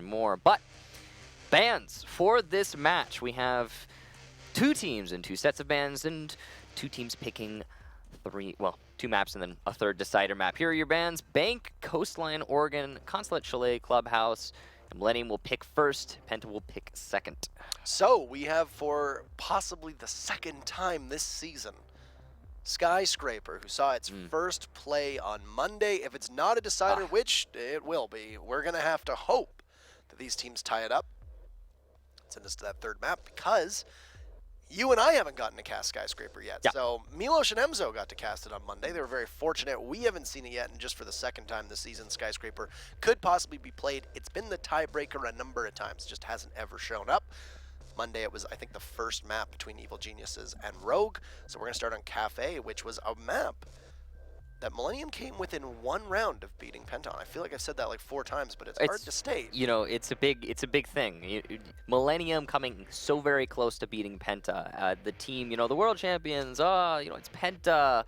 more. But bans for this match. We have 2 teams and 2 sets of bans and 2 teams picking 2 maps and then a 3rd decider map. Here are your bans: Bank, Coastline, Oregon, Consulate, Chalet, Clubhouse. And Millenium will pick first. Penta will pick second. So we have, for possibly the 2nd time this season, Skyscraper, who saw its first play on Monday. If it's not a decider, which it will be, we're going to have to hope that these teams tie it up. Send us to that 3rd map, because you and I haven't gotten to cast Skyscraper yet. Yeah. So Milos and Emzo got to cast it on Monday. They were very fortunate. We haven't seen it yet, and just for the 2nd time this season, Skyscraper could possibly be played. It's been the tiebreaker a number of times, just hasn't ever shown up. Monday it was, I think, the first map between Evil Geniuses and Rogue. So we're going to start on Kafe, which was a map that Millenium came within 1 round of beating PENTA on. I feel like I've said that like 4 times, but it's hard to state. You know, it's a big thing. Millenium coming so very close to beating PENTA. The team, you know, the world champions, you know, it's PENTA.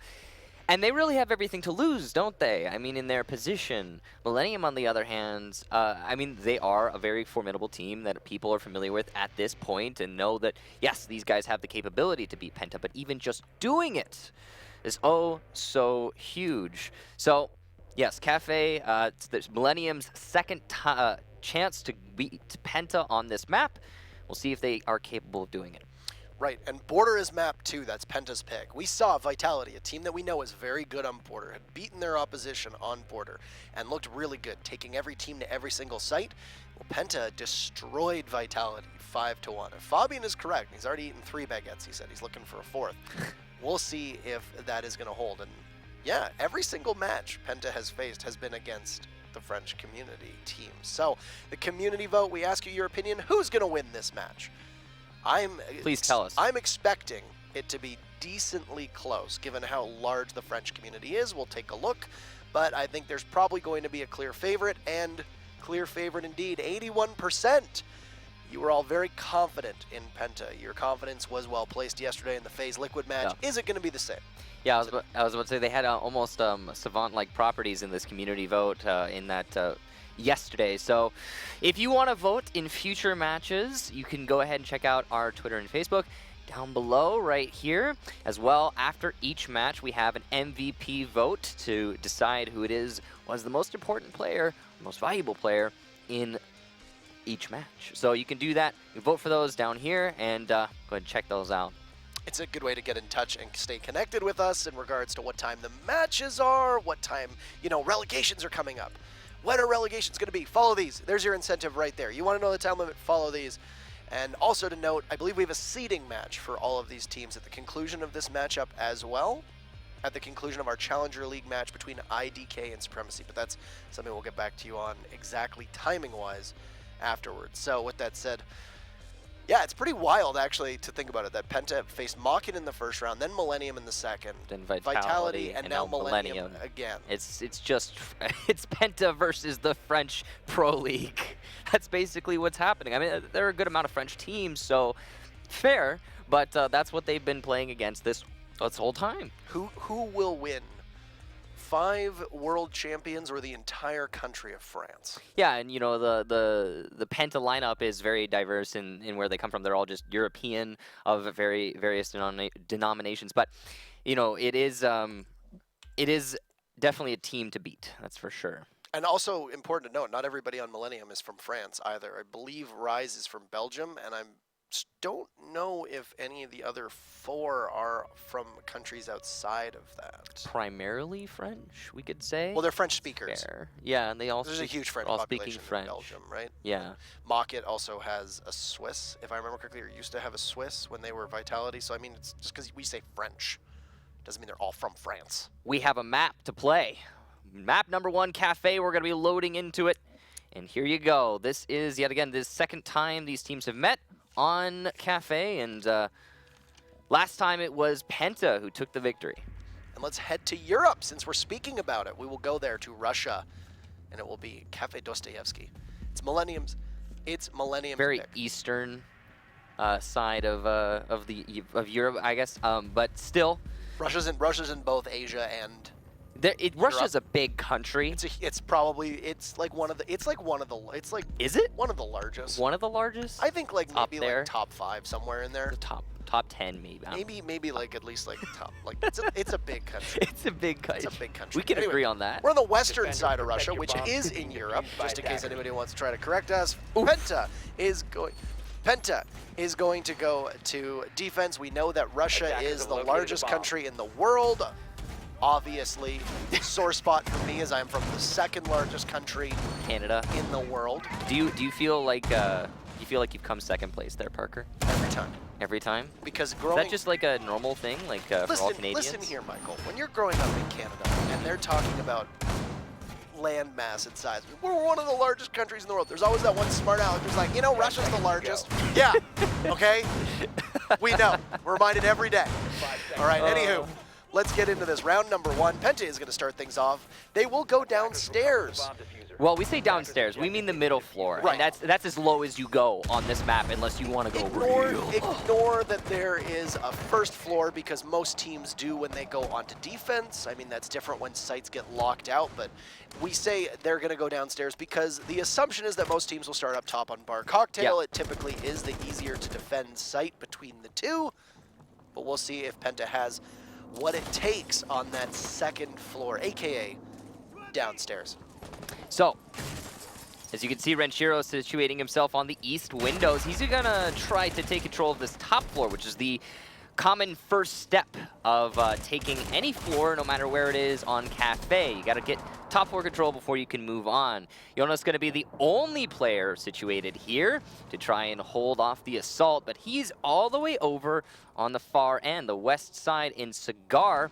And they really have everything to lose, don't they? I mean, in their position. Millenium, on the other hand, I mean, they are a very formidable team that people are familiar with at this point and know that, yes, these guys have the capability to beat PENTA, but even just doing it is oh so huge. So, yes, Kafe, it's Millenium's 2nd chance to beat PENTA on this map. We'll see if they are capable of doing it. Right, and Border is map 2, that's Penta's pick. We saw Vitality, a team that we know is very good on Border, had beaten their opposition on Border and looked really good, taking every team to every single site. Well, Penta destroyed Vitality 5-1. If Fabian is correct, he's already eaten 3 baguettes, he said. He's looking for a 4th. We'll see if that is going to hold. And yeah, every single match Penta has faced has been against the French community team. So the community vote, we ask you your opinion. Who's going to win this match? Please tell us. I'm expecting it to be decently close, given how large the French community is. We'll take a look, but I think there's probably going to be a clear favorite, and clear favorite indeed, 81%. You were all very confident in Penta. Your confidence was well placed yesterday in the FaZe Liquid match. Yeah. Is it going to be the same? Yeah, I was about to say they had almost savant-like properties in this community vote in that yesterday. So if you want to vote in future matches, you can go ahead and check out our Twitter and Facebook down below right here. As well, after each match, we have an MVP vote to decide who it was the most important player, most valuable player in each match. So you can do that. You vote for those down here and go ahead and check those out. It's a good way to get in touch and stay connected with us in regards to what time the matches are, what time, you know, relegations are coming up. When are relegations going to be? Follow these. There's your incentive right there. You want to know the time limit? Follow these. And also to note, I believe we have a seeding match for all of these teams at the conclusion of this matchup as well, at the conclusion of our Challenger League match between IDK and Supremacy. But that's something we'll get back to you on exactly timing-wise afterwards. So with that said, yeah, it's pretty wild actually to think about it, that Penta faced Mawkin in the first round, then Millenium in the second, then Vitality and now Millenium again. It's just, it's Penta versus the French Pro League. That's basically what's happening. I mean, there are a good amount of French teams, so fair, but that's what they've been playing against this whole time. Who will win? 5 world champions or the entire country of France? Yeah, and you know, the Penta lineup is very diverse in where they come from. They're all just European of various denominations, but you know, it is definitely a team to beat. That's for sure. And also important to note, not everybody on Millenium is from France either. I believe Rise is from Belgium, and I don't know if any of the other 4 are from countries outside of that. Primarily French, we could say. Well, they're French speakers. Fair. Yeah, and they all There's a huge French population in Belgium, right? Yeah. Mawkin also has a Swiss, if I remember correctly, or used to have a Swiss when they were Vitality. So, I mean, it's just because we say French doesn't mean they're all from France. We have a map to play. Map number 1, Kafe. We're going to be loading into it. And here you go. This is, yet again, the 2nd time these teams have met on Kafe, and last time it was Penta who took the victory. And let's head to Europe since we're speaking about it. We will go there to Russia, and it will be Kafe Dostoyevsky. It's Millenium's very pick. eastern side of Europe, I guess, but still. Russia's in both Asia and Russia's a big country. It's like one of the Is it one of the largest. one of the largest? I think like Up maybe there? like top 5 somewhere in there. The top 10 maybe. I don't know. Maybe like at least like top. Like it's a big country. It's a big country. It's a big country. We can Anyway, agree on that. We're on the western side of Russia, which is in Europe, just in case anybody wants to try to correct us. PENTA is going to go to defense. We know that Russia is the largest country in the world. Obviously, sore spot for me as I'm from the second largest country, Canada, in the world. Do you feel like you've come second place there, Parker? Every time. Every time? Because Is that just like a normal thing, like for all Canadians? Listen here, Michael. When you're growing up in Canada and they're talking about land mass and size, we're one of the largest countries in the world. There's always that one smart aleck who's like, you know, Russia's the largest. Yeah, okay? We know. We're reminded every day. All right, anywho. Let's get into this. Round number 1. PENTA is going to start things off. They will go downstairs. Well, we say downstairs. We mean the middle floor. Right. And that's as low as you go on this map, unless you want to go Ignore that there is a first floor, because most teams do when they go onto defense. I mean, that's different when sites get locked out, but we say they're going to go downstairs because the assumption is that most teams will start up top on Bar Cocktail. Yeah. It typically is the easier to defend site between the two, but we'll see if PENTA has what it takes on that second floor, aka downstairs. So, as you can see, Renshiro situating himself on the east windows. He's gonna try to take control of this top floor, which is the common first step of taking any floor, no matter where it is on Kafe. You gotta get top floor control before you can move on. Yona's gonna be the only player situated here to try and hold off the assault, but he's all the way over on the far end, the west side in Cigar,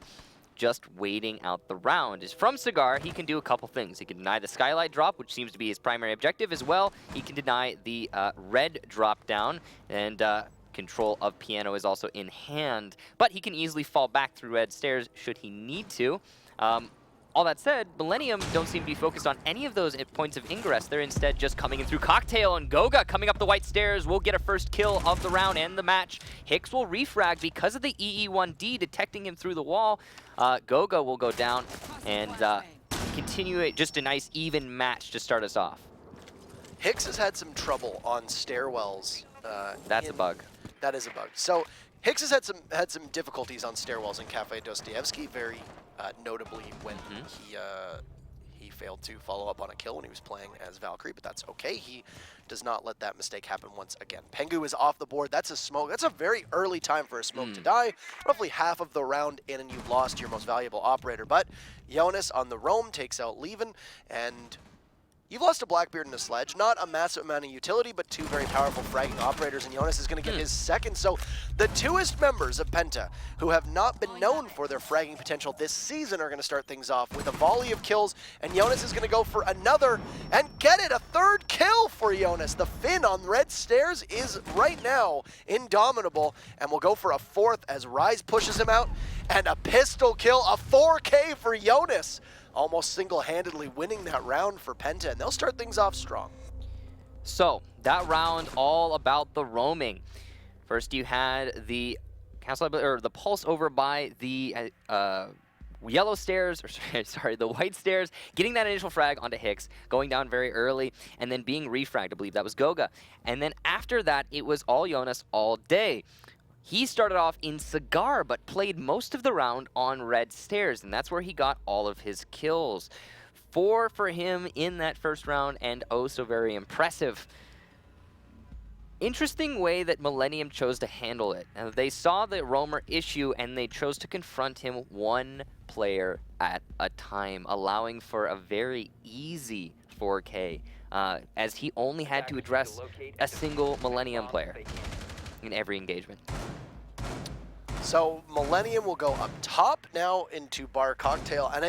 just waiting out the round. Is from Cigar, he can do a couple things. He can deny the skylight drop, which seems to be his primary objective as well. He can deny the red drop down, and control of Piano is also in hand, but he can easily fall back through red stairs should he need to. All that said, Millenium don't seem to be focused on any of those points of ingress. They're instead just coming in through Cocktail, and Goga coming up the white stairs will get a first kill of the round and the match. Hicks will refrag because of the EE1D detecting him through the wall. Goga will go down and continue it. Just a nice even match to start us off. Hicks has had some trouble on stairwells. That's a bug. That is a bug. So Hicks has had some difficulties on stairwells in Kafe Dostoyevsky, very notably when he failed to follow up on a kill when he was playing as Valkyrie, but that's okay. He does not let that mistake happen once again. Pengu is off the board. That's a smoke. That's a very early time for a smoke to die. Roughly half of the round in, and you've lost your most valuable operator. But Jonas on the roam takes out Leven, and you've lost a Blackbeard and a Sledge. Not a massive amount of utility, but two very powerful fragging operators, and Jonas is going to get his second. So the newest members of PENTA, who have not been known for their fragging potential this season, are going to start things off with a volley of kills, and Jonas is going to go for another and get it. A third kill for Jonas. The Finn on red stairs is right now indomitable, and will go for a fourth as Rise pushes him out, and a pistol kill, a 4K for Jonas. Almost single-handedly winning that round for PENTA, and they'll start things off strong. So, that round all about the roaming. First you had the castle, or the pulse over by the yellow stairs, or sorry, the white stairs, getting that initial frag onto Hicks, going down very early, and then being refragged. I believe that was Goga. And then after that, it was all Jonas all day. He started off in Cigar, but played most of the round on red stairs, and that's where he got all of his kills. 4 for him in that first round, and oh so very impressive. Interesting way that Millenium chose to handle it. Now, they saw the roamer issue, and they chose to confront him one player at a time, allowing for a very easy 4K, as he only had to address a single Millenium player in every engagement. So Millenium will go up top now into Bar Cocktail, and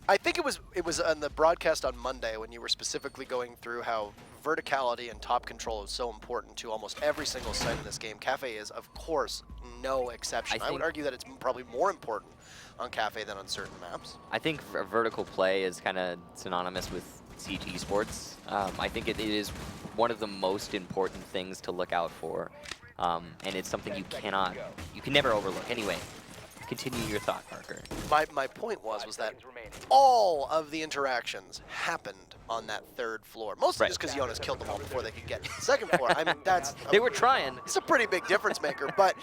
I think it was on the broadcast on Monday when you were specifically going through how verticality and top control is so important to almost every single site in this game. Kafe is, of course, no exception. I would argue that it's probably more important on Kafe than on certain maps. I think vertical play is kind of synonymous with Siege Esports. I think it is one of the most important things to look out for. And it's something you can never overlook. Anyway, continue your thought, Parker. My point was that all of the interactions happened on that third floor. Mostly just because Jonas killed them all before they could get to the second floor. I mean, that's... They were trying. It's a pretty big difference maker, but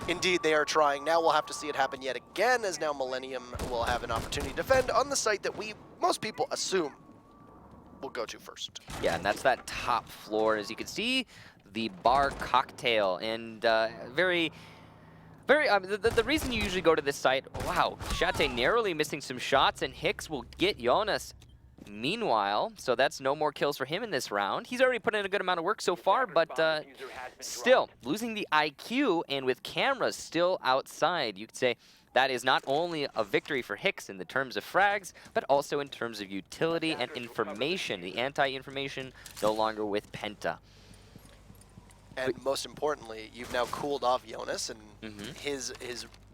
indeed they are trying. Now we'll have to see it happen yet again, as now Millenium will have an opportunity to defend on the site that most people assume will go to first. Yeah, and that's that top floor. As you can see, the bar cocktail, and the reason you usually go to this site, wow, Shate narrowly missing some shots, and Hicks will get Jonas. Meanwhile, so that's no more kills for him in this round. He's already put in a good amount of work so far, but still, losing the IQ, and with cameras still outside, you could say that is not only a victory for Hicks in the terms of frags, but also in terms of utility and information. The anti-information no longer with PENTA. And most importantly, you've now cooled off Jonas, and his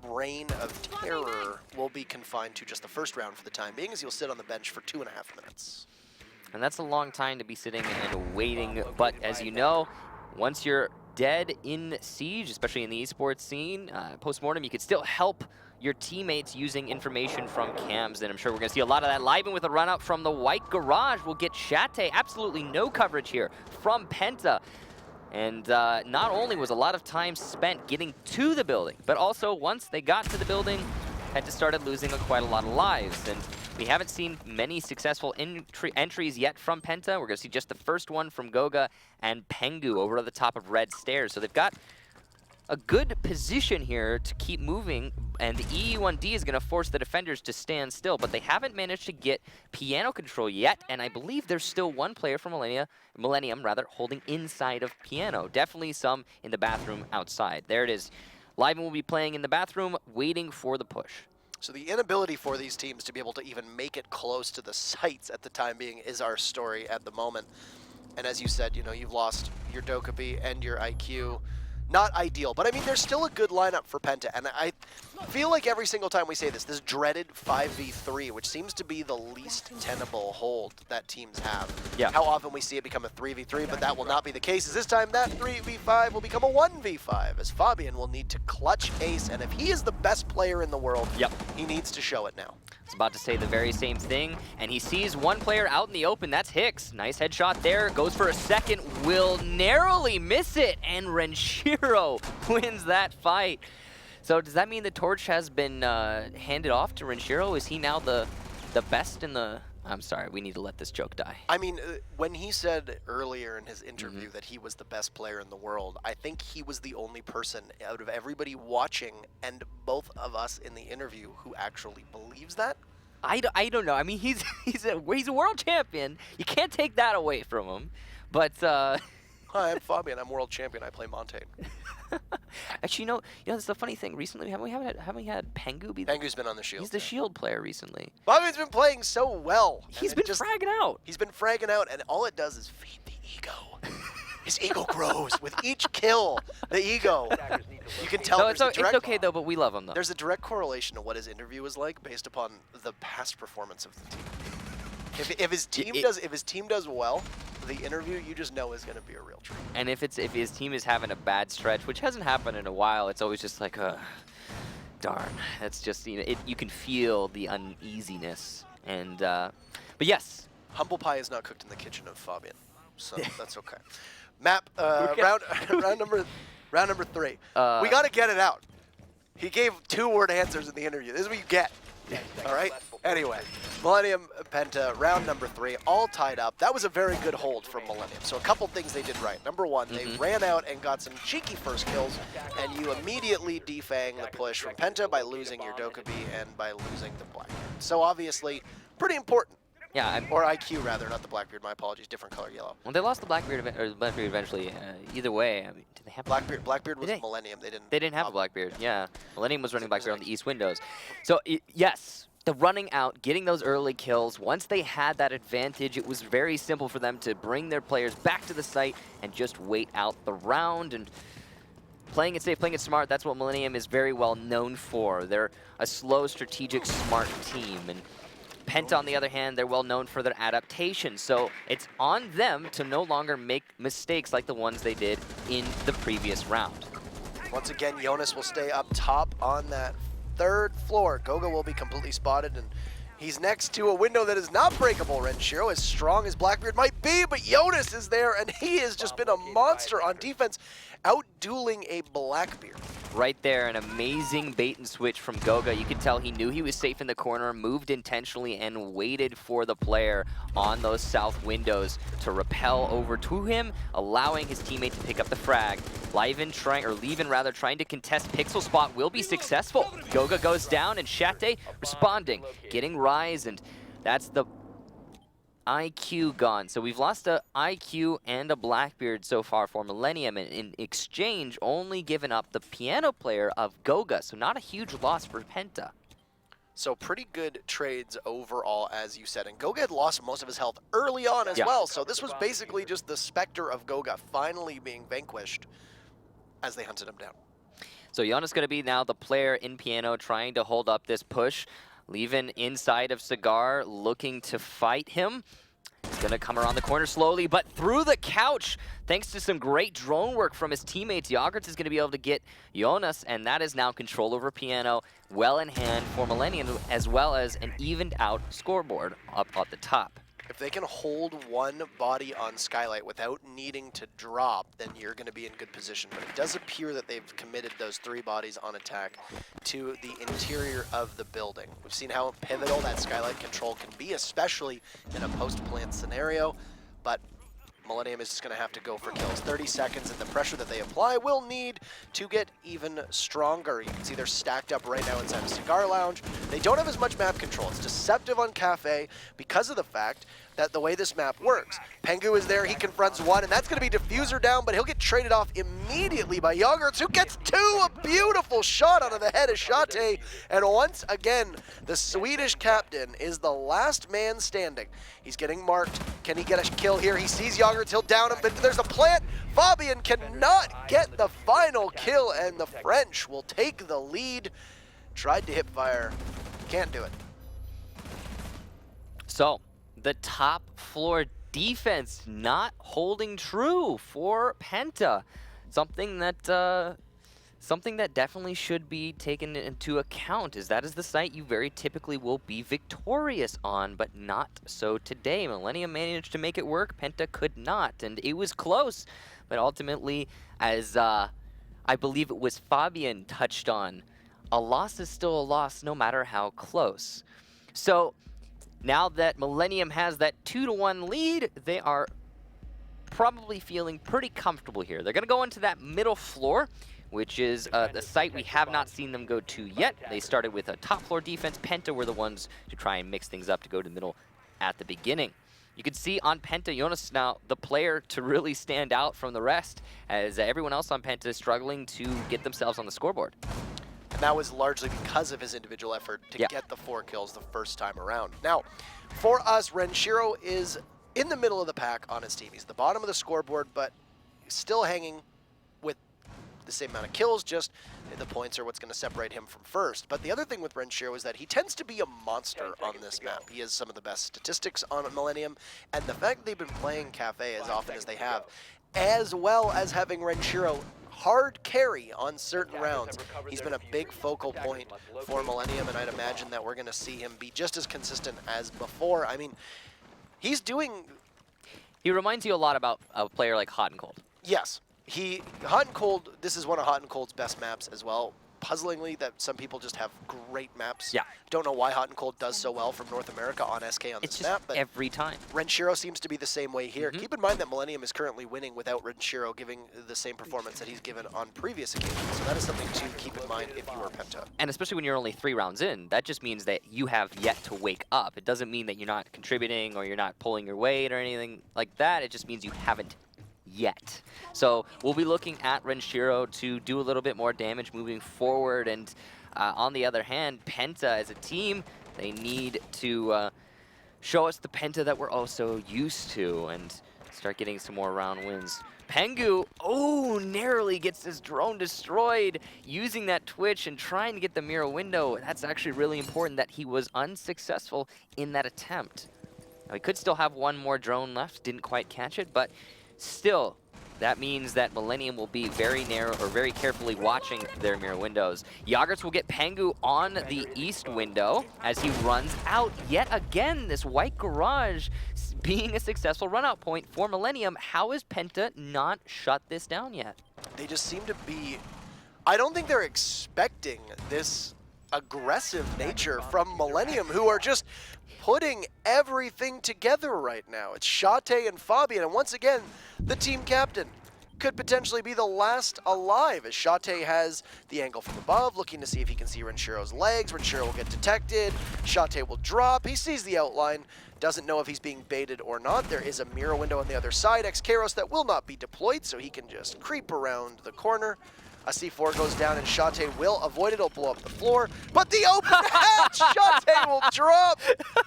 reign of terror will be confined to just the first round for the time being, as he'll sit on the bench for 2.5 minutes. And that's a long time to be sitting and waiting, but as you know, once you're dead in Siege, especially in the esports scene, post-mortem, you could still help your teammates using information from cams, and I'm sure we're going to see a lot of that. Liven with a run-up from the white garage will get Shate. Absolutely no coverage here from PENTA. And not only was a lot of time spent getting to the building, but also once they got to the building, had to started losing quite a lot of lives. And we haven't seen many successful entries yet from PENTA. We're going to see just the first one from Goga and Pengu over to the top of red stairs. So they've got a good position here to keep moving, and the EE1D is going to force the defenders to stand still, but they haven't managed to get piano control yet, and I believe there's still one player from Millenium holding inside of piano. Definitely some in the bathroom outside. There it is. Liven will be playing in the bathroom, waiting for the push. So the inability for these teams to be able to even make it close to the sites at the time being is our story at the moment. And as you said, you know, you've lost your Dokkaebi and your IQ. Not ideal, but I mean, there's still a good lineup for PENTA, and I feel like every single time we say this dreaded 5v3, which seems to be the least tenable hold that teams have. Yeah. How often we see it become a 3v3, but that will not be the case, as this time that 3v5 will become a 1v5, as Fabian will need to clutch ace, and if he is the best player in the world, he needs to show it now. I was about to say the very same thing, and he sees one player out in the open. That's Hicks. Nice headshot there. Goes for a second. Will narrowly miss it, and Renshiro wins that fight. So does that mean the torch has been handed off to Renshiro? Is he now the best in the... I'm sorry, we need to let this joke die. I mean, when he said earlier in his interview that he was the best player in the world, I think he was the only person out of everybody watching and both of us in the interview who actually believes that. I don't know. I mean, he's a world champion. You can't take that away from him. But hi, I'm Fabian. I'm world champion. I play Montaigne. Actually, you know, that's the funny thing. Recently, haven't we had Pengu be? Pengu's been on the Shield. He's the Shield player recently. Fabian's been playing so well. He's been fragging out. He's been fragging out, and all it does is feed the ego. His ego grows with each kill. The ego. You can tell. No, it's okay though. But we love him though. There's a direct correlation to what his interview is like based upon the past performance of the team. If his team does well, the interview you just know is going to be a real treat. And if his team is having a bad stretch, which hasn't happened in a while, it's always just like, darn. That's just, you know, you can feel the uneasiness. And but yes, humble pie is not cooked in the kitchen of Fabian, so that's okay. Map round number 3. We got to get it out. He gave 2-word answers in the interview. This is what you get. All right? Anyway, Millenium, PENTA, round number 3, all tied up. That was a very good hold from Millenium. So a couple things they did right. Number 1, they ran out and got some cheeky first kills, and you immediately defang the push from PENTA by losing your Dokkaebi and by losing the Blackbeard. So obviously, pretty important. Yeah, or IQ rather, not the Blackbeard. My apologies, different color yellow. Well, they lost the Blackbeard eventually. Either way, I mean, did they have Blackbeard? Blackbeard was Millenium. They didn't have a Blackbeard. Yeah, Millenium was running Blackbeard on the east windows. So yes, the running out, getting those early kills. Once they had that advantage, it was very simple for them to bring their players back to the site and just wait out the round and. Playing it safe, playing it smart, that's what Millenium is very well known for. They're a slow, strategic, smart team. And PENTA, on the other hand, they're well known for their adaptation. So it's on them to no longer make mistakes like the ones they did in the previous round. Once again, Jonas will stay up top on that 3rd floor. Goga will be completely spotted, and he's next to a window that is not breakable. Renshiro, as strong as Blackbeard might be, but Jonas is there, and he has just been a monster on defense, out-dueling a Blackbeard. Right there, an amazing bait and switch from Goga. You could tell he knew he was safe in the corner, moved intentionally, and waited for the player on those south windows to rappel over to him, allowing his teammate to pick up the frag. Leaven trying to contest Pixel Spot will be successful. Goga goes down, and Shate responding, getting Rise, and that's the IQ gone. So we've lost a IQ and a Blackbeard so far for Millenium, and in exchange only given up the piano player of Goga, so not a huge loss for Penta. So pretty good trades overall, as you said, and Goga had lost most of his health early on as well, so this was basically just the specter of Goga finally being vanquished as they hunted him down. So Jonas going to be now the player in piano trying to hold up this push. Leaving inside of Cigar, looking to fight him. He's going to come around the corner slowly, but through the couch, thanks to some great drone work from his teammates, Jagertz is going to be able to get Jonas, and that is now control over piano, well in hand for Millenium, as well as an evened out scoreboard up at the top. If they can hold one body on Skylight without needing to drop, then you're going to be in good position. But it does appear that they've committed those 3 bodies on attack to the interior of the building. We've seen how pivotal that Skylight control can be, especially in a post-plant scenario. But Millenium is just going to have to go for kills. 30 seconds, and the pressure that they apply will need to get even stronger. You can see they're stacked up right now inside a Cigar Lounge. They don't have as much map control. It's deceptive on Kafe because of the fact that the way this map works. Pengu is there, he confronts one, and that's going to be Diffuser down, but he'll get traded off immediately by Jagertz, who gets 2! A beautiful shot out of the head of Shate, and once again, the Swedish captain is the last man standing. He's getting marked. Can he get a kill here? He sees Jagertz, he'll down him, but there's a plant. Fabian cannot get the final kill, and the French will take the lead. Tried to hip fire, can't do it. So, the top floor defense not holding true for Penta. Something that definitely should be taken into account, is that is the site you very typically will be victorious on, but not so today. Millenium managed to make it work, Penta could not, and it was close. But ultimately, as I believe it was Fabian touched on, a loss is still a loss no matter how close. So, now that Millenium has that 2-1 lead, they are probably feeling pretty comfortable here. They're going to go into that middle floor, which is the site we have not seen them go to yet. They started with a top floor defense. Penta were the ones to try and mix things up to go to the middle at the beginning. You can see on Penta, Jonas now the player to really stand out from the rest, as everyone else on Penta is struggling to get themselves on the scoreboard. And that was largely because of his individual effort to get the 4 kills the first time around. Now, for us, Renshiro is in the middle of the pack on his team. He's the bottom of the scoreboard, but still hanging with the same amount of kills, just the points are what's going to separate him from first. But the other thing with Renshiro is that he tends to be a monster on this map. He has some of the best statistics on Millenium, and the fact that they've been playing Kafe as often as they have, as well as having Renshiro hard carry on certain rounds. He's been a big focal point for Millenium, and I'd imagine that we're going to see him be just as consistent as before. I mean, he's doing... He reminds you a lot about a player like Hot and Cold. Yes. Hot and Cold, this is one of Hot and Cold's best maps as well. Puzzlingly, that some people just have great maps. Yeah. Don't know why Hot and Cold does so well from North America on SK on this map, but every time. Renshiro seems to be the same way here. Keep in mind that Millenium is currently winning without Renshiro giving the same performance that he's given on previous occasions. So that is something to keep in mind if you are Penta. And especially when you're only 3 rounds in, that just means that you have yet to wake up. It doesn't mean that you're not contributing or you're not pulling your weight or anything like that. It just means you haven't yet. So we'll be looking at Renshiro to do a little bit more damage moving forward, and on the other hand, Penta as a team, they need to show us the Penta that we're also used to and start getting some more round wins. Pengu, narrowly gets his drone destroyed using that twitch and trying to get the mirror window. That's actually really important that he was unsuccessful in that attempt. Now, he could still have one more drone left, didn't quite catch it, but still, That means that Millenium will be very narrow or very carefully watching their mirror windows. Yogurts will get Pengu on the east window as he runs out yet again. This white garage being a successful run-out point for Millenium. How has Penta not shut this down yet? They just seem to be... I don't think they're expecting this aggressive nature from Millenium, who are just putting everything together right now. It's Shate and Fabian, and once again, the team captain could potentially be the last alive, as Shate has the angle from above, looking to see if he can see Renshiro's legs. Renshiro will get detected. Shate will drop. He sees the outline, doesn't know if he's being baited or not. There is a mirror window on the other side, Xkaros, that will not be deployed, so he can just creep around the corner. A C4 goes down, and Shate will avoid it. It'll blow up the floor, but the open hatch! Shate will drop!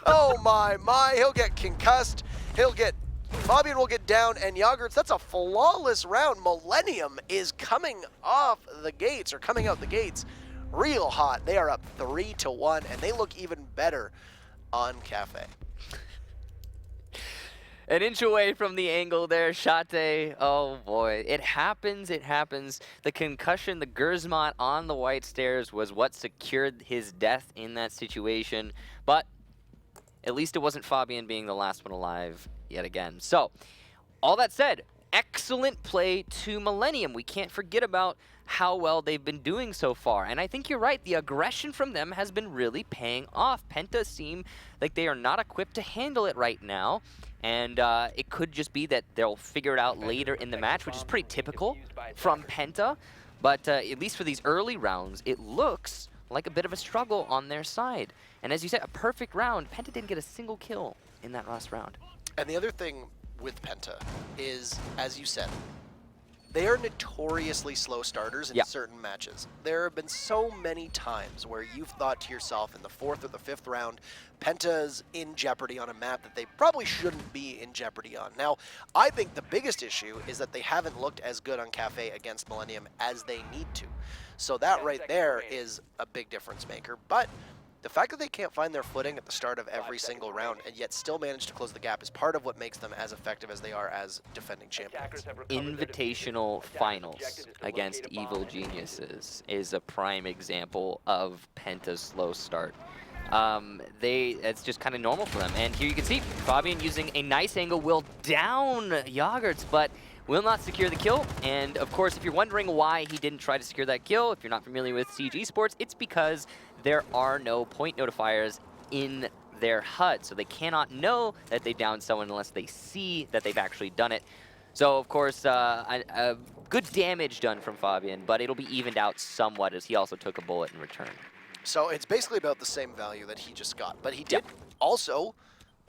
Oh my, he'll get concussed. Fabian will get down, and Yogurts, that's a flawless round. Millenium is coming off the gates, or coming out the gates, real hot. They are up 3-1, and they look even better on Kafe. An inch away from the angle there, Shate. Oh boy, it happens, it happens. The concussion, the Gersmont on the white stairs was what secured his death in that situation. But at least it wasn't Fabian being the last one alive yet again. So, all that said, excellent play to Millenium. We can't forget about how well they've been doing so far. And I think you're right, the aggression from them has been really paying off. Penta seem like they are not equipped to handle it right now. And it could just be that they'll figure it out later in the match, which is pretty typical from Penta. But at least for these early rounds, it looks like a bit of a struggle on their side. And as you said, a perfect round. Penta didn't get a single kill in that last round. And the other thing with Penta is, as you said, they are notoriously slow starters in certain matches. There have been so many times where you've thought to yourself in the 4th or the 5th round, Penta's in jeopardy on a map that they probably shouldn't be in jeopardy on. Now, I think the biggest issue is that they haven't looked as good on Kafe against Millenium as they need to. So that right there is a big difference maker. But the fact that they can't find their footing at the start of every single round and yet still manage to close the gap is part of what makes them as effective as they are as defending champions. Invitational finals against Evil Geniuses is a prime example of Penta's slow start. It's just kind of normal for them. And here you can see Fabian using a nice angle will down Yogurts, but will not secure the kill. And of course, if you're wondering why he didn't try to secure that kill, if you're not familiar with Siege Esports, it's because there are no point notifiers in their HUD. So they cannot know that they downed someone unless they see that they've actually done it. So of course, good damage done from Fabian, but it'll be evened out somewhat as he also took a bullet in return. So it's basically about the same value that he just got, but he did also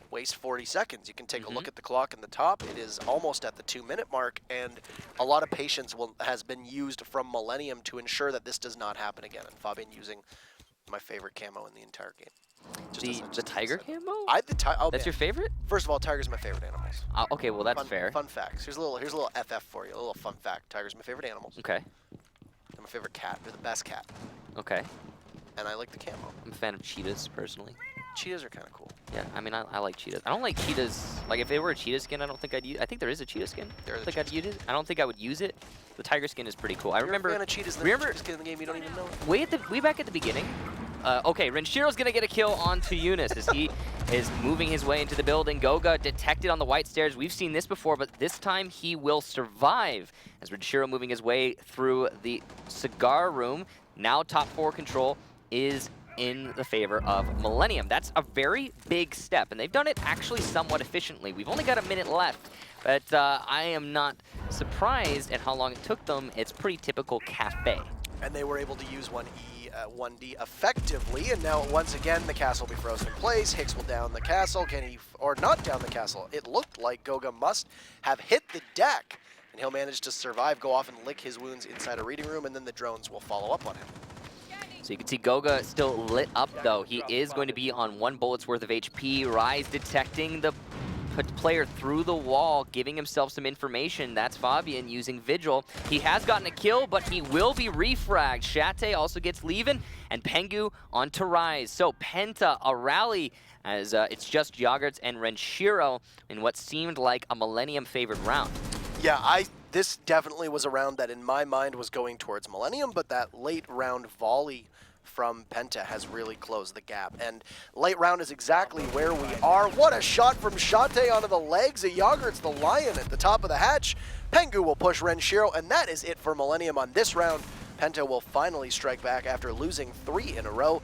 waste 40 seconds. You can take a look at the clock in the top. It is almost at the 2-minute mark, and a lot of patience has been used from Millenium to ensure that this does not happen again. And Fabian using my favorite camo in the entire game. The tiger camo? That's your favorite? First of all, tiger's my favorite animals. Okay, well that's fair. Fun facts. Here's a little FF for you, a little fun fact. Tiger's my favorite animals. Okay. They're my favorite cat. They're the best cat. Okay. And I like the camo. I'm a fan of cheetahs, personally. Cheetahs are kind of cool. Yeah, I mean, I like cheetahs. I don't like cheetahs. Like, if it were a cheetah skin, I don't think I'd use. I think there is a cheetah skin. I think I'd use it. I don't think I would use it. The tiger skin is pretty cool. I remember. You're a fan of cheetahs. Remember cheetah skin in the game, you don't even know it. Way back at the beginning. Okay, Renshiro's gonna get a kill onto Eunice as he is moving his way into the building. Goga detected on the white stairs. We've seen this before, but this time he will survive. As Renshiro moving his way through the cigar room. Now top 4 control is in the favor of Millenium. That's a very big step, and they've done it actually somewhat efficiently. We've only got a minute left, but I am not surprised at how long it took them. It's pretty typical Kafe. And they were able to use 1D effectively, and now once again the castle will be frozen in place. Hicks will down the castle. Can he, or not down the castle? It looked like Goga must have hit the deck, and he'll manage to survive, go off and lick his wounds inside a reading room, and then the drones will follow up on him. So you can see Goga still lit up, though. He is going to be on 1 bullet's worth of HP. Rise detecting the player through the wall, giving himself some information. That's Fabian using Vigil. He has gotten a kill, but he will be refragged. Shate also gets leaving, and Pengu onto Rise. So Penta, a rally, as it's just Yogurts and Renshiro in what seemed like a Millenium favored round. Yeah, this definitely was a round that in my mind was going towards Millenium, but that late round volley from Penta has really closed the gap. And late round is exactly where we are. What a shot from Shate onto the legs of Yogurt's the Lion at the top of the hatch. Pengu will push Renshiro, and that is it for Millenium on this round. Penta will finally strike back after losing 3 in a row,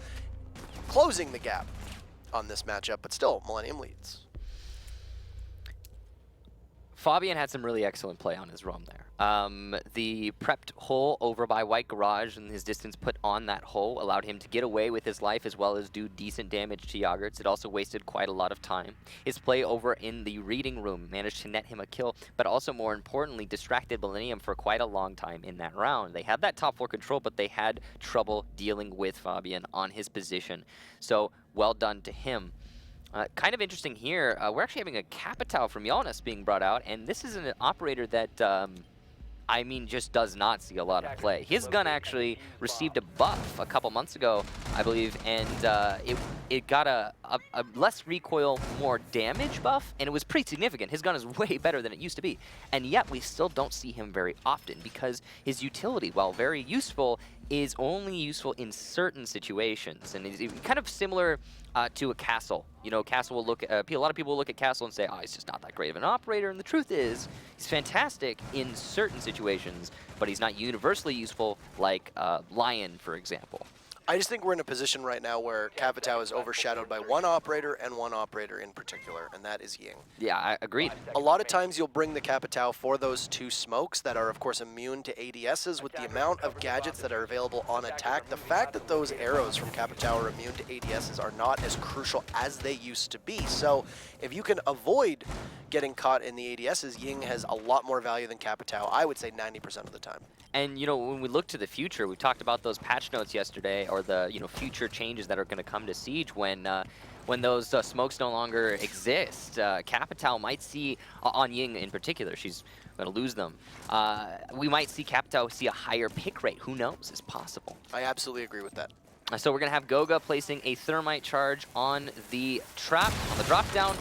closing the gap on this matchup, but still Millenium leads. Fabian had some really excellent play on his roam there. The prepped hole over by White Garage and his distance put on that hole allowed him to get away with his life as well as do decent damage to Yogurts. It also wasted quite a lot of time. His play over in the reading room managed to net him a kill, but also more importantly distracted Millenium for quite a long time in that round. They had that top 4 control, but they had trouble dealing with Fabian on his position. So well done to him. Kind of interesting here, we're actually having a Capitao from Jonas being brought out, and this is an operator that, I mean, just does not see a lot of play. His gun actually received a buff a couple months ago, I believe, and it got a less recoil, more damage buff, and it was pretty significant. His gun is way better than it used to be, and yet we still don't see him very often because his utility, while very useful, is only useful in certain situations, and it's kind of similar to a Castle. You know, Castle will look at, a lot of people will look at Castle and say, oh, he's just not that great of an operator, and the truth is, he's fantastic in certain situations, but he's not universally useful like Lion, for example. I just think we're in a position right now where Capitao is overshadowed by one operator and one operator in particular, and that is Ying. Yeah, I agreed. A lot of times you'll bring the Capitao for those 2 smokes that are, of course, immune to ADSs. With the amount of gadgets that are available on attack, the fact that those arrows from Capitao are immune to ADSs are not as crucial as they used to be. So if you can avoid getting caught in the ADSs, Ying has a lot more value than Capitao, I would say 90% of the time. And, you know, when we look to the future, we talked about those patch notes yesterday, or the, you know, future changes that are going to come to Siege when those smokes no longer exist. Capitao might see, on Ying in particular, she's going to lose them. We might see Capitao see a higher pick rate. Who knows? It's possible. I absolutely agree with that. So we're going to have Goga placing a thermite charge on the trap, on the drop down.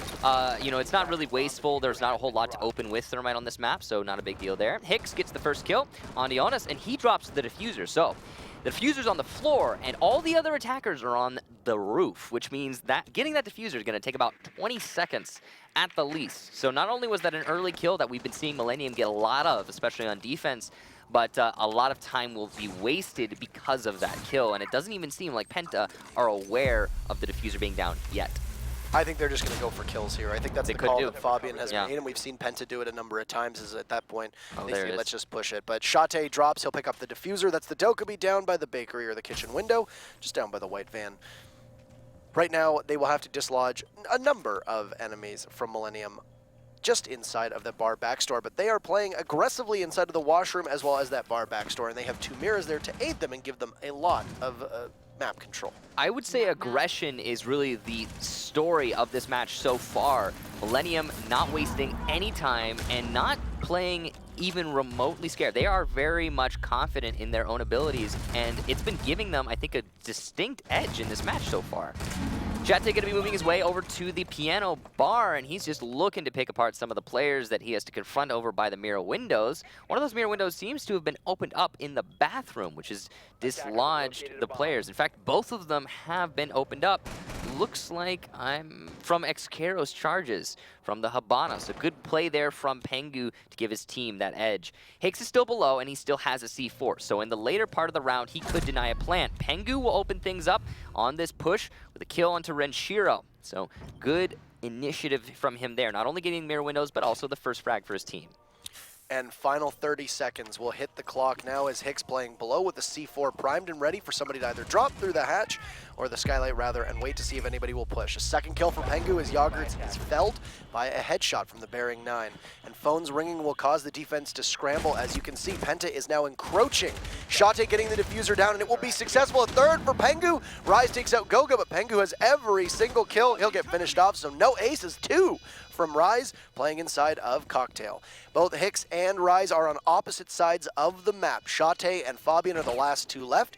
You know, it's not really wasteful. There's not a whole lot to open with thermite on this map, so not a big deal there. Hicks gets the first kill on Jonas, and he drops the diffuser. So the diffuser's on the floor, and all the other attackers are on the roof, which means that getting that diffuser is going to take about 20 seconds at the least. So not only was that an early kill that we've been seeing Millenium get a lot of, especially on defense, but a lot of time will be wasted because of that kill, and it doesn't even seem like Penta are aware of the diffuser being down yet. I think they're just going to go for kills here. I think that's the call that Fabian has made, and we've seen Penta do it a number of times. Is at that point, they say, let's just push it. But Shate drops, he'll pick up the diffuser. That's the Dokkaebi down by the bakery or the kitchen window, just down by the white van. Right now, they will have to dislodge a number of enemies from Millenium just inside of the bar backstore, but they are playing aggressively inside of the washroom as well as that bar backstore, and they have 2 mirrors there to aid them and give them a lot of map control. I would say aggression is really the story of this match so far. Millenium not wasting any time and not playing even remotely scared. They are very much confident in their own abilities, and it's been giving them, I think, a distinct edge in this match so far. Jate going to be moving his way over to the piano bar, and he's just looking to pick apart some of the players that he has to confront over by the mirror windows. One of those mirror windows seems to have been opened up in the bathroom, which has dislodged the players. In fact, both of them have been opened up. Looks like I'm from Excaro's charges from the Habana. So good play there from Pengu to give his team that edge. Hicks is still below, and he still has a C4. So in the later part of the round, he could deny a plant. Pengu will open things up on this push with a kill onto Renshiro. So good initiative from him there. Not only getting mirror windows, but also the first frag for his team. And final 30 seconds will hit the clock now as Hicks playing below with the C4 primed and ready for somebody to either drop through the hatch or the skylight rather, and wait to see if anybody will push. A second kill from Pengu as Yogurts is felled by a headshot from the bearing 9. And phones ringing will cause the defense to scramble. As you can see, Penta is now encroaching. Shate getting the diffuser down, and it will be successful. A third for Pengu. Rise takes out Goga, but Pengu has every single kill. He'll get finished off, so no aces. 2 from Rise, playing inside of Cocktail. Both Hicks and Rise are on opposite sides of the map. Shate and Fabian are the last 2 left.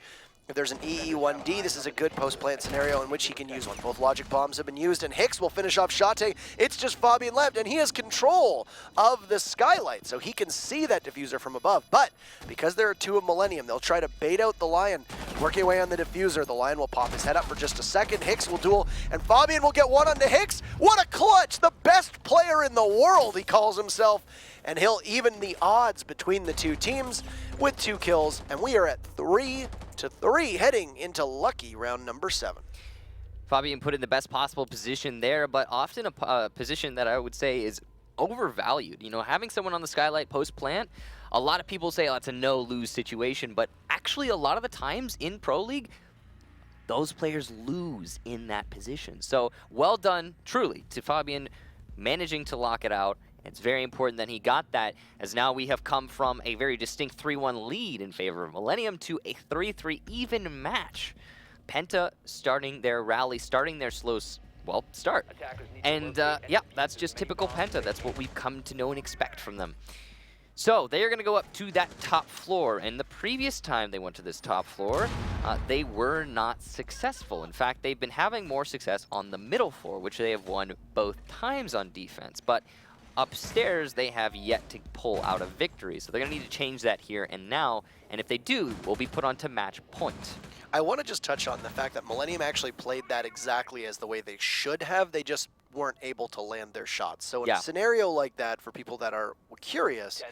If there's an EE1D, this is a good post-plant scenario in which he can use one. Both logic bombs have been used, and Hicks will finish off Shate. It's just Fabian left, and he has control of the skylight, so he can see that diffuser from above. But because there are two of Millenium, they'll try to bait out the Lion, working away on the diffuser. The Lion will pop his head up for just a second. Hicks will duel, and Fabian will get one onto Hicks. What a clutch! The best player in the world, he calls himself. And he'll even the odds between the two teams with 2 kills, and we are at 3-3 heading into lucky round number 7. Fabian put in the best possible position there, but often a position that I would say is overvalued. You know, having someone on the skylight post-plant, a lot of people say, oh, it's a no-lose situation, but actually a lot of the times in Pro League, those players lose in that position. So well done, truly, to Fabian managing to lock it out. It's very important that he got that, as now we have come from a very distinct 3-1 lead in favor of Millenium to a 3-3 even match. Penta starting their rally, starting their slow, start. And yeah, that's just typical Penta. That's what we've come to know and expect from them. So they are going to go up to that top floor, and the previous time they went to this top floor, they were not successful. In fact, they've been having more success on the middle floor, which they have won both times on defense. But upstairs, they have yet to pull out a victory, so they're going to need to change that here and now, and if they do, we'll be put on to match point. I want to just touch on the fact that Millenium actually played that exactly as the way they should have. They just weren't able to land their shots. So in a scenario like that, for people that are curious,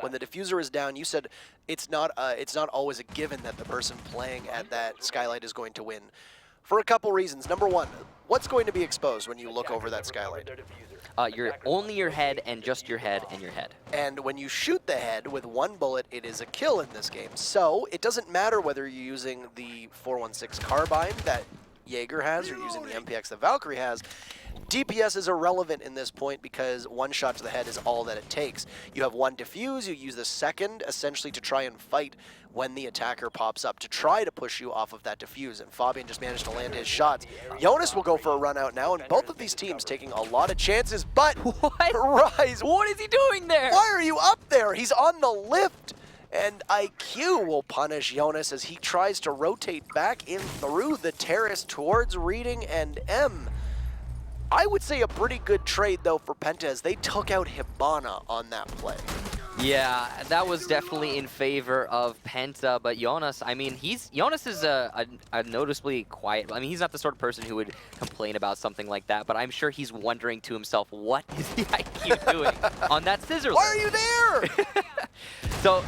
when the diffuser is down, you said it's not always a given that the person playing at that skylight is going to win. For a couple reasons. Number one, what's going to be exposed when you look over that skylight? Only your head and just your head and your head. And when you shoot the head with 1 bullet, it is a kill in this game. So it doesn't matter whether you're using the 416 carbine that Jaeger has or using the MPX that Valkyrie has. DPS is irrelevant in this point because 1 shot to the head is all that it takes. You have 1 diffuse, you use the second essentially to try and fight when the attacker pops up to try to push you off of that diffuse, and Fabian just managed to land his shots. Jonas will go for a run out now, and both of these teams taking a lot of chances, but what? Rise, what is he doing there? Why are you up there? He's on the lift. And IQ will punish Jonas as he tries to rotate back in through the terrace towards Reading and M. I would say a pretty good trade, though, for Penta as they took out Hibana on that play. Yeah, that was definitely in favor of Penta, but Jonas, I mean, Jonas is a noticeably quiet. I mean, he's not the sort of person who would complain about something like that, but I'm sure he's wondering to himself, what is the IQ doing on that scissor lift? Why are you there? So,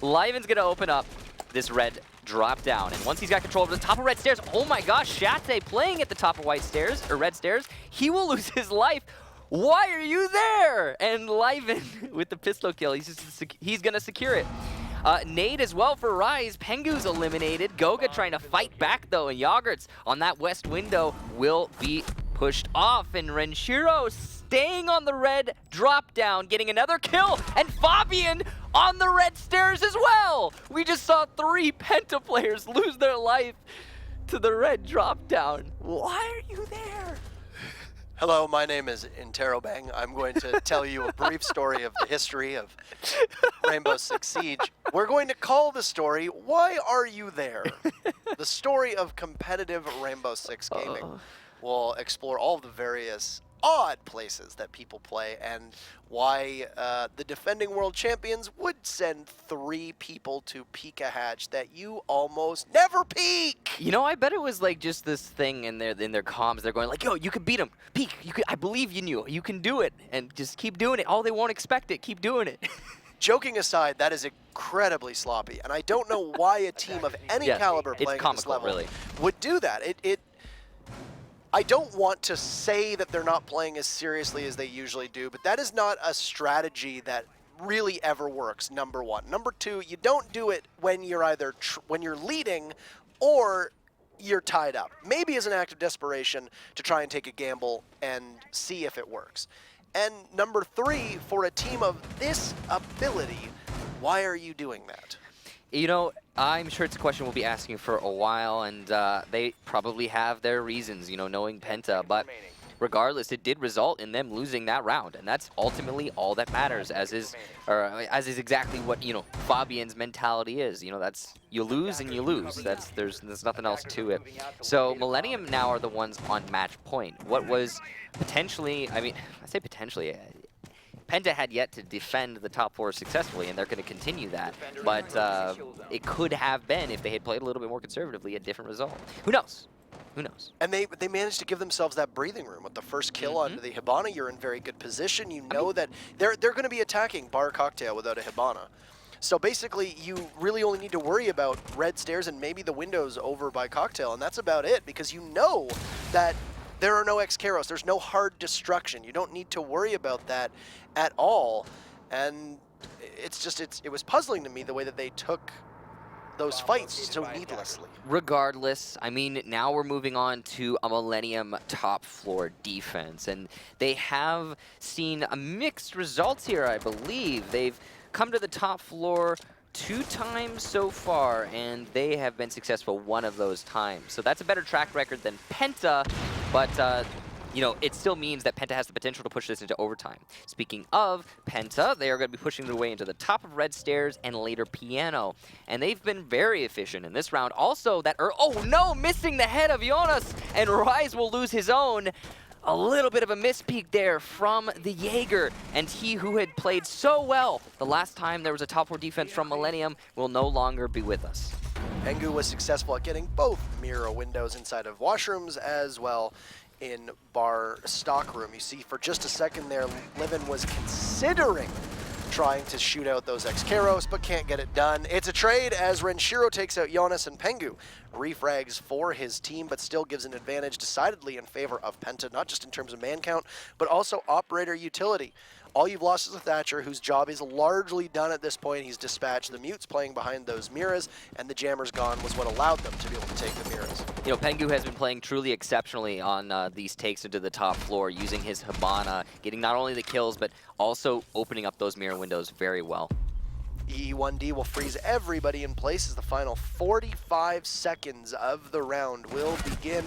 Liven's gonna open up this red drop down, and once he's got control of the top of red stairs, oh my gosh, Shate playing at the top of white stairs, or red stairs, he will lose his life. Why are you there? And Liven with the pistol kill, he's gonna secure it. Nade as well for Rise. Pengu's eliminated. Goga trying to fight back though, and Yogurts on that west window will be pushed off, and Renshiro staying on the red drop down, getting another kill, and Fabian on the red stairs as well. We just saw 3 Penta players lose their life to the red drop down. Why are you there? Hello, my name is Interrobang. I'm going to tell you a brief story of the history of Rainbow Six Siege. We're going to call the story, Why Are You There? The story of competitive Rainbow Six gaming. We'll explore all of the various odd places that people play and why the defending world champions would send 3 people to peek a hatch that you almost never peek. You know, I bet it was like just this thing in their comms. They're going like, yo, you can beat him. Peek, I believe in you. You can do it. And just keep doing it. Oh, they won't expect it. Keep doing it. Joking aside, that is incredibly sloppy. And I don't know why a team of any caliber playing at this level really would do that. I don't want to say that they're not playing as seriously as they usually do, but that is not a strategy that really ever works, number one. Number two, you don't do it when you're either when you're leading or you're tied up. Maybe as an act of desperation to try and take a gamble and see if it works. And number three, for a team of this ability, why are you doing that? You know, I'm sure it's a question we'll be asking for a while, and they probably have their reasons, you know, knowing Penta. But regardless, it did result in them losing that round, and that's ultimately all that matters, as is exactly what, you know, Fabian's mentality is. You know, that's you lose and you lose. There's nothing else to it. So Millenium now are the ones on match point. What was potentially, I mean, I say potentially, PENTA had yet to defend the top 4 successfully, and they're going to continue that. But it could have been, if they had played a little bit more conservatively, a different result. Who knows? Who knows? And they managed to give themselves that breathing room. With the first kill onto the Hibana, you're in very good position. You know that they're going to be attacking Bar Cocktail without a Hibana. So basically, you really only need to worry about red stairs and maybe the windows over by Cocktail, and that's about it, because you know that there are no X-Karos. There's no hard destruction. You don't need to worry about that at all. And it's just, it was puzzling to me the way that they took those fights so needlessly. Regardless, I mean, now we're moving on to a Millenium top floor defense, and they have seen a mixed results here, I believe. They've come to the top floor 2 times so far, and they have been successful 1 of those times. So that's a better track record than PENTA, but you know, it still means that PENTA has the potential to push this into overtime. Speaking of PENTA, they are going to be pushing their way into the top of red stairs and later piano. And they've been very efficient in this round. Also, oh no, missing the head of Jonas, and Rise will lose his own. A little bit of a mispeak there from the Jaeger, and he who had played so well the last time there was a top 4 defense from Millenium will no longer be with us. Pengu was successful at getting both mirror windows inside of washrooms as well in bar stockroom. You see for just a second there, Livin was considering trying to shoot out those X-Karos, but can't get it done. It's a trade as Renshiro takes out Jonas, and Pengu refrags for his team, but still gives an advantage decidedly in favor of PENTA, not just in terms of man count, but also operator utility. All you've lost is a Thatcher, whose job is largely done at this point. He's dispatched the Mutes playing behind those Miras, and the Jammer's gone was what allowed them to be able to take the Miras. You know, Pengu has been playing truly exceptionally on these takes into the top floor, using his Hibana, getting not only the kills, but also opening up those mirror windows very well. E1D will freeze everybody in place as the final 45 seconds of the round will begin.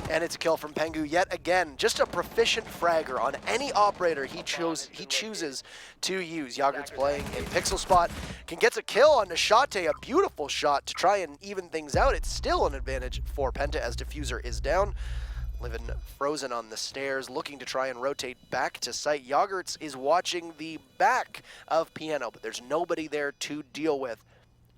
And it's a kill from Pengu yet again. Just a proficient fragger on any operator he chooses to use. Yagert's playing in Pixel Spot. Gets a kill on Nishate, a beautiful shot to try and even things out. It's still an advantage for PENTA as Diffuser is down. Livin frozen on the stairs, looking to try and rotate back to site. Yagert's is watching the back of Piano, but there's nobody there to deal with.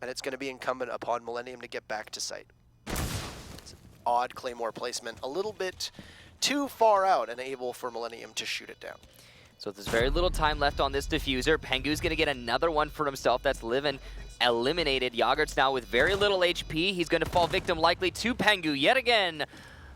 And it's going to be incumbent upon Millenium to get back to site. It's an odd Claymore placement, a little bit too far out and able for Millenium to shoot it down. So there's very little time left on this Diffuser. Pengu's going to get another one for himself. That's Livin eliminated. Yagert's now with very little HP. He's going to fall victim likely to Pengu yet again.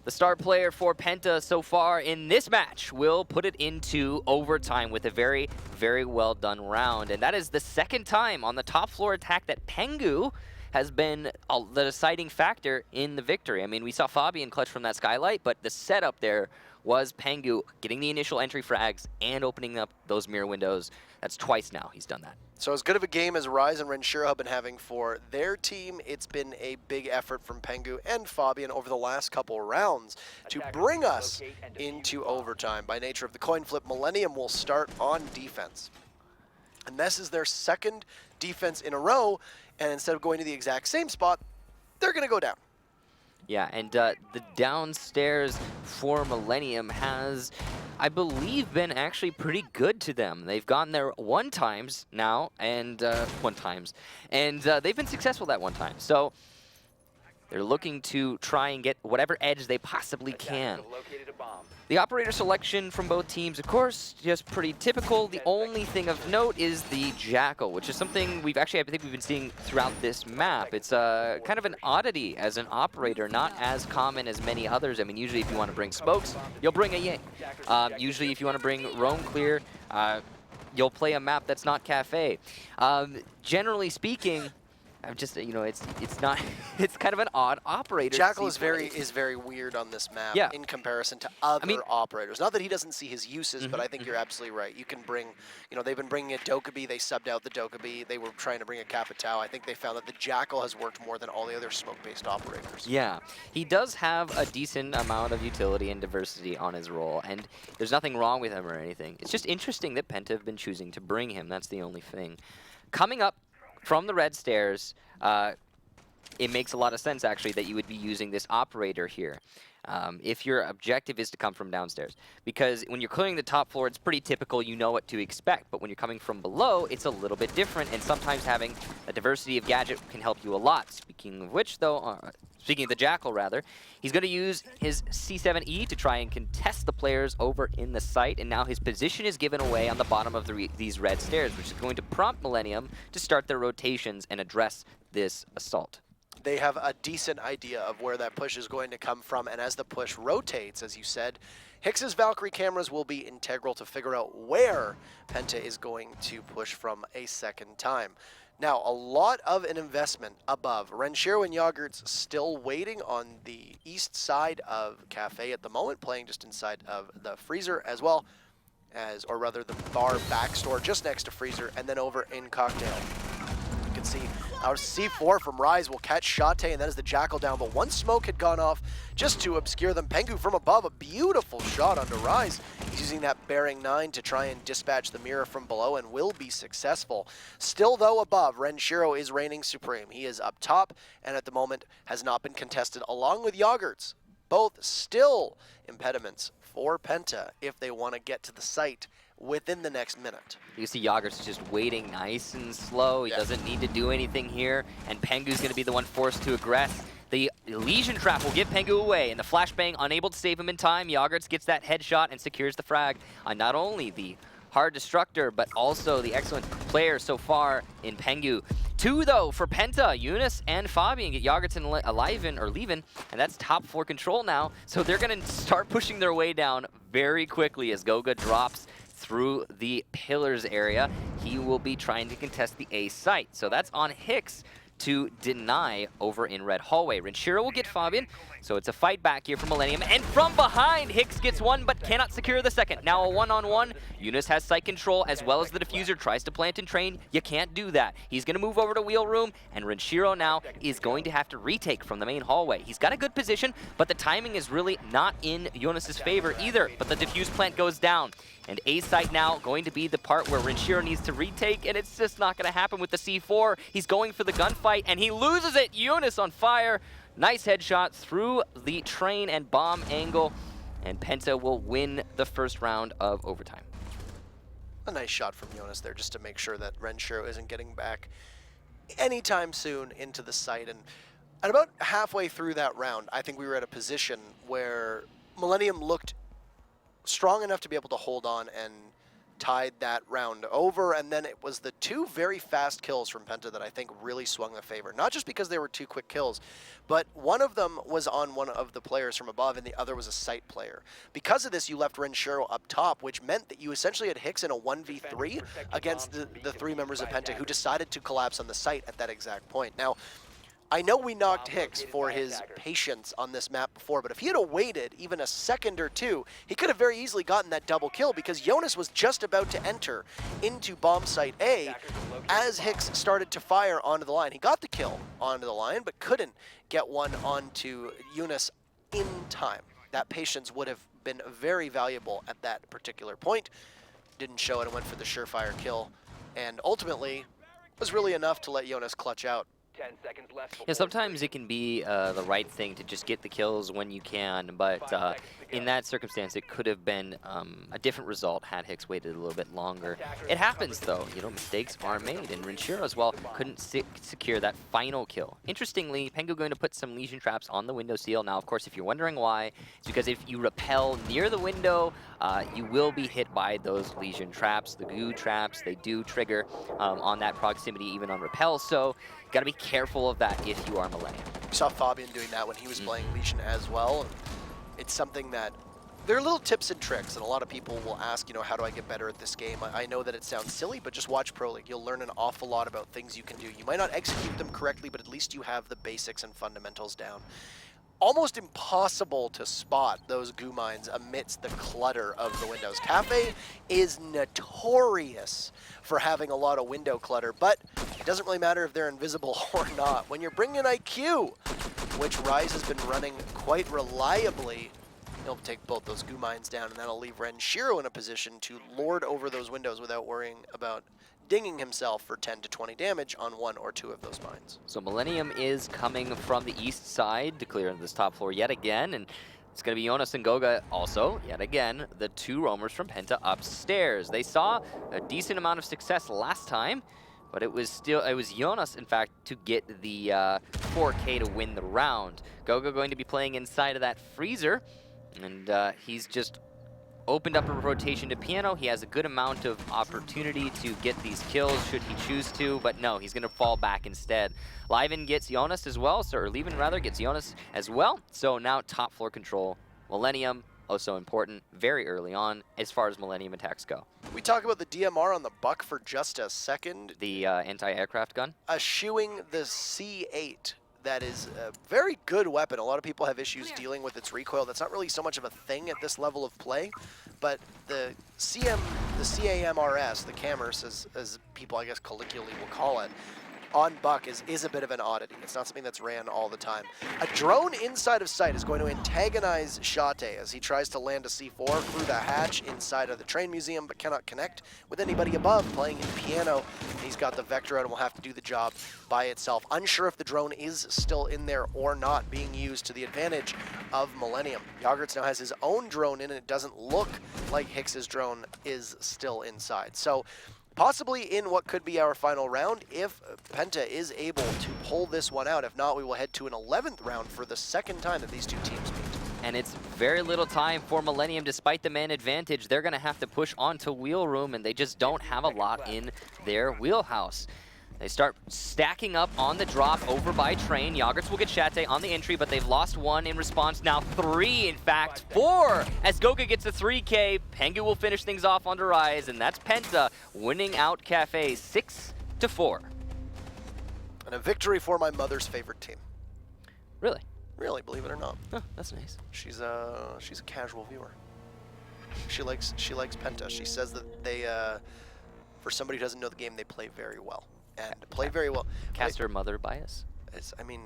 The star player for PENTA so far in this match will put it into overtime with a very, very well done round. And that is the second time on the top floor attack that Pengu has been the deciding factor in the victory. I mean, we saw Fabian clutch from that skylight, but the setup there was Pengu getting the initial entry frags and opening up those mirror windows. That's twice now he's done that. So as good of a game as Rise and Renshiro have been having for their team, it's been a big effort from Pengu and Fabian over the last couple rounds to bring us into overtime. By nature of the coin flip, Millenium will start on defense. And this is their second defense in a row, and instead of going to the exact same spot, they're going to go down. Yeah, and the downstairs for Millenium has, I believe, been actually pretty good to them. They've gotten there 1 time now, and they've been successful that 1 time. So they're looking to try and get whatever edge they possibly can. The operator selection from both teams, of course, just pretty typical. The only thing of note is the Jackal, which is something I think we've been seeing throughout this map. It's kind of an oddity as an operator, not as common as many others. I mean, usually if you want to bring smokes, you'll bring a Yang. Usually if you want to bring Roam Clear, you'll play a map that's not Cafe. Generally speaking, I'm just, you know, it's not, it's kind of an odd operator. Jackal is very weird on this map in comparison to other operators. Not that he doesn't see his uses, but I think you're absolutely right. You can bring, you know, they've been bringing a Dokkaebi. They subbed out the Dokkaebi. They were trying to bring a Kafe Dostoyevsky. I think they found that the Jackal has worked more than all the other smoke-based operators. Yeah, he does have a decent amount of utility and diversity on his role, and there's nothing wrong with him or anything. It's just interesting that PENTA have been choosing to bring him. That's the only thing. Coming up from the red stairs, it makes a lot of sense, actually, that you would be using this operator here if your objective is to come from downstairs. Because when you're clearing the top floor, it's pretty typical, you know what to expect. But when you're coming from below, it's a little bit different, and sometimes having a diversity of gadget can help you a lot. Speaking of which, though, speaking of the Jackal, rather, he's going to use his C7E to try and contest the players over in the site, and now his position is given away on the bottom of these red stairs, which is going to prompt Millenium to start their rotations and address this assault. They have a decent idea of where that push is going to come from, and as the push rotates, as you said, Hicks's Valkyrie cameras will be integral to figure out where PENTA is going to push from a second time. Now, a lot of an investment above. Renshiro and Yogurt's still waiting on the east side of Kafe at the moment, playing just inside of the freezer as well as, or rather the bar back store just next to freezer, and then over in Cocktail. You can see our C4 from Rise will catch Shate, and that is the Jackal down, but one smoke had gone off just to obscure them. Pengu from above, a beautiful shot onto Rise. He's using that bearing 9 to try and dispatch the mirror from below and will be successful. Still, though, above, Renshiro is reigning supreme. He is up top, and at the moment has not been contested, along with Yogurts. Both still impediments for PENTA if they want to get to the site within the next minute. You see Yogurt's just waiting nice and slow. He doesn't need to do anything here, and Pengu's going to be the one forced to aggress. The Legion Trap will give Pengu away, and the flashbang unable to save him in time. Yogurts gets that headshot and secures the frag on not only the hard destructor, but also the excellent player so far in Pengu. 2, though, for PENTA. Eunice and Fabian get Yogurts and leaving, and that's top 4 control now. So they're going to start pushing their way down very quickly as Goga drops through the pillars area. He will be trying to contest the A site. So that's on Hicks to deny over in red hallway. Renshiro will get Fabian, so it's a fight back here for Millenium. And from behind, Hicks gets one, but cannot secure the second. Now a one-on-one. Eunice has site control, as well as the diffuser tries to plant and train. You can't do that. He's going to move over to wheel room, and Renshiro now is going to have to retake from the main hallway. He's got a good position, but the timing is really not in Eunice's favor either. But the diffuse plant goes down. And A site now going to be the part where Renshiro needs to retake, and it's just not going to happen with the C4. He's going for the gunfight, and he loses it. Eunice on fire. Nice headshot through the train and bomb angle, and PENTA will win the first round of overtime. A nice shot from Eunice there just to make sure that Renshiro isn't getting back anytime soon into the site. And at about halfway through that round, I think we were at a position where Millenium looked strong enough to be able to hold on and tied that round over, and then it was the 2 very fast kills from PENTA that I think really swung the favor. Not just because they were 2 quick kills, but one of them was on one of the players from above, and the other was a site player. Because of this, you left Renshiro up top, which meant that you essentially had Hicks in a 1v3 against the 3 members of PENTA who decided to collapse on the site at that exact point. Now, I know we knocked Hicks for his patience on this map before, but if he had waited even a second or 2, he could have very easily gotten that double kill, because Jonas was just about to enter into bomb site A as Hicks started to fire onto the line. He got the kill onto the line, but couldn't get one onto Eunice in time. That patience would have been very valuable at that particular point. Didn't show it and went for the surefire kill, and ultimately was really enough to let Jonas clutch out. 10 seconds left. Yeah, sometimes it can be the right thing to just get the kills when you can, but in that circumstance, it could have been a different result had Hicks waited a little bit longer. It happens, though. You know, mistakes are made, and Renshiro as well couldn't secure that final kill. Interestingly, Pengu going to put some Legion traps on the window seal. Now, of course, if you're wondering why, it's because if you rappel near the window, you will be hit by those Legion traps. The goo traps, they do trigger on that proximity, even on rappel, so got to be careful of that if you are Millenium. We saw Fabian doing that when he was playing Legion as well. It's something that there are little tips and tricks, and a lot of people will ask, you know, how do I get better at this game? I know that it sounds silly, but just watch Pro League. You'll learn an awful lot about things you can do. You might not execute them correctly, but at least you have the basics and fundamentals down. Almost impossible to spot those goo mines amidst the clutter of the windows. Kafe is notorious for having a lot of window clutter, but it doesn't really matter if they're invisible or not. When you're bringing in IQ, which Rise has been running quite reliably, he'll take both those goo mines down, and that'll leave Renshiro in a position to lord over those windows without worrying about dinging himself for 10 to 20 damage on 1 or 2 of those mines. So Millenium is coming from the east side to clear this top floor yet again, and it's going to be Jonas and Goga also, yet again, the 2 roamers from Penta upstairs. They saw a decent amount of success last time, but it was Jonas, in fact, to get the 4K to win the round. Goga going to be playing inside of that freezer, and he's just opened up a rotation to piano. He has a good amount of opportunity to get these kills should he choose to, but no, he's going to fall back instead. Liven gets Jonas as well, or Liven rather gets Jonas as well. So now top floor control. Millenium, also important, very early on as far as Millenium attacks go. We talk about the DMR on the Buck for just a second. The anti-aircraft gun? Eschewing the C8. That is a very good weapon. A lot of people have issues dealing with its recoil. That's not really so much of a thing at this level of play, but the CAMRS, the CAMRS, as people, I guess, colloquially will call it, on Buck is a bit of an oddity. It's not something that's ran all the time. A drone inside of sight is going to antagonize Shate as he tries to land a C4 through the hatch inside of the train museum, but cannot connect with anybody above playing in piano. He's got the Vector out and will have to do the job by itself. Unsure if the drone is still in there or not, being used to the advantage of Millenium. Yogurts now has his own drone in, and it doesn't look like Hicks's drone is still inside. So possibly in what could be our final round if Penta is able to pull this one out. If not, we will head to an 11th round for the second time that these two teams meet. And it's very little time for Millenium. Despite the man advantage, they're going to have to push onto wheel room, and they just don't have a lot in their wheelhouse. They start stacking up on the drop over by train. Yogurts will get Shate on the entry, but they've lost 1 in response. Now 3, in fact, 4. As Goga gets a 3K, Pengu will finish things off on the Rise, and that's Penta winning out Kafe 6-4. And a victory for my mother's favorite team. Really? Really, believe it or not. Oh, that's nice. She's a casual viewer. She likes Penta. She says that they, for somebody who doesn't know the game, they play very well. And play very well. Cast her mother bias? I mean,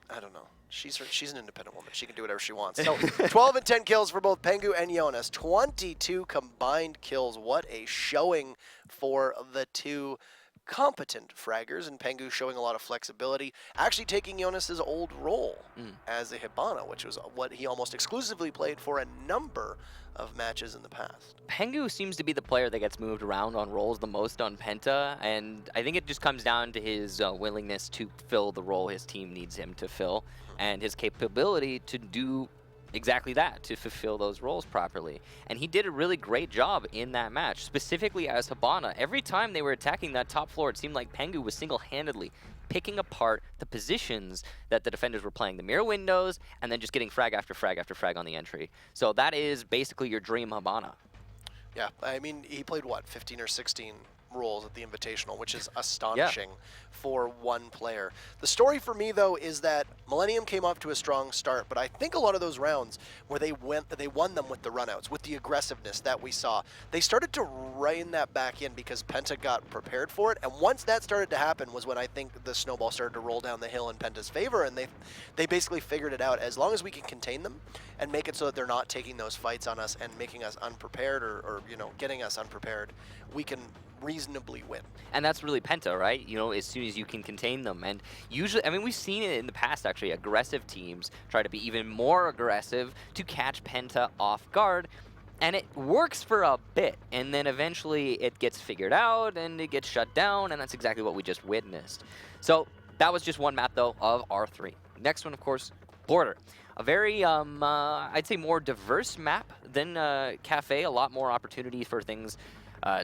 I don't know. She's an independent woman. She can do whatever she wants. So 12 and 10 kills for both Pengu and Jonas. 22 combined kills. What a showing for the two competent fraggers, and Pengu showing a lot of flexibility, actually taking Jonas's old role as a Hibana, which was what he almost exclusively played for a number of matches in the past. Pengu seems to be the player that gets moved around on roles the most on Penta, and I think it just comes down to his willingness to fill the role his team needs him to fill, and his capability to do exactly that, to fulfill those roles properly. And he did a really great job in that match, specifically as Hibana. Every time they were attacking that top floor, it seemed like Pengu was single-handedly picking apart the positions that the defenders were playing, the mirror windows, and then just getting frag after frag after frag on the entry. So that is basically your dream Hibana. Yeah, I mean, he played, what, 15 or 16 roles at the Invitational, which is astonishing for one player. The story for me, though, is that Millenium came off to a strong start, but I think a lot of those rounds where they won them with the runouts, with the aggressiveness that we saw, they started to rein that back in because Penta got prepared for it, and once that started to happen was when I think the snowball started to roll down the hill in Penta's favor, and they basically figured it out. As long as we can contain them and make it so that they're not taking those fights on us and making us unprepared or you know, getting us unprepared, we can reasonably win. And that's really Penta, right? You know, as soon as you can contain them. And usually, I mean, we've seen it in the past, actually. Aggressive teams try to be even more aggressive to catch Penta off guard. And it works for a bit. And then eventually it gets figured out and it gets shut down. And that's exactly what we just witnessed. So that was just one map, though, of R3. Next one, of course, Border. A very, I'd say, more diverse map than Kafe. A lot more opportunity for things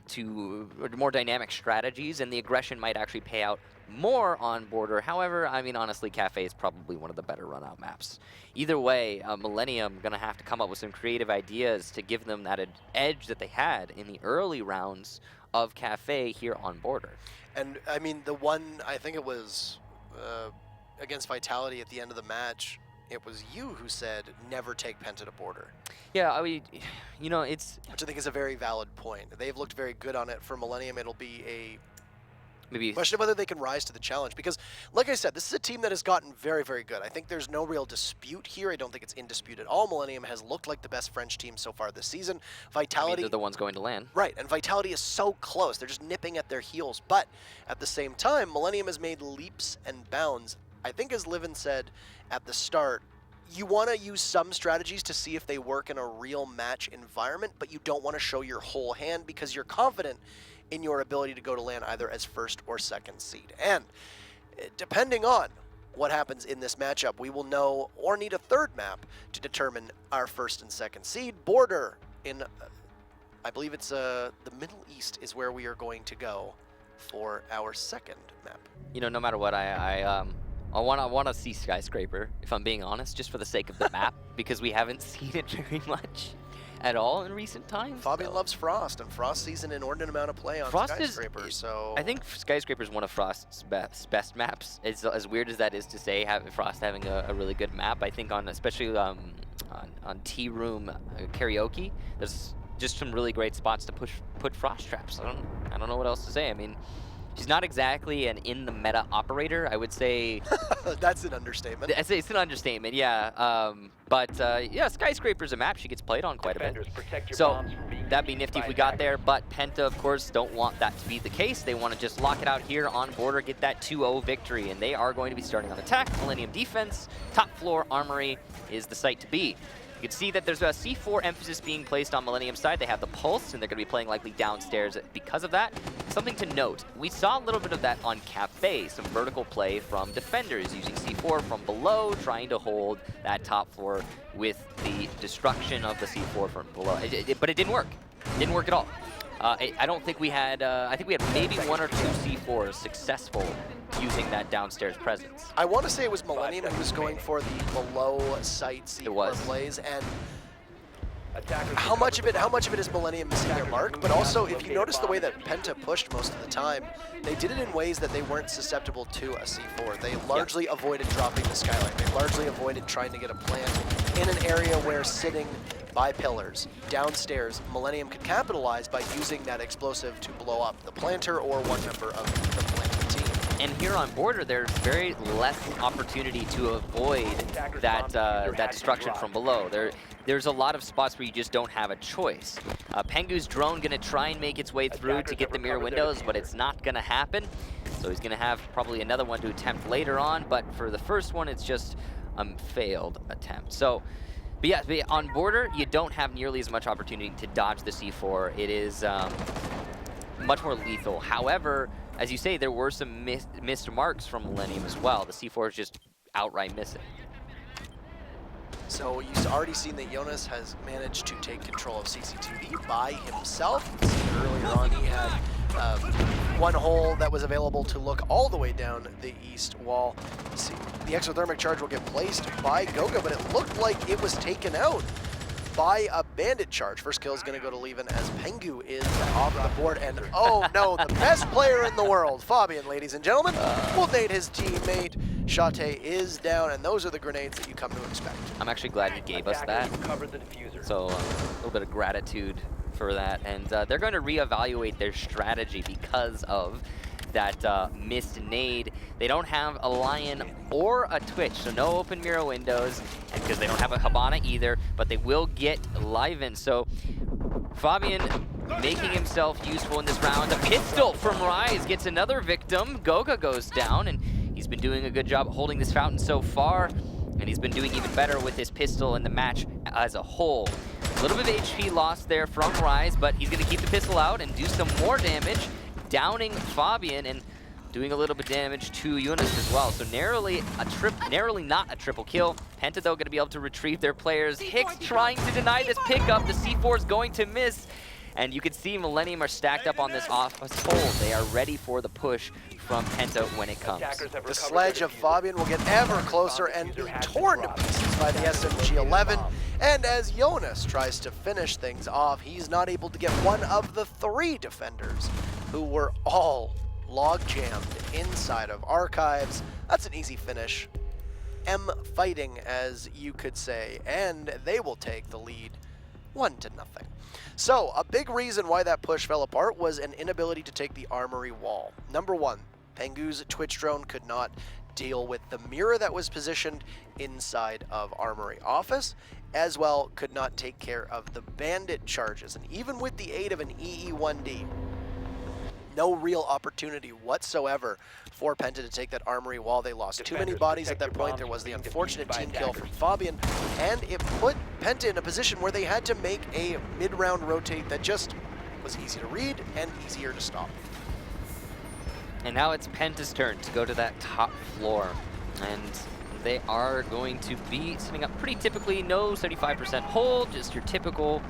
to more dynamic strategies, and the aggression might actually pay out more on Border. However, I mean, honestly, Kafe is probably one of the better run-out maps. Either way, Millenium going to have to come up with some creative ideas to give them that edge that they had in the early rounds of Kafe here on Border. And, I mean, the one, I think it was against Vitality at the end of the match, it was you who said, never take Penta to Border. Yeah, I mean, you know, it's... Which I think is a very valid point. They've looked very good on it. For Millenium, it'll be a maybe question of whether they can rise to the challenge. Because, like I said, this is a team that has gotten very, very good. I think there's no real dispute here. I don't think it's in dispute at all. Millenium has looked like the best French team so far this season. Vitality... I mean, they're the ones going to land. Right, and Vitality is so close. They're just nipping at their heels. But, at the same time, Millenium has made leaps and bounds. I think, as Livin said at the start, you want to use some strategies to see if they work in a real match environment, but you don't want to show your whole hand because you're confident in your ability to go to land either as first or second seed. And depending on what happens in this matchup, we will know or need a third map to determine our first and second seed. Border in, I believe it's the Middle East is where we are going to go for our second map. You know, no matter what, I want to see Skyscraper, if I'm being honest, just for the sake of the map, because we haven't seen it very much at all in recent times. Fabian loves Frost, and Frost sees an inordinate amount of play on Skyscraper, so... I think Skyscraper is one of Frost's best maps. It's, as weird as that is to say, Frost having a really good map, I think on, especially on Tea Room Karaoke, there's just some really great spots to put Frost traps. I don't know what else to say. I mean, she's not exactly an in-the-meta operator, I would say. That's an understatement. It's an understatement, yeah. Yeah, Skyscraper's a map she gets played on quite a bit. So that'd be nifty if we got there, but Penta, of course, don't want that to be the case. They want to just lock it out here on Border, get that 2-0 victory, and they are going to be starting on attack. Millenium defense, top floor armory is the site to be. You can see that there's a C4 emphasis being placed on Millenium's side. They have the Pulse, and they're going to be playing likely downstairs because of that. Something to note, we saw a little bit of that on Kafe, some vertical play from defenders using C4 from below, trying to hold that top floor with the destruction of the C4 from below. But it didn't work. It didn't work at all. I don't think we had, I think we had maybe 1 or 2 C4s successful using that downstairs presence. I want to say it was Millenium who was going for the below site C4 plays, and how much of it is Millenium missing their mark? But also, if you notice the way that Penta pushed most of the time, they did it in ways that they weren't susceptible to a C4. They largely avoided dropping the Skylight. They largely avoided trying to get a plant in an area where sitting by pillars downstairs, Millenium could capitalize by using that explosive to blow up the planter or one member of the planter team. And here on Border, there's very less opportunity to avoid that destruction from below. There's a lot of spots where you just don't have a choice. Pengu's drone gonna try and make its way through to get the mirror windows, but it's not gonna happen. So he's gonna have probably another one to attempt later on, but for the first one, it's just a failed attempt. So, but yeah, on Border, you don't have nearly as much opportunity to dodge the C4. It is much more lethal. However, as you say, there were some missed marks from Millenium as well. The C4 is just outright missing. So you've already seen that Jonas has managed to take control of CCTV by himself. You can see earlier on he had one hole that was available to look all the way down the east wall. You see, the exothermic charge will get placed by Goga, but it looked like it was taken out by a bandit charge. First kill is going to go to Levin as Pengu is off the board, and oh no, the best player in the world, Fabian, ladies and gentlemen, will nade his teammate. Shate is down, and those are the grenades that you come to expect. I'm actually glad he gave us that. So a little bit of gratitude for that, and they're going to reevaluate their strategy because of that missed nade. They don't have a Lion or a Twitch, so no open mirror windows, and because they don't have a Hibana either, but they will get Liven. So Fabian making himself useful in this round. A pistol from Rise gets another victim. Goga goes down, and he's been doing a good job holding this fountain so far, and he's been doing even better with this pistol in the match as a whole. A little bit of HP lost there from Rise, but he's going to keep the pistol out and do some more damage, downing Fabian and doing a little bit of damage to Eunice as well. So narrowly not a triple kill. Penta, though, going to be able to retrieve their players. Hicks trying to deny this pickup. The C4 is going to miss. And you can see Millenium are stacked up on this office hold. They are ready for the push from PENTA when it comes. The sledge of Fabian will get ever closer and be torn to pieces by the SMG-11. And as Jonas tries to finish things off, he's not able to get one of the 3 defenders who were all log-jammed inside of Archives. That's an easy finish. M fighting, as you could say, and they will take the lead 1-0. So, a big reason why that push fell apart was an inability to take the armory wall. Number 1, Pengu's Twitch drone could not deal with the mirror that was positioned inside of Armory Office, as well could not take care of the bandit charges. And even with the aid of an EE-1D, no real opportunity whatsoever for PENTA to take that armory wall. They lost too many bodies at that point. There was the unfortunate team kill from Fabian, and it put PENTA in a position where they had to make a mid-round rotate that just was easy to read and easier to stop. And now it's PENTA's turn to go to that top floor. And they are going to be setting up pretty typically, no 75% hold, just your typical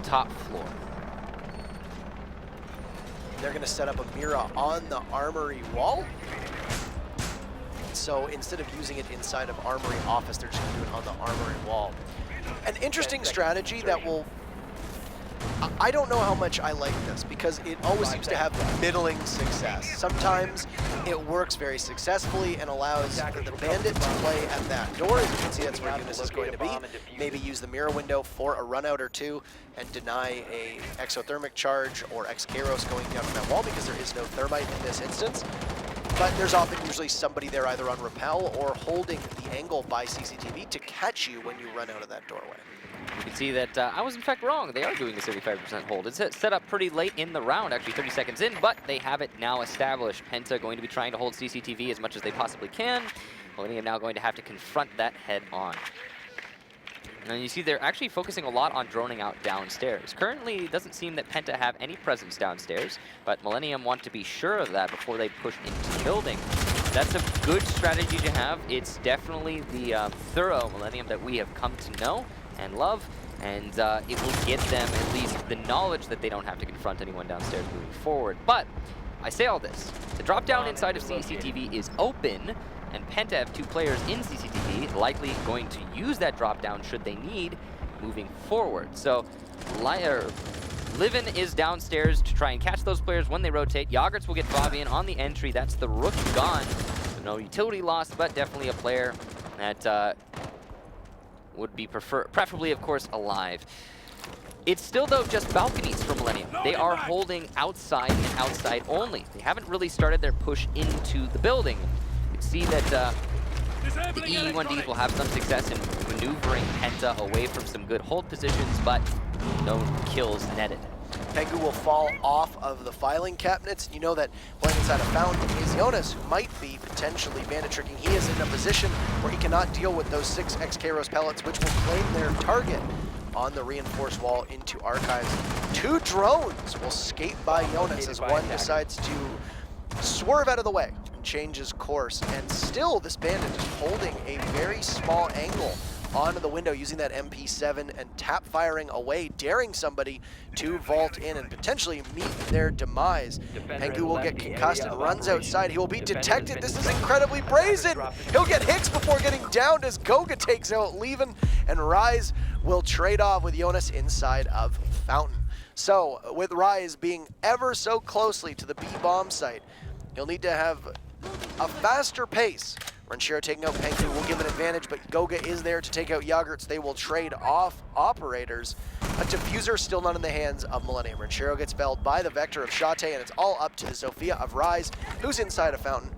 top floor. They're going to set up a mirror on the armory wall. So instead of using it inside of Armory Office, they're just going to do it on the armory wall. An interesting strategy that will... I don't know how much I like this, because it always seems to have middling success. Sometimes it works very successfully and allows the bandit to play at that door. As you can see, that's where Eunice is going to be. Maybe use the mirror window for a run out or two and deny a exothermic charge or X-Kairos going down from that wall, because there is no thermite in this instance. But there's often usually somebody there either on rappel or holding the angle by CCTV to catch you when you run out of that doorway. You can see that I was in fact wrong. They are doing a 75% hold. It's set up pretty late in the round, actually 30 seconds in, but they have it now established. PENTA going to be trying to hold CCTV as much as they possibly can. Millenium now going to have to confront that head on. And you see they're actually focusing a lot on droning out downstairs. Currently, it doesn't seem that PENTA have any presence downstairs, but Millenium want to be sure of that before they push into the building. That's a good strategy to have. It's definitely the thorough Millenium that we have come to know and love, and it will get them at least the knowledge that they don't have to confront anyone downstairs moving forward. But I say all this, the drop down inside of CCTV is open, and PENTA have 2 players in CCTV, likely going to use that drop down should they need moving forward. So Livin is downstairs to try and catch those players when they rotate. Yogurts will get Fabian on the entry. That's the rook gone. So no utility lost, but definitely a player that would be preferably, of course, alive. It's still, though, just balconies for Millenium. They are holding outside and outside only. They haven't really started their push into the building. You can see that the EE-1Ds will have some success in maneuvering PENTA away from some good hold positions, but no kills netted. Pengu will fall off of the filing cabinets. You know that playing inside a fountain is Jonas, who might be potentially bandit tricking. He is in a position where he cannot deal with those 6 X-Kairos pellets, which will claim their target on the reinforced wall into Archives. 2 drones will skate by Jonas as one decides to swerve out of the way and change his course. And still, this bandit is holding a very small angle onto the window using that MP7 and tap firing away, daring somebody to vault in and potentially meet their demise. Pengu will get concussed and runs outside. He will be detected. This is incredibly brazen. He'll get Hicks before getting downed as Goga takes out Levin, and Rise will trade off with Jonas inside of Fountain. So with Rise being ever so closely to the B bomb site, he'll need to have a faster pace. Ranchero taking out Pengu will give an advantage, but Goga is there to take out Yogurts. They will trade off operators. A diffuser still not in the hands of Millenium. Ranchero gets felled by the Vector of Shate, and it's all up to the Sophia of Rise, who's inside a Fountain.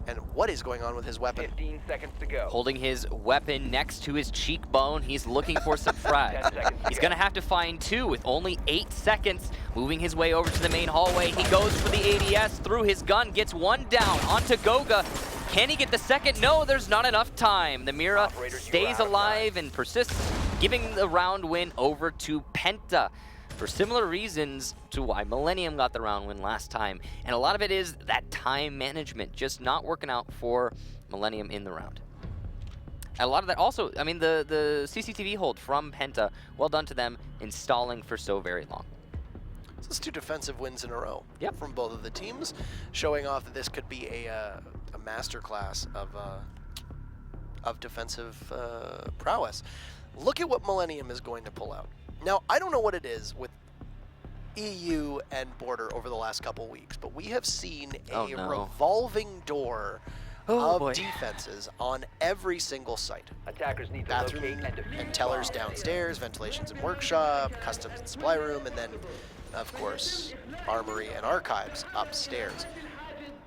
And what is going on with his weapon? 15 seconds to go. Holding his weapon next to his cheekbone, he's looking for some frags. He's gonna have to find 2 with only 8 seconds. Moving his way over to the main hallway, he goes for the ADS through his gun, gets 1 down onto Goga. Can he get the second? No, there's not enough time. The Mira stays alive and persists, giving the round win over to PENTA for similar reasons to why Millenium got the round win last time. And a lot of it is that time management just not working out for Millenium in the round. And a lot of that also, I mean, the CCTV hold from PENTA, well done to them in stalling for so very long. So it's 2 defensive wins in a row Yep. from both of the teams, showing off that this could be a masterclass of defensive prowess. Look at what Millenium is going to pull out. Now, I don't know what it is with EU and Border over the last couple weeks, but we have seen a revolving door of defenses on every single site. Attackers need to Bathroom locate and defuse and tellers bombs. downstairs, ventilations and workshop, customs and supply room, and then, of course, armory and archives upstairs.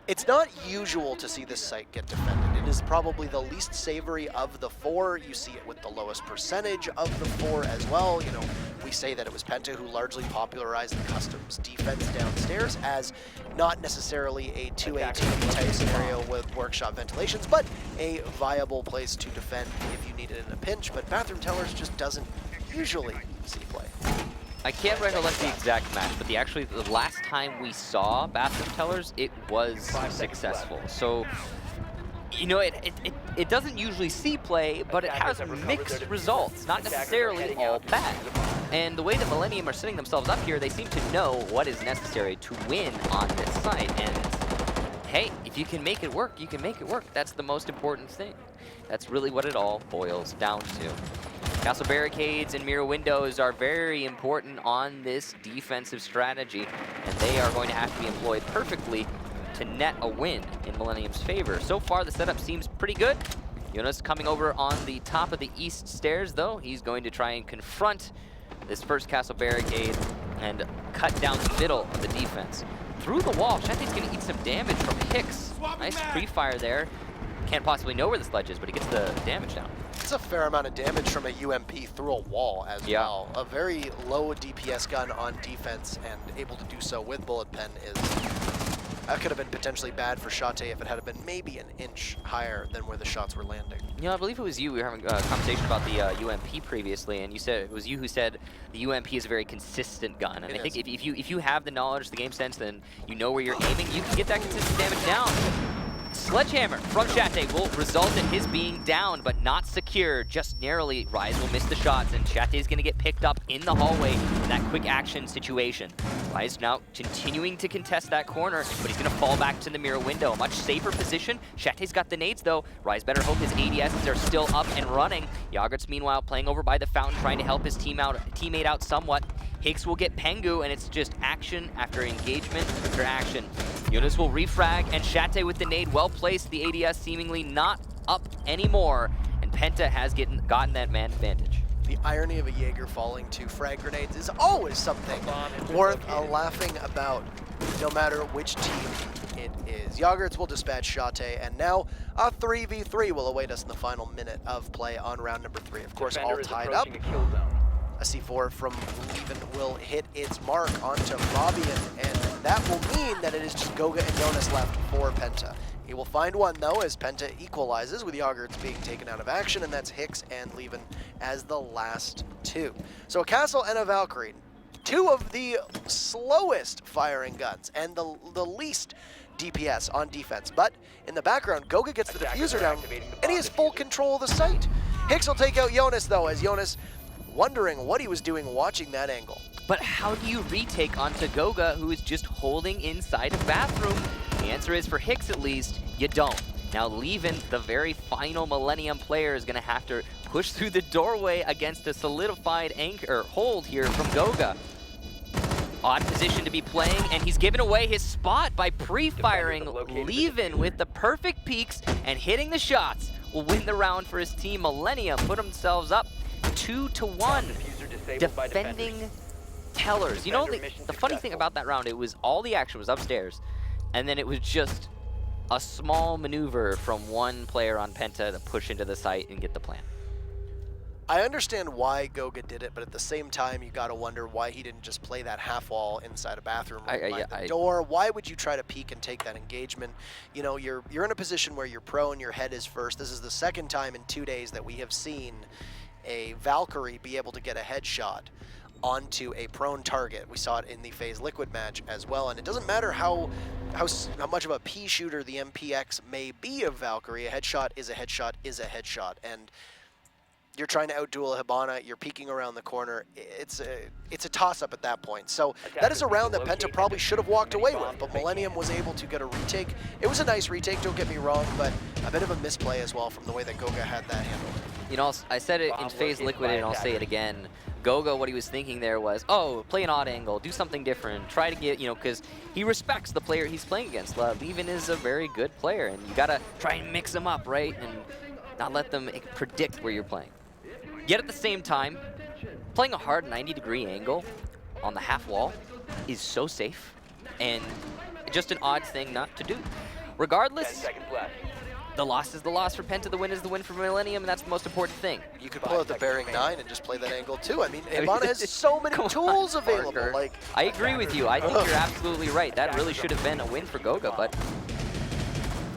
It's not usual to see this site get defended. It is probably the least savory of the 4. You see it with the lowest percentage of the 4 as well. You know, we say that it was Penta who largely popularized the customs defense downstairs as not necessarily a 2ATV type scenario with workshop ventilations, but a viable place to defend if you need it in a pinch. But Bathroom Tellers just doesn't usually see play. I can't recollect the exact match, but the last time we saw Bathroom Tellers, it was successful. So, you know, it doesn't usually see play, but it has mixed results, not necessarily all bad. And the way that Millenium are setting themselves up here, they seem to know what is necessary to win on this site. And hey, if you can make it work, you can make it work. That's the most important thing. That's really what it all boils down to. Castle barricades and mirror windows are very important on this defensive strategy, and they are going to have to be employed perfectly to net a win in Millenium's favor. So far, the setup seems pretty good. Jonas coming over on the top of the east stairs, though. He's going to try and confront this first castle barricade and cut down the middle of the defense. Through the wall, Shantae's going to eat some damage from Hicks. Nice pre-fire there. Can't possibly know where the sledge is, but he gets the damage down. It's a fair amount of damage from a UMP through a wall as well. A very low DPS gun on defense and able to do so with bullet pen that could have been potentially bad for Shantae if it had been maybe an inch higher than where the shots were landing. You know, I believe it was you. We were having a conversation about the UMP previously, and you said it was you who said the UMP is a very consistent gun. And I think if you have the knowledge, the game sense, then you know where you're aiming, you can get that consistent damage down. Sledgehammer from Shantae will result in his being down, but not secure. Just narrowly, Rise will miss the shots, and Shantae's going to get picked up in the hallway in that quick action situation. Rise now continuing to contest that corner, but he's going to fall back to the mirror window. Much safer position. Shantae's got the nades, though. Rise better hope his ADSs are still up and running. Yagert's meanwhile playing over by the fountain, trying to help his teammate out somewhat. Hicks will get Pengu, and it's just action after engagement after action. Jonas will refrag, and Shantae with the nade well placed. The ADS seemingly not up anymore, and Penta has gotten that man advantage. The irony of a Jaeger falling to frag grenades is always something worth laughing about, no matter which team it is. Yagerts will dispatch Shantae, and now a 3v3 will await us in the final minute of play on round number 3. Of course, all tied up. A C4 from Leven will hit its mark onto Fabian, and that will mean that it is just Goga and Jonas left for Penta. He will find one, though, as Penta equalizes with Yagerts being taken out of action, and that's Hicks and Leven as the last 2. So a Castle and a Valkyrie, 2 of the slowest firing guns and the least DPS on defense. But in the background, Goga gets the diffuser down, and he has full control of the site. Hicks will take out Jonas, though, as Jonas wondering what he was doing watching that angle. But how do you retake onto Goga, who is just holding inside a bathroom? The answer is, for Hicks at least, you don't. Now Leven, the very final Millenium player, is going to have to push through the doorway against a solidified anchor hold here from Goga. Odd position to be playing, and he's given away his spot by pre-firing. Leven with the perfect peaks and hitting the shots will win the round for his team. Millenium put themselves up 2-1, defending Tellers. You know, the funny thing about that round, it was all the action was upstairs, and then it was just a small maneuver from one player on Penta to push into the site and get the plan. I understand why Goga did it, but at the same time, you gotta wonder why he didn't just play that half wall inside a bathroom right by the door. Why would you try to peek and take that engagement? You know, you're in a position where you're prone, your head is first. This is the second time in 2 days that we have seen a Valkyrie be able to get a headshot onto a prone target. We saw it in the FaZe Liquid match as well, and it doesn't matter how much of a pea shooter the MPX may be of Valkyrie, a headshot is a headshot is a headshot, and You're trying to outduel a Hibana. You're peeking around the corner. It's a toss-up at that point. So that is a round that Penta probably should have walked away with, but Millenium was able to get a retake. It was a nice retake, don't get me wrong, but a bit of a misplay as well from the way that Goga had that handled. You know, I said it in Phase Liquid, and I'll say it again. Goga, what he was thinking there was, oh, play an odd angle, do something different, try to get, you know, because he respects the player he's playing against. Levin is a very good player, and you gotta try and mix them up, right? And not let them predict where you're playing. Yet at the same time, playing a hard 90-degree angle on the half wall is so safe, and just an odd thing not to do. Regardless, the loss is the loss for Penta, the win is the win for Millenium, and that's the most important thing. You could pull out the bearing 9 and just play that angle too. I mean, Hibana has so many tools available. Parker. Like, I agree with you. I think you're absolutely right. That really should have been a win for Goga, but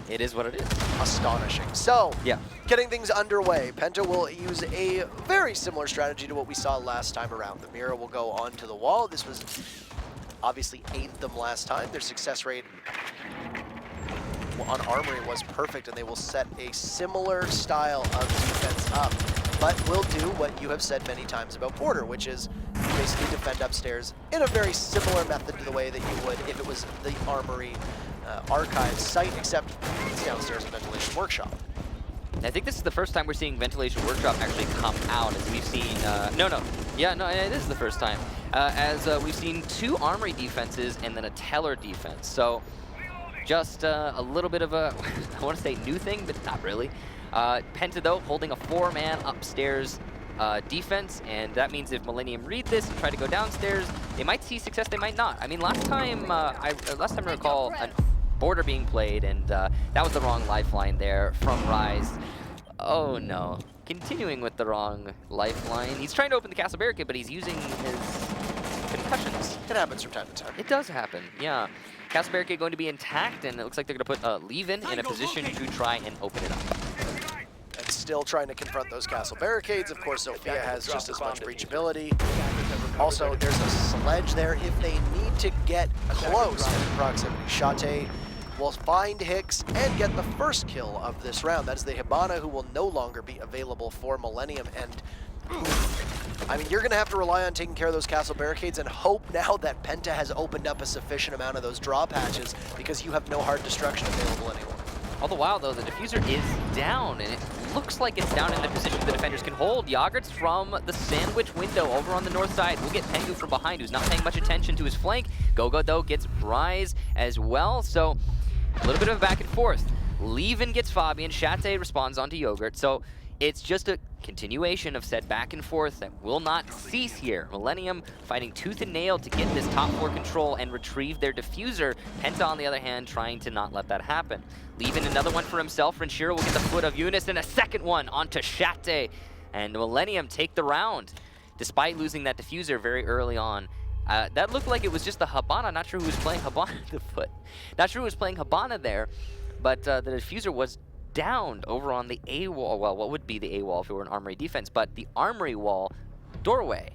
it is what it is. Astonishing. So, yeah. Getting things underway, Penta will use a very similar strategy to what we saw last time around. The mirror will go onto the wall. This was obviously aided them last time. Their success rate on Armory was perfect, and they will set a similar style of defense up, but will do what you have said many times about Border, which is basically defend upstairs in a very similar method to the way that you would if it was the Armory archive site, except it's downstairs in Ventilation Workshop. I think this is the first time we're seeing Ventilation Workshop actually come out, as we've seen, it is the first time, as we've seen 2 Armory defenses and then a Teller defense. So just a little bit of a, I want to say new thing, but not really. Penta, though, holding a 4-man upstairs defense, and that means if Millenium read this and try to go downstairs, they might see success, they might not. I mean, last time I recall a Border being played, and that was the wrong lifeline there from Rise. Oh no, continuing with the wrong lifeline. He's trying to open the castle barricade, but he's using his concussions. It happens from time to time. It does happen, yeah. Castle barricade going to be intact, and it looks like they're going to put Levin in a position to try and open it up. And still trying to confront those castle barricades. Of course, Sophia has just as much breachability. Also, there's a sledge there if they need to get close in proximity. Shate will find Hicks and get the first kill of this round. That is the Hibana, who will no longer be available for Millenium. And I mean, you're going to have to rely on taking care of those castle barricades and hope now that Penta has opened up a sufficient amount of those draw patches, because you have no hard destruction available anymore. All the while, though, the diffuser is down, and it looks like it's down in the position the defenders can hold. Yogurt's from the sandwich window over on the north side. We'll get Pengu from behind, who's not paying much attention to his flank. Gogo, though, gets Rise as well, so a little bit of a back and forth. Levin gets Fabian, Shate responds onto Yogurt, so it's just a continuation of said back and forth that will not cease here. Millenium fighting tooth and nail to get this top 4 control and retrieve their diffuser. Penta, on the other hand, trying to not let that happen. Leaving another one for himself. Renshiro will get the foot of Eunice, and a second one onto Shate. And Millenium take the round, despite losing that diffuser very early on. That looked like it was just the Hibana. Not sure who was playing Hibana. The foot. Not sure who was playing Hibana there, but the diffuser was downed over on the A wall. Well, what would be the A wall if it were an Armory defense? But the Armory wall doorway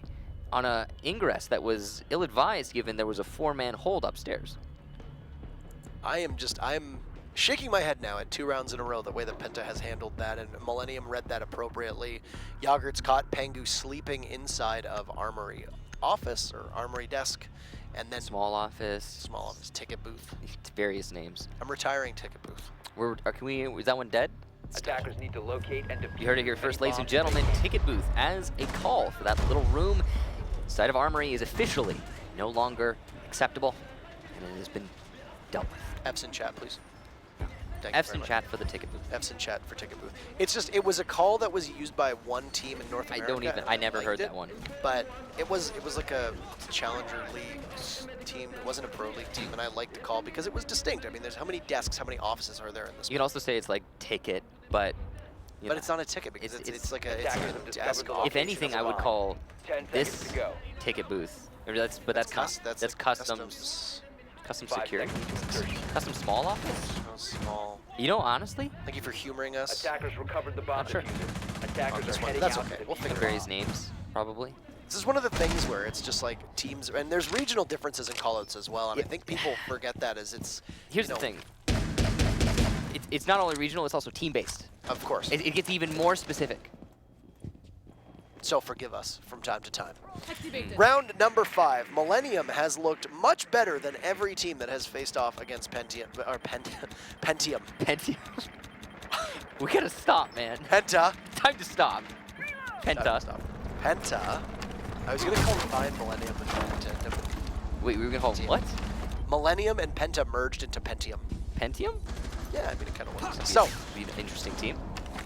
on a ingress that was ill-advised, given there was a 4-man hold upstairs. I'm shaking my head now at 2 rounds in a row, the way that Penta has handled that, and Millenium read that appropriately. Yogurt's caught Pengu sleeping inside of Armory office or Armory desk, and then small office, ticket booth. Various names. I'm retiring ticket booth. Is that one dead? Attackers need to locate and defuse. You heard it here first, ladies and gentlemen. Ticket booth as a call for that little room inside of Armory is officially no longer acceptable, and it has been dealt with. F's in chat, please. F's in chat for the ticket booth. F's in chat for ticket booth. It's just, it was a call that was used by one team in North America. I never heard that one. But it was like a Challenger League team. It wasn't a Pro League team, and I liked the call because it was distinct. I mean, there's how many desks, how many offices are there in this? You can also say it's like ticket, but you know, it's not a ticket because it's like a desk. If anything, I would call this ticket booth. That's customs. Custom security? Custom small office? Oh, small. You know, honestly? Thank you for humoring us. Attackers recovered the bomb Sure. diffuser. Attackers are heading That's out okay. to We'll figure it Various out. names, probably. This is one of the things where it's just like teams, and there's regional differences in callouts as well, and I think people forget that as it's... Here's the thing. It's not only regional, it's also team-based. Of course. It gets even more specific. so forgive us from time to time. Activated. Round number 5. Millenium has looked much better than every team that has faced off against Pentium. Pentium. We gotta stop, man. Penta. Time to stop. Penta. Stop. Penta. I was gonna combine Millennium and Penta. Wait, we were gonna call it what? Millennium and Penta merged into Pentium. Pentium? Yeah, I mean, it kind of works. So, So, be an interesting team.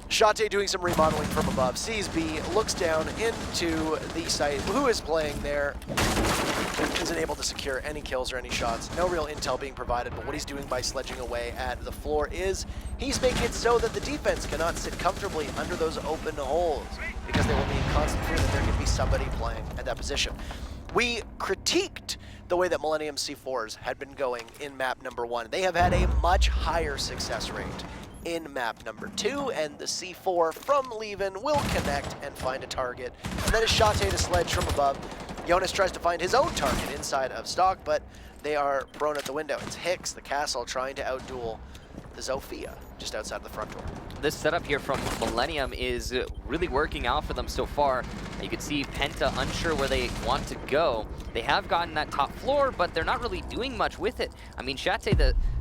Shate doing some remodeling from above. Sees B, looks down into the site. Who is playing there? Isn't able to secure any kills or any shots. No real intel being provided, but what he's doing by sledging away at the floor is he's making it so that the defense cannot sit comfortably under those open holes because they will be in constant fear that there could be somebody playing at that position. We critiqued the way that Millennium C4s had been going in map number 1. They have had a much higher success rate in map number 2, and the C4 from Leven will connect and find a target. And then it's Shate to sledge from above. Jonas tries to find his own target inside of stock, but they are prone at the window. It's Hicks, the castle, trying to outduel the Zofia just outside the front door. This setup here from Millenium is really working out for them so far. You can see Penta unsure where they want to go. They have gotten that top floor, but they're not really doing much with it. I mean, Shate,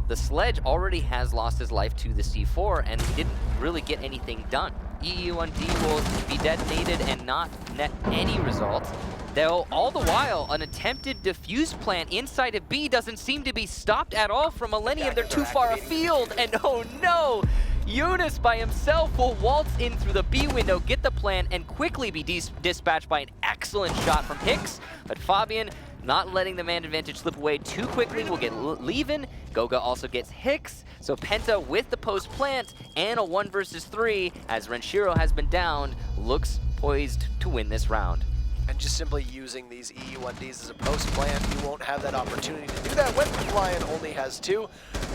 the sledge already has lost his life to the C4, and he didn't really get anything done. EU1D will be detonated and not net any results. Though, all the while, an attempted defuse plant inside of B doesn't seem to be stopped at all from Millennium. They're too far afield, and oh no! Eunice by himself will waltz in through the B window, get the plant, and quickly be dispatched by an excellent shot from Hicks. But Fabian, not letting the man advantage slip away too quickly, will get Leven. Goga also gets Hicks. So Penta with the post plant and a 1 versus 3, as Renshiro has been downed, looks poised to win this round. And just simply using these EU1Ds as a post plant, you won't have that opportunity to do that when Lion only has 2.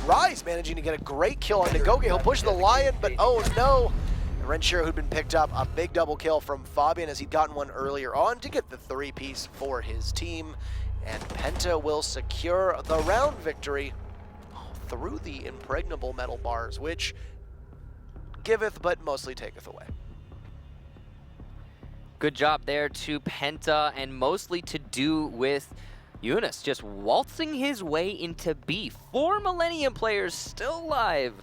Rise managing to get a great kill on Goge. He'll push the Lion, but oh no! Renshiro, who'd been picked up, a big double kill from Fabian as he'd gotten one earlier on to get the 3-piece for his team. And Penta will secure the round victory through the impregnable metal bars, which giveth but mostly taketh away. Good job there to Penta, and mostly to do with Eunice just waltzing his way into B. 4 Millennium players still alive.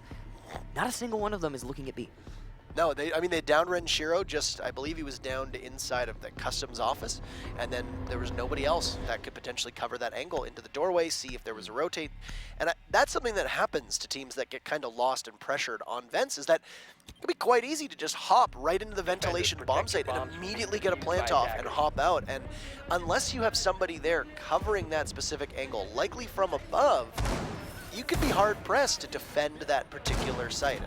Not a single one of them is looking at B. No, they downed Renshiro, just, I believe he was downed inside of the customs office, and then there was nobody else that could potentially cover that angle into the doorway, see if there was a rotate. And that's something that happens to teams that get kind of lost and pressured on vents, is that it can be quite easy to just hop right into the ventilation bomb site and immediately get a plant off and hop out. And unless you have somebody there covering that specific angle, likely from above, you could be hard pressed to defend that particular site.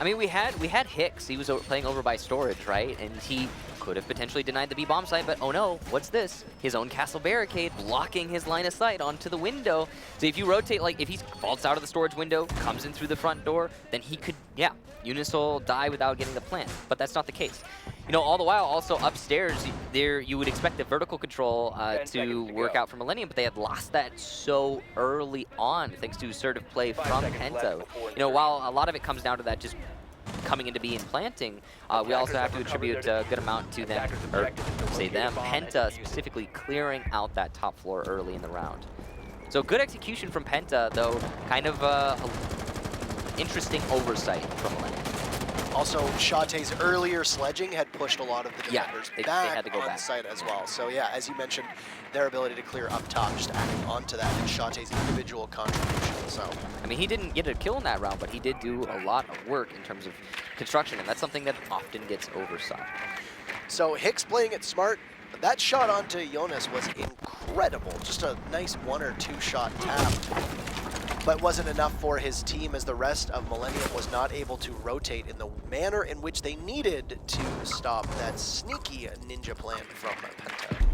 I mean, we had Hicks. He was playing over by storage, right? And he could have potentially denied the B bomb site, but oh no, what's this? His own castle barricade blocking his line of sight onto the window. So if you rotate, like if he vaults out of the storage window, comes in through the front door, then he could, yeah, Eunice will die without getting the plant. But that's not the case. You know, all the while, also upstairs, there you would expect the vertical control to work out for Millennium, but they had lost that so early on, thanks to assertive play from Penta. You know, while a lot of it comes down to that just coming into B and planting, we also have to attribute a good amount to them, or say them, Penta specifically clearing out that top floor early in the round. So good execution from Penta, though kind of interesting oversight from Millennium. Also, Shate's earlier sledging had pushed a lot of the defenders they back had to go on back. site as well. So yeah, as you mentioned, their ability to clear up top, just adding onto that, and Shate's individual contribution. So I mean, he didn't get a kill in that round, but he did do a lot of work in terms of construction, and that's something that often gets oversight. So Hicks playing it smart. That shot onto Jonas was incredible. Just a nice 1 or 2 shot tap, but wasn't enough for his team, as the rest of Millennium was not able to rotate in the manner in which they needed to stop that sneaky ninja plan from Penta.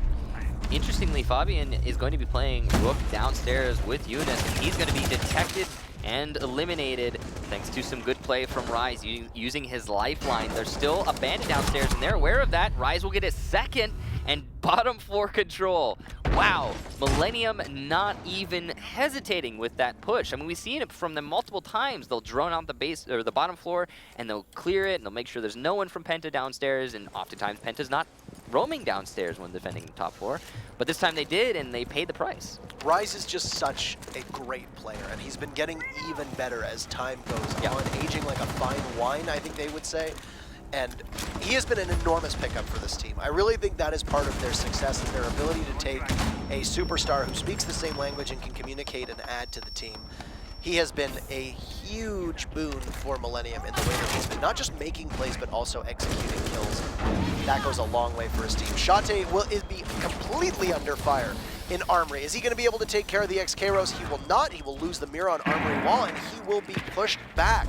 Interestingly, Fabian is going to be playing Rook downstairs with Eunice, and he's going to be detected and eliminated thanks to some good play from Rise using his lifeline. There's still a bandit downstairs, and they're aware of that. Rise will get his second, and bottom floor control. Wow, Millenium not even hesitating with that push. I mean, we've seen it from them multiple times. They'll drone out the base or the bottom floor, and they'll clear it, and they'll make sure there's no one from Penta downstairs. And oftentimes, Penta's not roaming downstairs when defending the top floor. But this time they did, and they paid the price. Rise is just such a great player, and he's been getting even better as time goes on, aging like a fine wine, I think they would say. And he has been an enormous pickup for this team. I really think that is part of their success, is their ability to take a superstar who speaks the same language and can communicate and add to the team. He has been a huge boon for Millenium in the way that he's been not just making plays, but also executing kills. That goes a long way for his team. Shate will be completely under fire in Armory. Is he going to be able to take care of the XKros? He will not. He will lose the mirror on Armory wall, and he will be pushed back,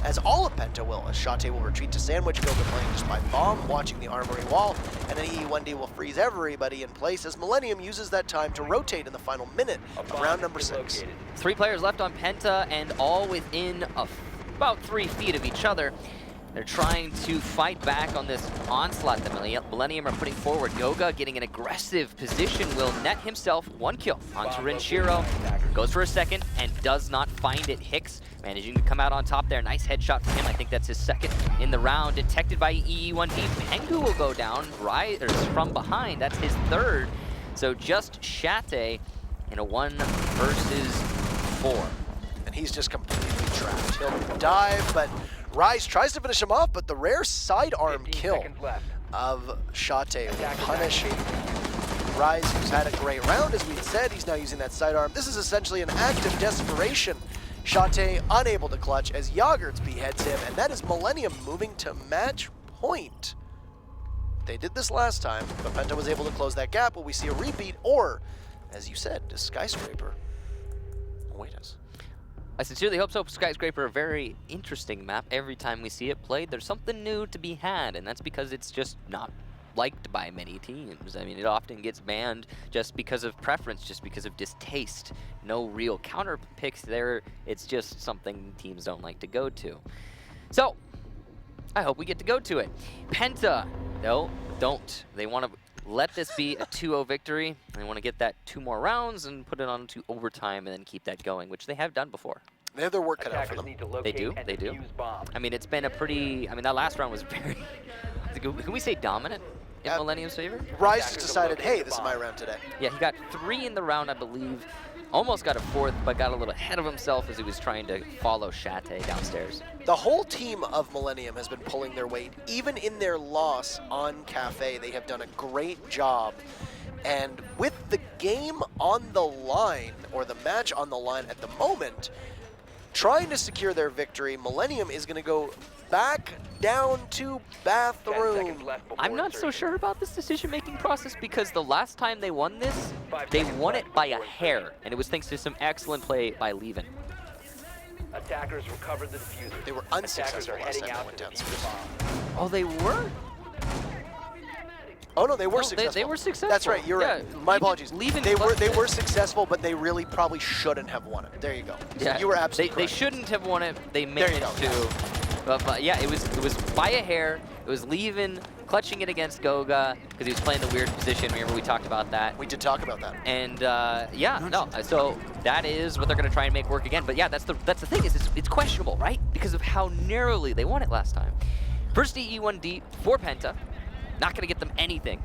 as all of Penta will, as Shate will retreat to sandwich, Goga playing just by bomb, watching the Armory wall, and then E1D will freeze everybody in place as Millenium uses that time to rotate in the final minute of round number 6. 3 players left on Penta, and all within about 3 feet of each other. They're trying to fight back on this onslaught that Millenium are putting forward. Goga getting an aggressive position will net himself 1 kill onto Renshiro. Goes for a second and does not find it. Hicks managing to come out on top there. Nice headshot for him. I think that's his 2nd in the round. Detected by E1D. Pengu will go down from behind. That's his 3rd. So just Shate in a 1 versus 4. And he's just completely trapped. He'll dive, but Rise tries to finish him off, but the rare sidearm kill of Shate will punish Rise, who's had a great round, as we said. He's now using that sidearm. This is essentially an act of desperation. Shate unable to clutch as Jagertz beheads him, and that is Millenium moving to match point. They did this last time, but Penta was able to close that gap. Will we see a repeat, or, as you said, does Skyscraper await us? I sincerely hope so. Skyscraper, a very interesting map. Every time we see it played, there's something new to be had, and that's because it's just not liked by many teams. I mean, it often gets banned just because of preference, just because of distaste. No real counter picks there. It's just something teams don't like to go to. So, I hope we get to go to it. Penta, no, don't. They want to let this be a 2-0 victory. They want to get that 2 more rounds and put it on to overtime and then keep that going, which they have done before. They have their work cut out for them. They do, they do. I mean, it's been a pretty, I mean, that last round was very, can we say dominant in Millenium's favor? Rise just decided, hey, this is my round today. Yeah, he got 3 in the round, I believe. Almost got a 4th, but got a little ahead of himself as he was trying to follow Shate downstairs. The whole team of Millenium has been pulling their weight. Even in their loss on Kafe, they have done a great job. And with the game on the line, or the match on the line at the moment, trying to secure their victory, Millenium is going to go back down to bathroom. I'm not so sure about this decision-making process, because the last time they won this, they won it by a hair, and it was thanks to some excellent play by Leven. Attackers recovered the diffuser. They were unsuccessful last time they went downstairs. Oh, they were? Oh no, they were successful. They were successful. That's right. You're right. My apologies. Leven they were successful, but they really probably shouldn't have won it. There you go. So yeah, you were absolutely They correct. shouldn't have won it. They managed to. But yeah, it was by a hair. It was Leven clutching it against Goga because he was playing the weird position. Remember we talked about that. We did talk about that. And yeah, no. So that is what they're going to try and make work again. But yeah, that's the thing, is it's questionable, right? Because of how narrowly they won it last time. First E1D for Penta. Not going to get them anything.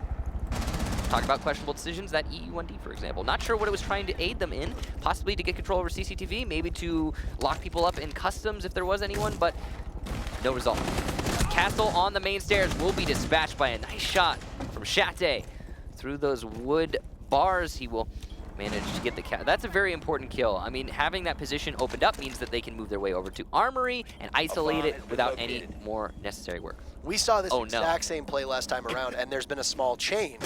Talk about questionable decisions, that E1D, for example. Not sure what it was trying to aid them in. Possibly to get control over CCTV, maybe to lock people up in customs if there was anyone, but no result. Castle on the main stairs will be dispatched by a nice shot from Shate. Through those wood bars, he will manage to get the cat. That's a very important kill. I mean, having that position opened up means that they can move their way over to Armory and isolate it without any more necessary work. We saw this exact same play last time around, and there's been a small change.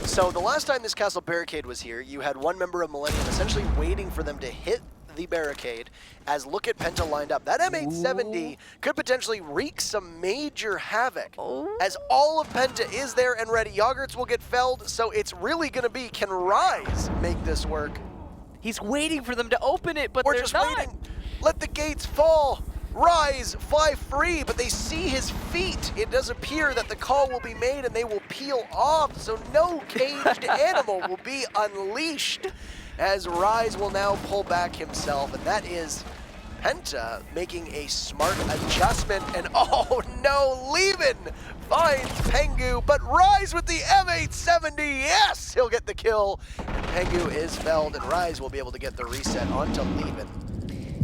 So the last time this castle barricade was here, you had one member of Millenium essentially waiting for them to hit the barricade as look at Penta lined up. That M870 could potentially wreak some major havoc as all of Penta is there and ready. Jagertz will get felled, so it's really going to be, can Rise make this work? He's waiting for them to open it, but We're they're just not. waiting. Let the gates fall. Rise fly free, but they see his feet. It does appear that the call will be made and they will peel off, so no caged animal will be unleashed, as Rise will now pull back himself, and that is PENTA making a smart adjustment, and oh no, Levin finds Pengu, but Rise with the M870, yes, he'll get the kill, and Pengu is felled, and Rise will be able to get the reset onto Levin.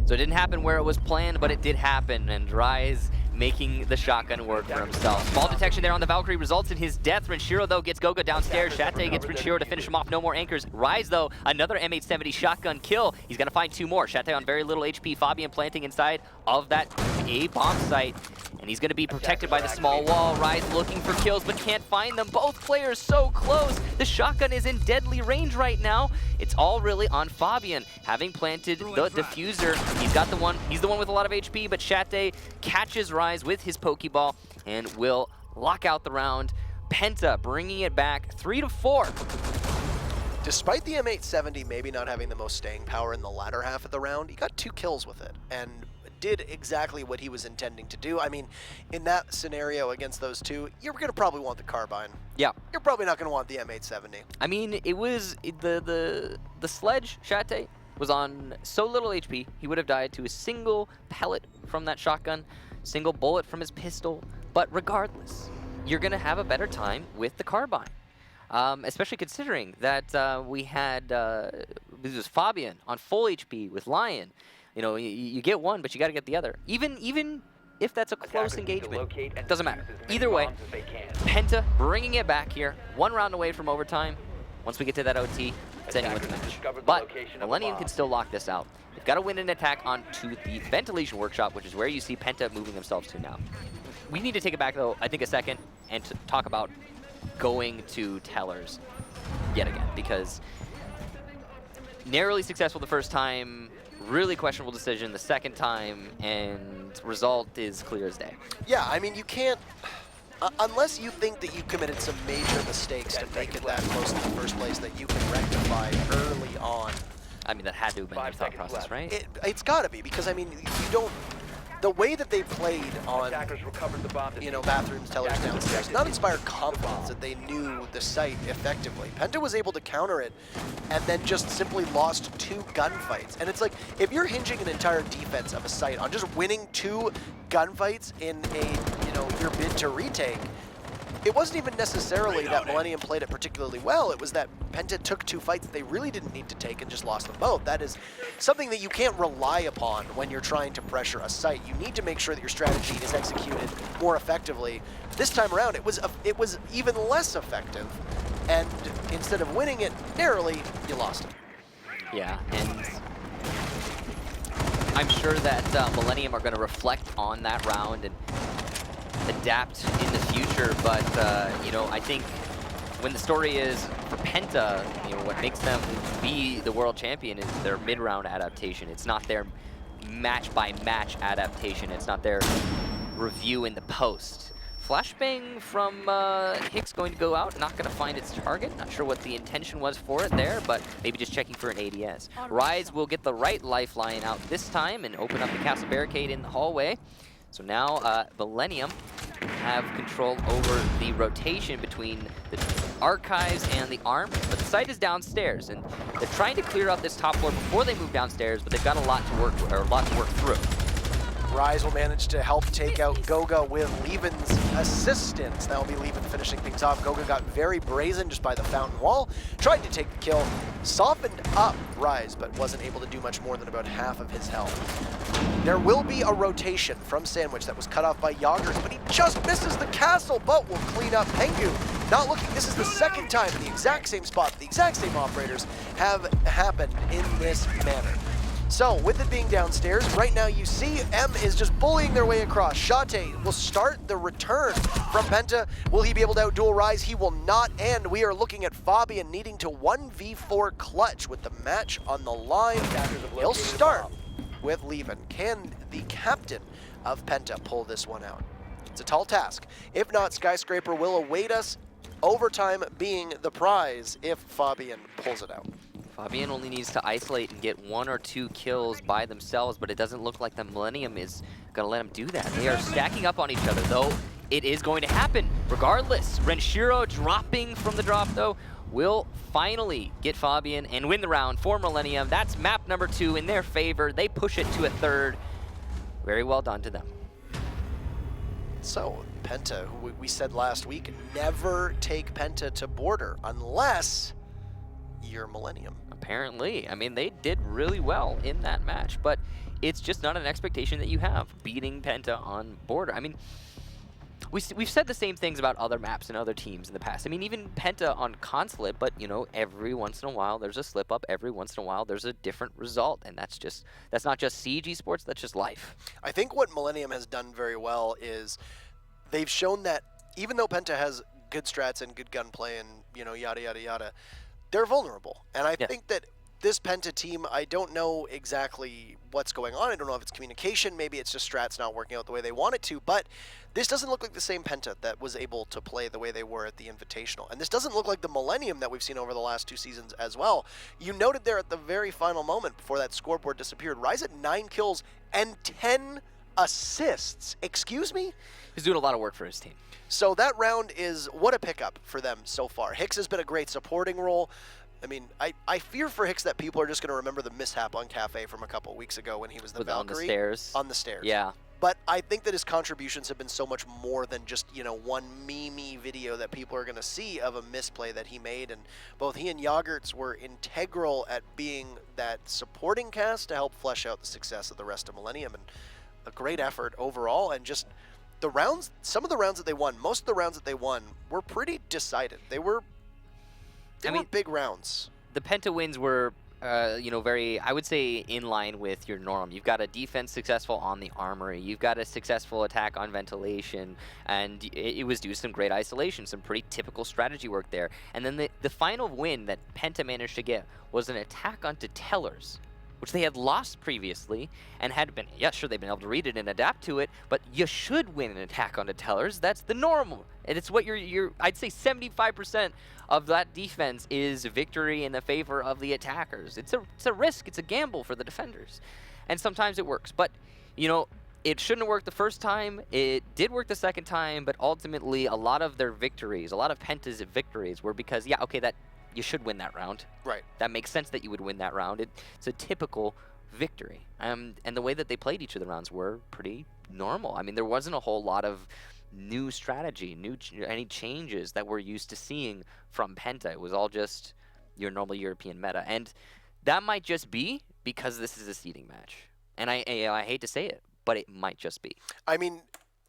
So it didn't happen where it was planned, but it did happen, and Rise making the shotgun work for himself. Small detection there on the Valkyrie results in his death. Renshiro, though, gets Goga downstairs. Shate gets Renshiro to finish him off. No more anchors. Rise, though, another M870 shotgun kill. He's going to find 2 more. Shate on very little HP. Fabian planting inside of that A bomb site. And he's going to be protected by the small wall. Rise looking for kills, but can't find them. Both players so close. The shotgun is in deadly range right now. It's all really on Fabian. Having planted the diffuser, he's the one with a lot of HP, but Shate catches Rise with his Pokeball and will lock out the round. PENTA bringing it back 3-4. Despite the M870 maybe not having the most staying power in the latter half of the round, he got 2 kills with it and did exactly what he was intending to do. I mean, in that scenario against those two, you're going to probably want the carbine. Yeah. You're probably not going to want the M870. I mean, it was the sledge Shate was on so little HP, he would have died to a single pellet from that shotgun, single bullet from his pistol. But regardless, you're going to have a better time with the carbine. Especially considering that we had this was Fabian on full HP with Lion. You know, you get one, but you got to get the other. Even if that's a close engagement, doesn't matter. Either way, PENTA bringing it back here, 1 round away from overtime. Once we get to that OT, it's anyone's match. But Millenium can still lock this out. They've got to win an attack onto the ventilation workshop, which is where you see PENTA moving themselves to now. We need to take it back, though, I think, a second, and to talk about going to Tellers yet again, because narrowly successful the first time, really questionable decision the second time, and result is clear as day. Yeah, I mean, you can't, unless you think that you committed some major mistakes to make it that close to the first place that you can rectify early on. I mean, that had to have been their thought process, right? It's got to be, because, I mean, you don't, the way that they played on, you know, bathrooms, tellers downstairs, not inspired confidence that they knew the site effectively. PENTA was able to counter it and then just simply lost 2 gunfights. And it's like, if you're hinging an entire defense of a site on just winning 2 gunfights in a, you know, your bid to retake, it wasn't even necessarily that Millenium played it particularly well. It was that PENTA took 2 fights that they really didn't need to take and just lost them both. That is something that you can't rely upon when you're trying to pressure a site. You need to make sure that your strategy is executed more effectively. This time around, it was even less effective, and instead of winning it narrowly, you lost it. Yeah, and I'm sure that Millenium are going to reflect on that round and adapt in the future, but you know, I think when the story is for PENTA, you know, what makes them be the world champion is their mid-round adaptation. It's not their match-by-match adaptation. It's not their review in the post. Flashbang from Hicks going to go out, not going to find its target. Not sure what the intention was for it there, but maybe just checking for an ADS. Rise will get the right lifeline out this time and open up the castle barricade in the hallway. So now Millenium have control over the rotation between the archives and the arm, but the site is downstairs, and they're trying to clear out this top floor before they move downstairs, but they've got a lot to work through. Rise will manage to help take out Goga with Levin's assistance. That will be Levin finishing things off. Goga got very brazen just by the fountain wall, tried to take the kill, softened up Rise, but wasn't able to do much more than about half of his health. There will be a rotation from Sandwich that was cut off by Yoggers, but he just misses the castle, but will clean up Pengu. Not looking, this is the second time in the exact same spot, the exact same operators have happened in this manner. So, with it being downstairs, right now you see M is just bullying their way across. Shate will start the return from PENTA. Will he be able to outduel Rise? He will not, and we are looking at Fabian needing to 1v4 clutch with the match on the line. He'll start with Levin. Can the captain of PENTA pull this one out? It's a tall task. If not, Skyscraper will await us, overtime being the prize if Fabian pulls it out. Fabian only needs to isolate and get 1 or 2 kills by themselves, but it doesn't look like the Millenium is going to let him do that. They are stacking up on each other, though. It is going to happen regardless. Renshiro dropping from the drop, though, will finally get Fabian and win the round for Millenium. That's map number 2 in their favor. They push it to a 3rd. Very well done to them. So, PENTA, who we said last week, never take PENTA to border unless you're Millenium. Apparently. I mean, they did really well in that match, but it's just not an expectation that you have, beating PENTA on border. I mean, we've said the same things about other maps and other teams in the past. I mean, even PENTA on Consulate, but, you know, every once in a while there's a slip-up, every once in a while there's a different result, and that's not just CG sports, that's just life. I think what Millenium has done very well is they've shown that even though PENTA has good strats and good gunplay and, you know, yada, yada, yada, they're vulnerable. And I think that this PENTA team, I don't know exactly what's going on. I don't know if it's communication. Maybe it's just strats not working out the way they want it to. But this doesn't look like the same PENTA that was able to play the way they were at the Invitational. And this doesn't look like the Millenium that we've seen over the last 2 seasons as well. You noted there at the very final moment before that scoreboard disappeared, Rise at 9 kills and 10 assists. Excuse me? He's doing a lot of work for his team. So that round is what a pickup for them so far. Hicks has been a great supporting role. I mean, I fear for Hicks that people are just going to remember the mishap on Cafe from a couple weeks ago when he was the Valkyrie. On the stairs. On the stairs. Yeah. But I think that his contributions have been so much more than just, you know, one meme video that people are going to see of a misplay that he made. And both he and Yogurts were integral at being that supporting cast to help flesh out the success of the rest of Millenium. And a great effort overall. And just the rounds, some of the rounds that they won, most of the rounds that they won were pretty decided. They were big rounds. The PENTA wins were, you know, very, I would say, in line with your norm. You've got a defense successful on the armory. You've got a successful attack on ventilation. And it was due to some great isolation, some pretty typical strategy work there. And then the final win that PENTA managed to get was an attack onto Tellers, which they had lost previously and had been, yeah, sure, they've been able to read it and adapt to it, but you should win an attack onto Tellers. That's the normal. And it's what I'd say 75% of that defense is victory in the favor of the attackers. It's a risk, it's a gamble for the defenders. And sometimes it works, but, you know, it shouldn't have worked the first time. It did work the second time, but ultimately a lot of their victories, a lot of PENTA's victories were because, yeah, okay, that you should win that round. Right. That makes sense that you would win that round. It's a typical victory. And the way that they played each of the rounds were pretty normal. I mean, there wasn't a whole lot of new strategy, any changes that we're used to seeing from PENTA. It was all just your normal European meta. And that might just be because this is a seeding match. And I hate to say it, but it might just be. I mean,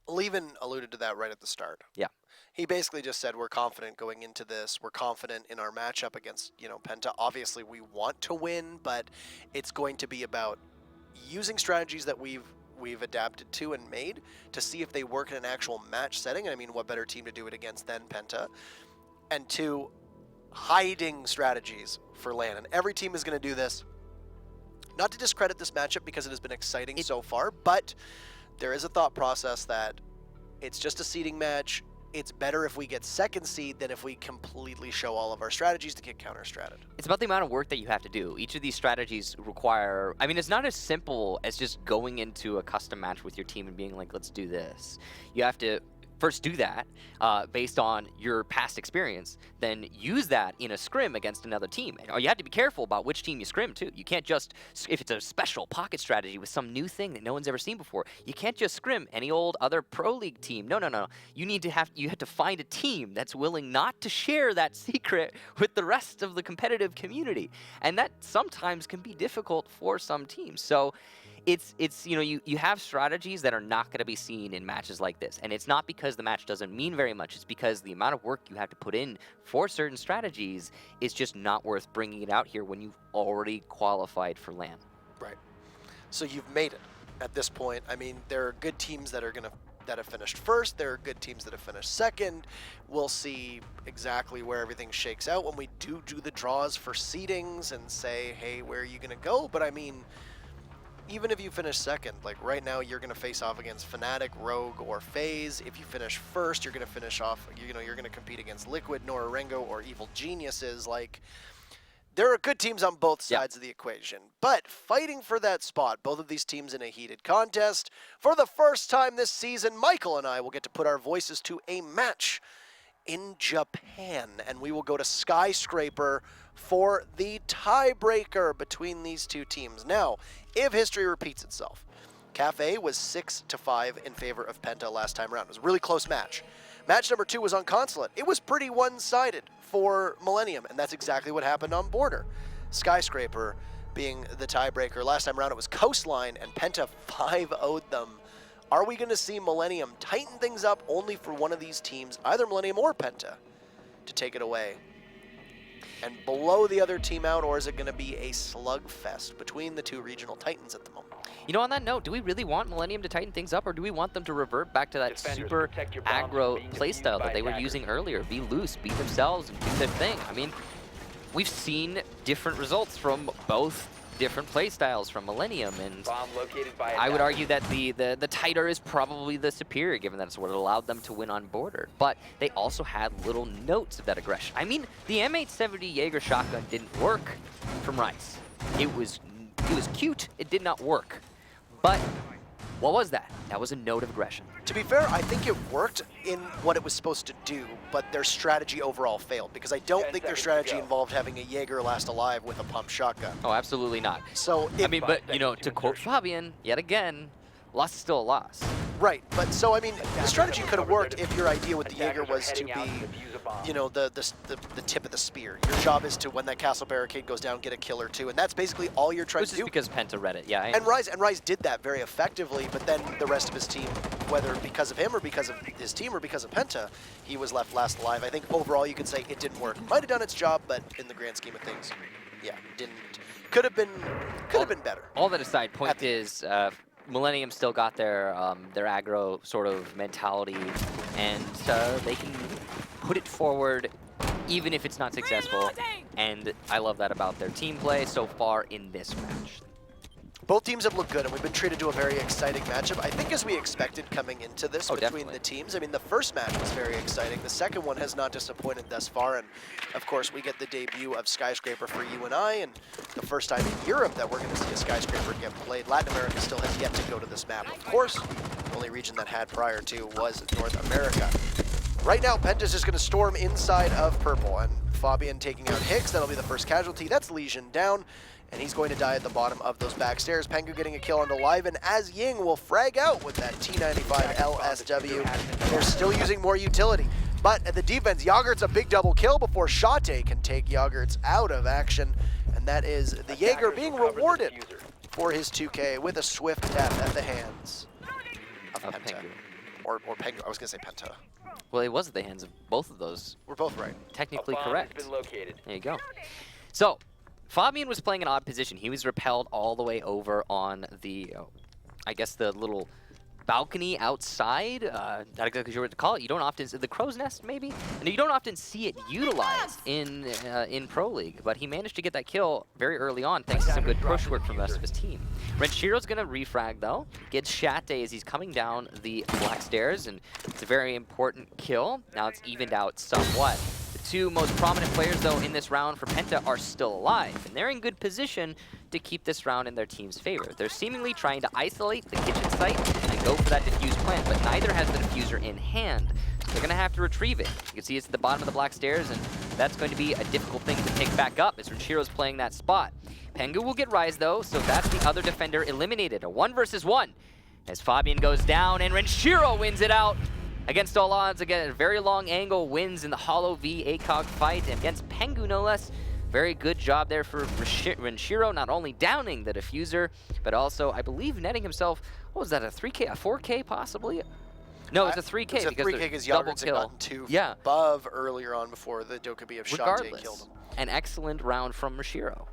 Levin alluded to that right at the start. Yeah. He basically just said, we're confident going into this. We're confident in our matchup against, you know, PENTA. Obviously, we want to win, but it's going to be about using strategies that we've adapted to and made to see if they work in an actual match setting. And I mean, what better team to do it against than PENTA? And 2, hiding strategies for LAN. And every team is going to do this. Not to discredit this matchup because it has been exciting so far, but there is a thought process that it's just a seeding match. It's better if we get second seed than if we completely show all of our strategies to get counter-stratted. It's about the amount of work that you have to do. Each of these strategies require, I mean, it's not as simple as just going into a custom match with your team and being like, let's do this. You have to first do that based on your past experience, then use that in a scrim against another team. You have to be careful about which team you scrim too. You can't just, if it's a special pocket strategy with some new thing that no one's ever seen before, you can't just scrim any old other pro league team. No. You have to find a team that's willing not to share that secret with the rest of the competitive community. And that sometimes can be difficult for some teams. So it's you know, you have strategies that are not going to be seen in matches like this. And it's not because the match doesn't mean very much. It's because the amount of work you have to put in for certain strategies is just not worth bringing it out here when you've already qualified for LAN. Right. So you've made it at this point. I mean, there are good teams that have finished first. There are good teams that have finished second. We'll see exactly where everything shakes out when we do the draws for seedings and say, hey, where are you going to go? But I mean, even if you finish second, like right now, you're going to face off against Fnatic, Rogue, or FaZe. If you finish first, you're going to finish off, you know, you're going to compete against Liquid, Norarengo, or Evil Geniuses. Like, there are good teams on both Yeah. sides of the equation, but fighting for that spot, both of these teams in a heated contest. For the first time this season, Michael and I will get to put our voices to a match in Japan, and we will go to Skyscraper for the tiebreaker between these two teams. Now, if history repeats itself, Kafe was 6-5 in favor of PENTA last time around. It was a really close match. Match number 2 was on Consulate. It was pretty one-sided for Millenium, and that's exactly what happened on Border. Skyscraper being the tiebreaker. Last time around it was Coastline, and PENTA 5-0'd them. Are we going to see Millenium tighten things up only for one of these teams, either Millenium or PENTA, to take it away and blow the other team out, or is it going to be a slugfest between the two regional titans at the moment? You know, on that note, do we really want Millenium to tighten things up, or do we want them to revert back to that Defenders, super protect your bombs aggro from being playstyle defused by that they were attackers. using earlier? Be loose, be themselves, and do their thing. I mean, we've seen different results from both different playstyles from Millenium, and Bomb located by I would attacker. argue that the tighter is probably the superior, given that it's what allowed them to win on Border. But they also had little notes of that aggression. I mean, the M870 Jaeger shotgun didn't work from Rice. It was cute. It did not work. But what was that? That was a note of aggression. To be fair, I think it worked in what it was supposed to do, but their strategy overall failed, because I don't 10 think their seconds to strategy go. involved having a Jaeger last alive with a pump shotgun. Oh, absolutely not. So, I it, mean, but, you know, to quote Fabian, yet again, loss is still a loss. right, but so, I mean, the Attackers strategy have could have recovered worked their if your idea with the Jaeger Attackers are was to heading out be, defuse a bomb. you know, the tip of the spear. Your job is to, when that castle barricade goes down, get a kill or two, and that's basically all you're trying This to is do. because Penta read it, yeah. And Rise did that very effectively, but then the rest of his team, whether because of him or because of his team or because of PENTA, he was left last alive. I think overall you could say it didn't work. Might have done its job, but in the grand scheme of things, yeah, didn't. Could have been better. All that aside, point the- is, Millennium still got their aggro sort of mentality, and they can put it forward even if it's not successful. And I love that about their team play so far in this match. Both teams have looked good, and we've been treated to a very exciting matchup. I think as we expected coming into this Oh, between definitely. the teams. I mean, the first match was very exciting. The second one has not disappointed thus far, and of course we get the debut of Skyscraper for you and I, and the first time in Europe that we're going to see a Skyscraper get played. Latin America still has yet to go to this map, of course. The only region that had prior to was North America. Right now, Penta's just going to storm inside of purple, and Fabian taking out Hicks. That'll be the first casualty. That's Legion down, and he's going to die at the bottom of those back stairs. Pengu getting a kill onto Live, and as Ying will frag out with that T95 LSW. They're still using more utility. But at the defense, Yogurt's a big double kill before Shate can take Yogurt's out of action, and that is the Jaeger Attackers being recovered the rewarded diffuser. for his 2K with a swift death at the hands of Of Penta. Pengu. Or Pengu, I was going to say Penta. Well, it was at the hands of both of those. We're both right. Technically A bomb correct. has been located. There you go. So, Fabian was playing an odd position. He was repelled all the way over on the, I guess the little balcony outside. Not exactly sure what to call it. You don't often, the crow's nest maybe? And you don't often see it utilized in Pro League, but he managed to get that kill very early on thanks to some good push work from the rest of his team. Renshiro's gonna refrag though. Gets Shate as he's coming down the black stairs, and it's a very important kill. Now it's evened out somewhat. The two most prominent players, though, in this round for Penta are still alive, and they're in good position to keep this round in their team's favor. They're seemingly trying to isolate the kitchen site and go for that defuse plant, but neither has the diffuser in hand. So they're going to have to retrieve it. You can see it's at the bottom of the black stairs, and that's going to be a difficult thing to pick back up as Renshiro's playing that spot. Pengu will get Rise, though, so that's the other defender eliminated. A 1 versus 1 as Fabian goes down, and Renshiro wins it out. Against all odds, again, a very long angle wins in the Hollow V ACOG fight, and against Pengu, no less. Very good job there for Renshiro, not only downing the diffuser, but also, I believe, netting himself, what was that, a 3K, a 4K possibly? No, it's a 3K It's a because 3K the because double Yogurt's had kill. gotten two Yeah. above earlier on before the Dokubi of Shante Regardless, killed him. an excellent round from Renshiro.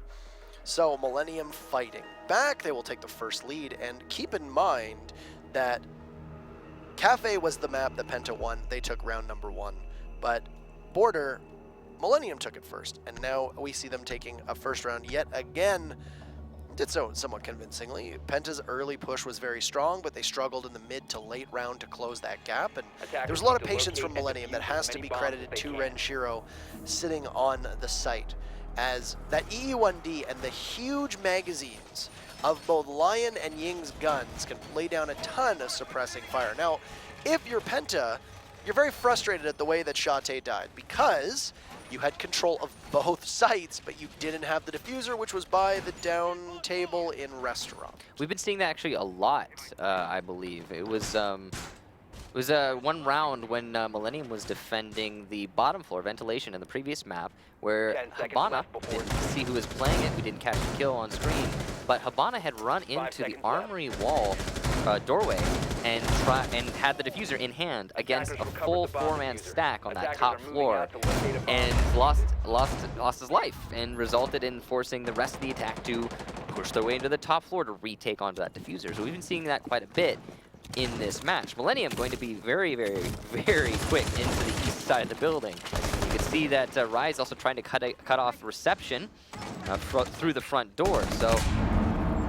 So Millennium fighting back, they will take the first lead, and keep in mind that Kafe was the map that Penta won. They took round number 1, but Border, Millennium took it first, and now we see them taking a first round yet again. Did so somewhat convincingly. Penta's early push was very strong, but they struggled in the mid to late round to close that gap, and there was a lot of patience from Millennium that has to be credited to Renshiro sitting on the site. as that EE1D and the huge magazines of both Lion and Ying's guns can lay down a ton of suppressing fire. Now, if you're Penta, you're very frustrated at the way that Shate died because you had control of both sites, but you didn't have the diffuser, which was by the down table in restaurant. We've been seeing that actually a lot, I believe. It was one round when Millenium was defending the bottom floor ventilation in the previous map, where 10 seconds Habana left before didn't see who was playing it. We didn't catch the kill on screen, but Habana had run into the seconds armory wall doorway and had the diffuser in hand against Attackers a recovered full the bomb four-man diffuser. stack on that Attackers top are moving floor, out to locate a bomb. and lost his life, and resulted in forcing the rest of the attack to push their way into the top floor to retake onto that diffuser. So we've been seeing that quite a bit in this match. Millenium going to be very, very, very quick into the east side of the building. You can see that Rise also trying to cut off reception through the front door. So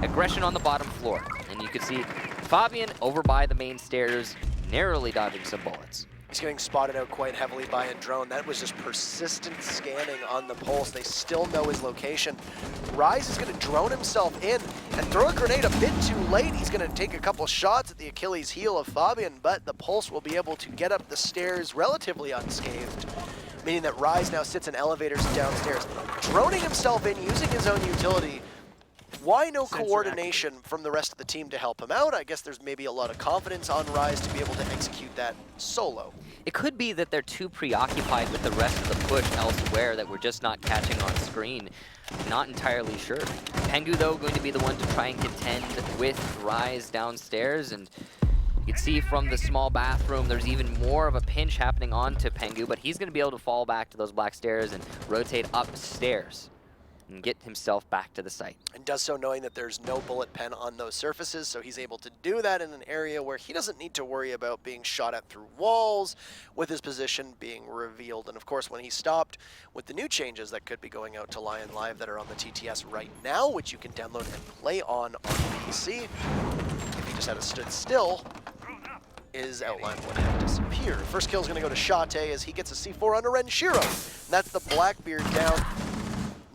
aggression on the bottom floor, and you can see Fabian over by the main stairs, narrowly dodging some bullets. He's getting spotted out quite heavily by a drone. That was just persistent scanning on the pulse. They still know his location. Rise is going to drone himself in and throw a grenade a bit too late. He's going to take a couple shots at the Achilles heel of Fabian, but the pulse will be able to get up the stairs relatively unscathed, meaning that Rise now sits in elevators downstairs, droning himself in, using his own utility. Why no coordination from the rest of the team to help him out? I guess there's maybe a lot of confidence on Rise to be able to execute that solo. It could be that they're too preoccupied with the rest of the push elsewhere that we're just not catching on screen. Not entirely sure. Pengu, though, going to be the one to try and contend with Rise downstairs, and you can see from the small bathroom there's even more of a pinch happening onto Pengu, but he's going to be able to fall back to those black stairs and rotate upstairs and get himself back to the site. And does so knowing that there's no bullet pen on those surfaces, so he's able to do that in an area where he doesn't need to worry about being shot at through walls, with his position being revealed. And of course, when he stopped with the new changes that could be going out to Lion Live that are on the TTS right now, which you can download and play on PC, if he just had stood still, is outlined would have disappeared. First kill is going to go to Shate as he gets a C4 onto Renshiro. And that's the Blackbeard down.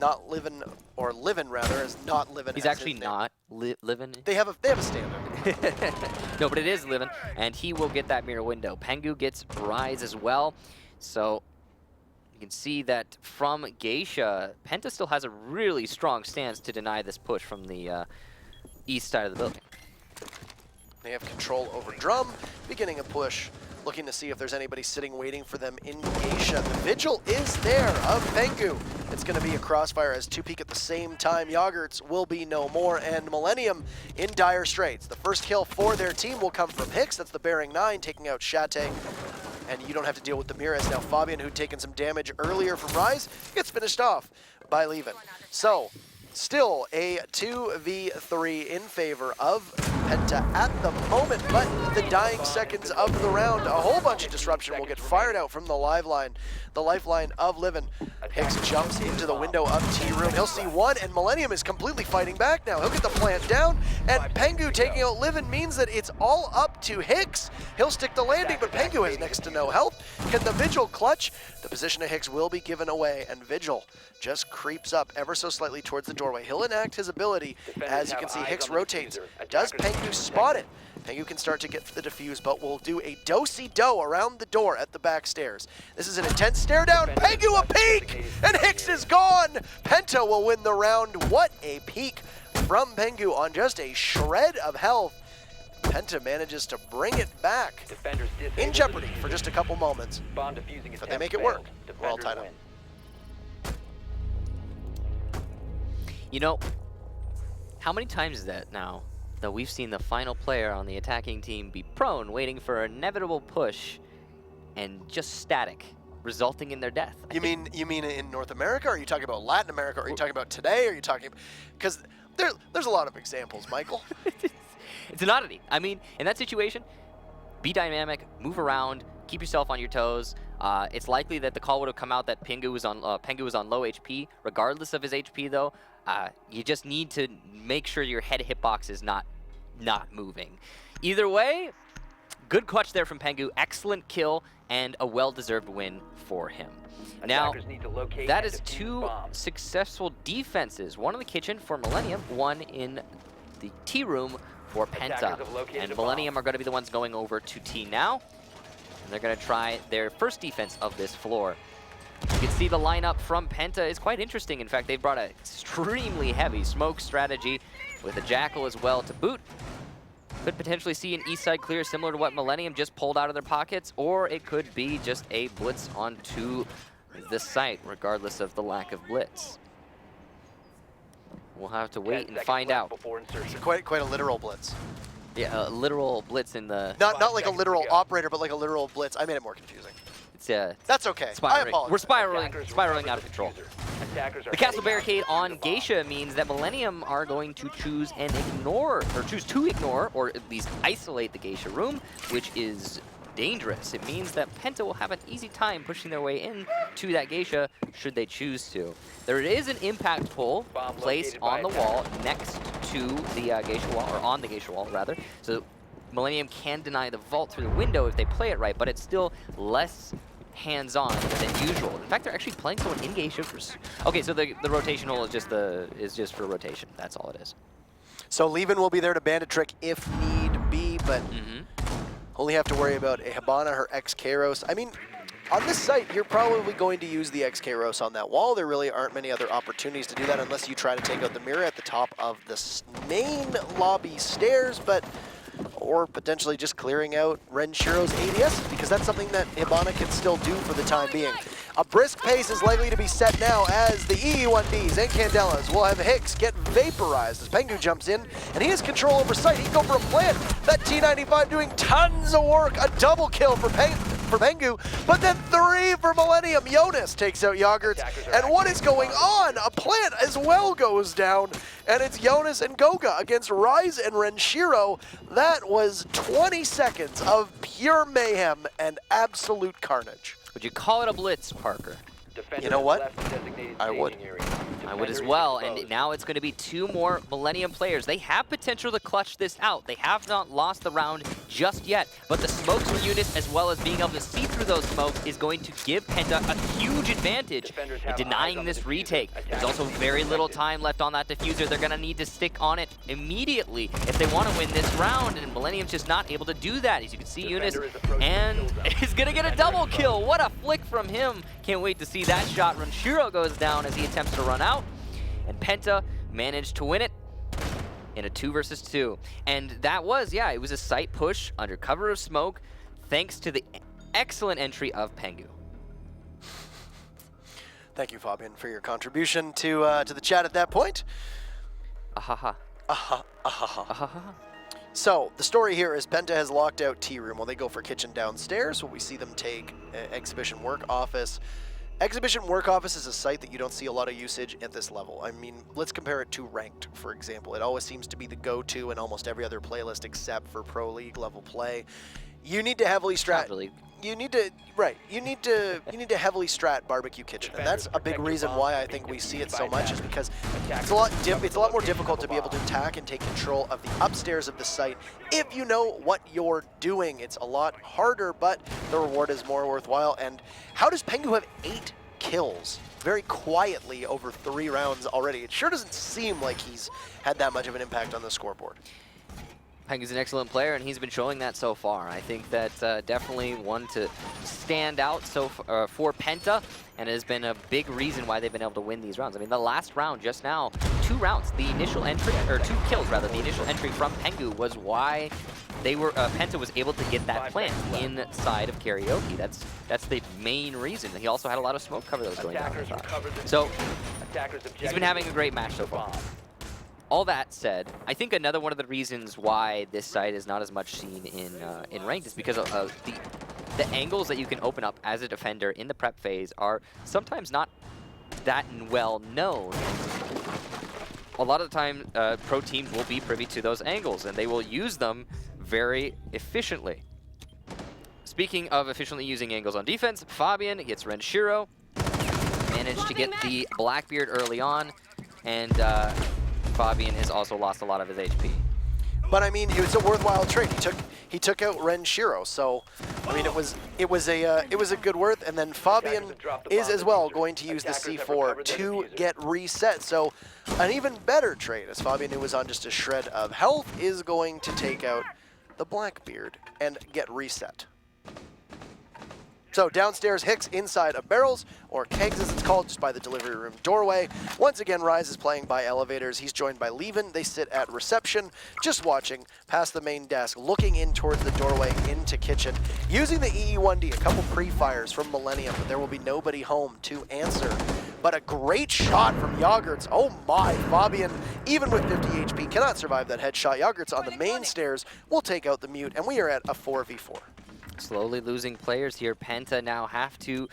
Not living, or living rather, as not living. He's actually not living. They have a standard. No, but it is living, and he will get that mirror window. Pengu gets Rise as well, so you can see that from Geisha, Penta still has a really strong stance to deny this push from the east side of the building. They have control over Drum, beginning a push, looking to see if there's anybody sitting waiting for them in Geisha. The vigil is there of Pengu. It's going to be a crossfire as two peak at the same time. Yogurts will be no more, and Millenium in dire straits. The first kill for their team will come from Hicks. That's the Bearing 9 taking out Shate. And you don't have to deal with the Miras. Now Fabian, who'd taken some damage earlier from Rise, gets finished off by Levin. So, still a 2v3 in favor of Penta at the moment, but the dying seconds of the round, a whole bunch of disruption will get fired out from the lifeline of Livin. Hicks jumps into the window of T-Room. He'll see one, and Millenium is completely fighting back now. He'll get the plant down, and Pengu taking out Livin means that it's all up to Hicks. He'll stick the landing, but Pengu has next to no health. Can the Vigil clutch? The position of Hicks will be given away, and Vigil just creeps up ever so slightly towards the doorway. He'll enact his ability. As you can see, Hicks rotates. Does Pengu spot it? Pengu can start to get the defuse, but will do a do-si-do around the door at the back stairs. This is an intense stare down. Pengu a peek, and Hicks is gone. Penta will win the round. What a peek from Pengu on just a shred of health. Penta manages to bring it back in jeopardy for just a couple moments, but they make it work. We're all tied up. You know, how many times is that now that we've seen the final player on the attacking team be prone, waiting for an inevitable push, and just static, resulting in their death? You mean in North America? Or are you talking about Latin America? Or are you talking about today? Or are you talking, because there's a lot of examples, Michael. It's an oddity. I mean, in that situation, be dynamic, move around, keep yourself on your toes. It's likely that the call would have come out that Pengu was on low HP. Regardless of his HP, though, you just need to make sure your head hitbox is not moving. Either way, good clutch there from Pengu. Excellent kill and a well-deserved win for him. Now, Attackers need to locate that and is defuse 2 bombs. successful defenses. One in the kitchen for Millenium, one in the tea room for Penta. Attackers have located And a Millenium bomb. are going to be the ones going over to T now. And they're going to try their first defense of this floor. You can see the lineup from Penta is quite interesting. In fact, they've brought an extremely heavy smoke strategy with a Jackal as well to boot. Could potentially see an east side clear similar to what Millenium just pulled out of their pockets, or it could be just a blitz onto the site, regardless of the lack of blitz. We'll have to 10 wait and seconds find left out. before insertion. Quite a literal blitz. Yeah, a literal blitz in the... Not like a seconds literal to go. operator, but like a literal blitz. I made it more confusing. It's That's okay. I spiraling. apologize. We're spiraling Attackers out of recover control. the diffuser. Attackers are The castle heading out barricade to on defuse the bomb. Geisha means that Millenium are going to choose and ignore, or choose to ignore, or at least isolate the Geisha room, which is dangerous. It means that Penta will have an easy time pushing their way in to that Geisha should they choose to. There is an impact pole Bomb placed located by on the wall next to the Geisha wall, or on the Geisha wall rather. So Millenium can deny the vault through the window if they play it right, but it's still less hands-on than usual. In fact, they're actually playing someone in Geisha for... Okay, so the rotation hole is just for rotation. That's all it is. So Levin will be there to bandit trick if need be, but only have to worry about a Hibana, her ex-Kairos. I mean, on this site, you're probably going to use the ex-Kairos on that wall. There really aren't many other opportunities to do that unless you try to take out the mirror at the top of the main lobby stairs, but... or potentially just clearing out Renshiro's ADS, because that's something that Hibana can still do for the time being. A brisk pace is likely to be set now as the EE1Ds and Candelas will have Hicks get vaporized as Pengu jumps in, and he has control over sight. He can go for a plant. That T95 doing tons of work. A double kill for Pengu, but then 3 for Millenium. Jonas takes out Yogurts, and what is going on? A plant as well goes down, and it's Jonas and Goga against Rise and Renshiro. That was 20 seconds of pure mayhem and absolute carnage. Would you call it a blitz, Parker? Defender You know has what? left the designated I would. staging area. I would as Defender is well, exposed. and now it's going to be 2 more Millenium players. They have potential to clutch this out. They have not lost the round just yet, but the smokes from Eunice, as well as being able to see through those smokes, is going to give Penta a huge advantage Defenders in have eyes denying on the this diffuser. retake. There's Attackers also need to very little protect it. time left on that diffuser. They're going to need to stick on it immediately if they want to win this round, and Millennium's just not able to do that. As you can see, Eunice, Defender is approaching the and kill zone. is going to get a Defender double exposed. kill. What a flick from him. Can't wait to see that shot. Renshiro goes down as he attempts to run out, and Penta managed to win it in a 2 versus 2. And that was, yeah, it was a site push under cover of smoke, thanks to the excellent entry of Pengu. Thank you, Fabian, for your contribution to the chat at that point. Ahaha. Ahaha. So, the story here is Penta has locked out Tea Room while they go for kitchen downstairs. We see them take Exhibition Work Office. Exhibition Work Office is a site that you don't see a lot of usage at this level. I mean, let's compare it to Ranked, for example. It always seems to be the go-to in almost every other playlist except for Pro League level play. You need to heavily strat. Really. You need to heavily strat Barbecue Kitchen, and that's a big reason why I think we see it so much, is because it's a lot more difficult to be able to attack and take control of the upstairs of the site if you know what you're doing. It's a lot harder, but the reward is more worthwhile. And how does Pengu have 8 kills very quietly over 3 rounds already? It sure doesn't seem like he's had that much of an impact on the scoreboard. Pengu's an excellent player, and he's been showing that so far. I think that's definitely one to stand out for Penta, and has been a big reason why they've been able to win these rounds. I mean, the last round just now, 2 rounds, the initial entry, or 2 kills rather, the initial entry from Pengu was why they were Penta was able to get that plant inside of Karaoke. That's the main reason. He also had a lot of smoke cover that was going down. Attackers recovered the So Attackers he's been having a great match so far. All that said, I think another one of the reasons why this site is not as much seen in Ranked is because of the angles that you can open up as a defender in the prep phase are sometimes not that well known. A lot of the time, pro teams will be privy to those angles, and they will use them very efficiently. Speaking of efficiently using angles on defense, Fabian gets Renshiro, managed to get the Blackbeard early on, and Fabian has also lost a lot of his HP. But I mean, it was a worthwhile trade. He took out Ren Shiro, so I mean, it was a good worth. And then Fabian is as well going to use the C4 to get reset. So an even better trade, as Fabian, who was on just a shred of health, is going to take out the Blackbeard and get reset. So downstairs, Hicks inside of barrels, or kegs as it's called, just by the delivery room doorway. Once again, Rise is playing by elevators. He's joined by Levin. They sit at reception, just watching past the main desk, looking in towards the doorway into kitchen. Using the EE1D, a couple pre-fires from Millenium, but there will be nobody home to answer. But a great shot from Yogurts. Oh my, Fabian, even with 50 HP, cannot survive that headshot. Yogurts on the main stairs will take out the mute, and we are at a 4v4. Slowly losing players here. PENTA now have to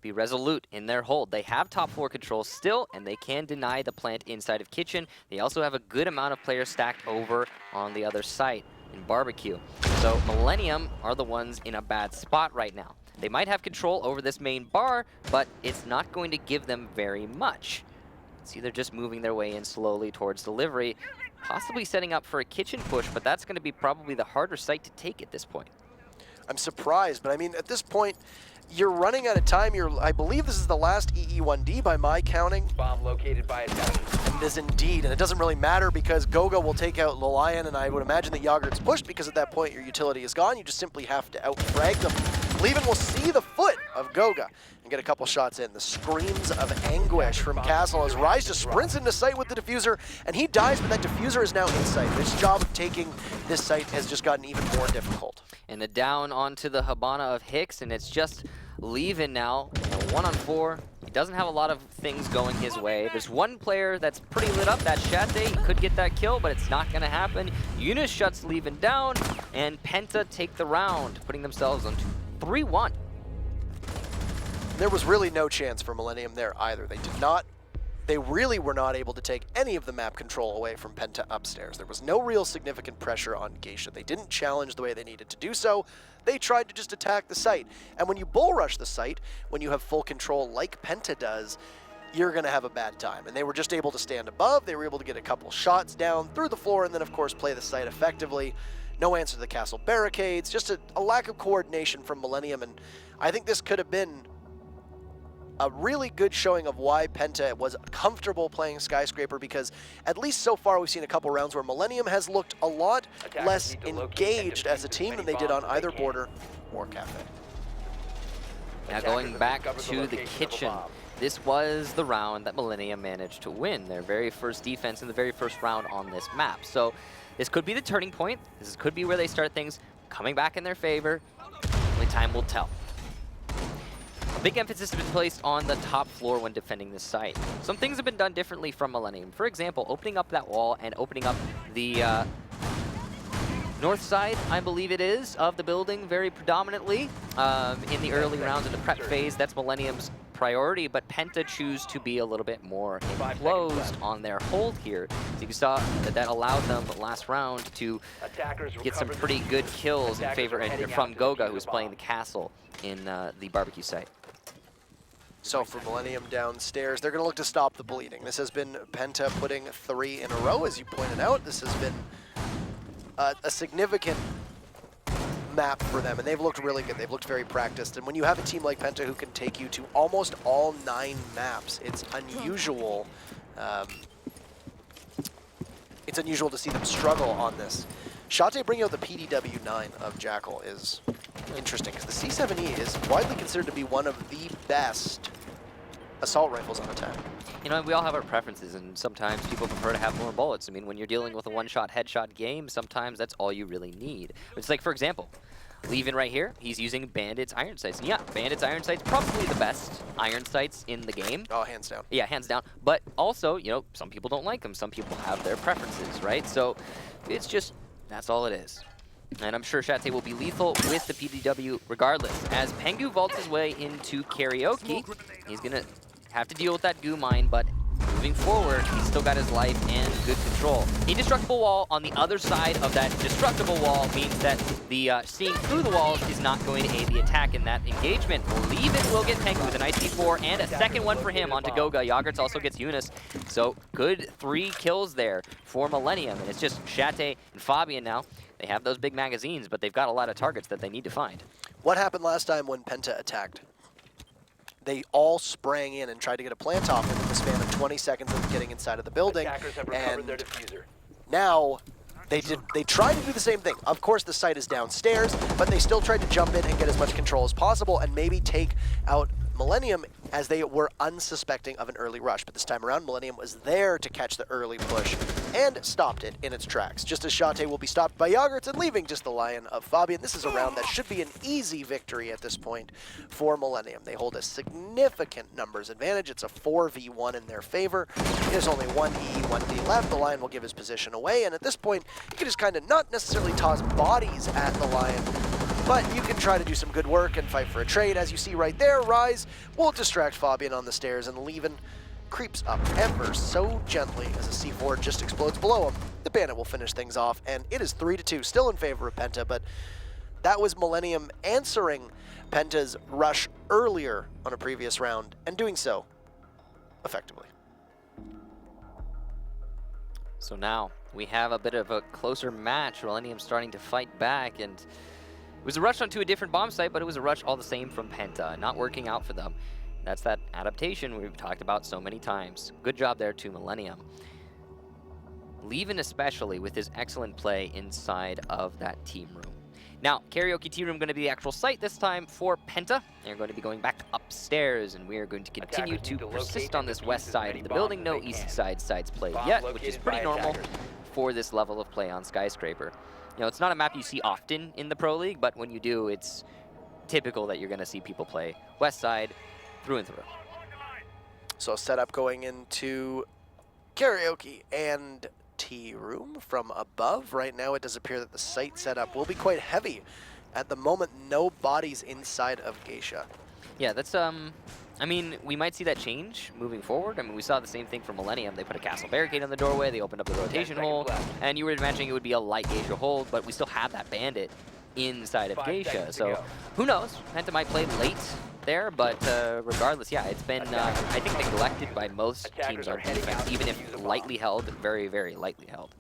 be resolute in their hold. They have top 4 control still, and they can deny the plant inside of kitchen. They also have a good amount of players stacked over on the other site in barbecue. So Millenium are the ones in a bad spot right now. They might have control over this main bar, but it's not going to give them very much. See, they're just moving their way in slowly towards delivery, possibly setting up for a kitchen push, but that's going to be probably the harder site to take at this point. I'm surprised, but I mean, at this point, you're running out of time. I believe this is the last EE1D by my counting. Bomb located by attackers. And it is indeed, and it doesn't really matter because Goga will take out Lilian, and I would imagine that Yogurt's pushed because at that point your utility is gone. You just simply have to out-frag them. Levin will see the foot of Goga and get a couple shots in. The screams of anguish from Castle as Rise just sprints into sight with the diffuser, and he dies, but that diffuser is now in sight. His job of taking this site has just gotten even more difficult. And the down onto the Habana of Hicks, and it's just Levin now, 1-on-4. He doesn't have a lot of things going his way. There's one player that's pretty lit up, that's Shate. He could get that kill, but it's not going to happen. Eunice shuts Levin down, and PENTA take the round, putting themselves on 3-1. There was really no chance for Millenium there either. They really were not able to take any of the map control away from PENTA upstairs. There was no real significant pressure on Geisha. They didn't challenge the way they needed to do so. They tried to just attack the site. And when you bull rush the site, when you have full control like PENTA does, you're going to have a bad time. And they were just able to stand above. They were able to get a couple shots down through the floor and then, of course, play the site effectively. No answer to the castle barricades, just a lack of coordination from Millenium. And I think this could have been a really good showing of why PENTA was comfortable playing Skyscraper, because at least so far we've seen a couple rounds where Millenium has looked a lot less engaged as a team than they did on either Border or Kafe. Now going back to the kitchen, this was the round that Millenium managed to win, their very first defense in the very first round on this map. So this could be the turning point. This could be where they start things coming back in their favor. Only time will tell. A big emphasis has been placed on the top floor when defending this site. Some things have been done differently from Millenium. For example, opening up that wall and opening up the north side, I believe it is, of the building very predominantly in the early rounds in the prep phase. That's Millenium's priority, but PENTA choose to be a little bit more enclosed on their hold here. So you saw that allowed them last round to get some pretty good kills in favor from Goga, who's playing the castle in the barbecue site. So for Millenium downstairs, they're going to look to stop the bleeding. This has been PENTA putting 3 in a row, as you pointed out. This has been a significant map for them, and they've looked really good. They've looked very practiced. And when you have a team like PENTA who can take you to almost all 9 maps, it's unusual. It's unusual to see them struggle on this. Shate bringing out the PDW-9 of Jackal is interesting, because the C7E is widely considered to be one of the best assault rifles on attack. You know, we all have our preferences, and sometimes people prefer to have more bullets. I mean, when you're dealing with a one-shot headshot game, sometimes that's all you really need. It's like, for example, Levin right here, he's using Bandit's iron sights. And yeah, Bandit's iron sights, probably the best iron sights in the game. Oh, hands down. Yeah, hands down. But also, you know, some people don't like them. Some people have their preferences, right? So it's just, that's all it is. And I'm sure Shate will be lethal with the PDW regardless. As Pengu vaults his way into Karaoke, he's going to have to deal with that goo mine, but moving moving forward, he's still got his life and good control. Indestructible wall on the other side of that destructible wall means that the seeing through the walls is not going to aid the attack in that engagement. Leave will get Pengu with a nice D4 and a second one for him onto Goga. Yagertz also gets Eunice. So good 3 kills there for Millenium. And it's just Shate and Fabian now. They have those big magazines, but they've got a lot of targets that they need to find. What happened last time when Penta attacked? They all sprang in and tried to get a plant off within the span of 20 seconds of getting inside of the building. Attackers have recovered their diffuser. Now, they tried to do the same thing. Of course, the site is downstairs, but they still tried to jump in and get as much control as possible and maybe take out Millenium as they were unsuspecting of an early rush. But this time around, Millenium was there to catch the early push and stopped it in its tracks. Just as Shate will be stopped by Yagertz and leaving just the Lion of Fabian. This is a round that should be an easy victory at this point for Millenium. They hold a significant numbers advantage. It's a 4v1 in their favor. There's only 1 E, 1 D left. The Lion will give his position away, and at this point, you can just kind of not necessarily toss bodies at the Lion, but you can try to do some good work and fight for a trade. As you see right there, Rise will distract Fabian on the stairs, and Leven creeps up ever so gently as a C4 just explodes below him. The Bandit will finish things off, and it is 3-2, still in favor of Penta, but that was Millenium answering Penta's rush earlier on a previous round, and doing so effectively. So now we have a bit of a closer match. Millenium starting to fight back, and it was a rush onto a different bomb site, but it was a rush all the same from Penta. Not working out for them. That's that adaptation we've talked about so many times. Good job there to Millenium. Leven especially with his excellent play inside of that team room. Now, Karaoke Tea Room going to be the actual site this time for Penta. They're going to be going back upstairs, and we are going to continue to persist on this west side of the building. No east side sides played yet, which is pretty normal for this level of play on Skyscraper. You know, it's not a map you see often in the Pro League, but when you do, it's typical that you're going to see people play west side through and through. So setup going into Karaoke and Tea Room from above. Right now it does appear that the site setup will be quite heavy. At the moment, no bodies inside of Geisha. Yeah, that's, I mean, we might see that change moving forward. I mean, we saw the same thing for Millenium. They put a castle barricade on the doorway, they opened up the rotation hole, and you were imagining it would be a light Geisha hold, but we still have that Bandit inside of Geisha. So who knows? Penta might play late there, but regardless, yeah, it's been, I think, neglected by most teams on defense, even if lightly held, very, very lightly held.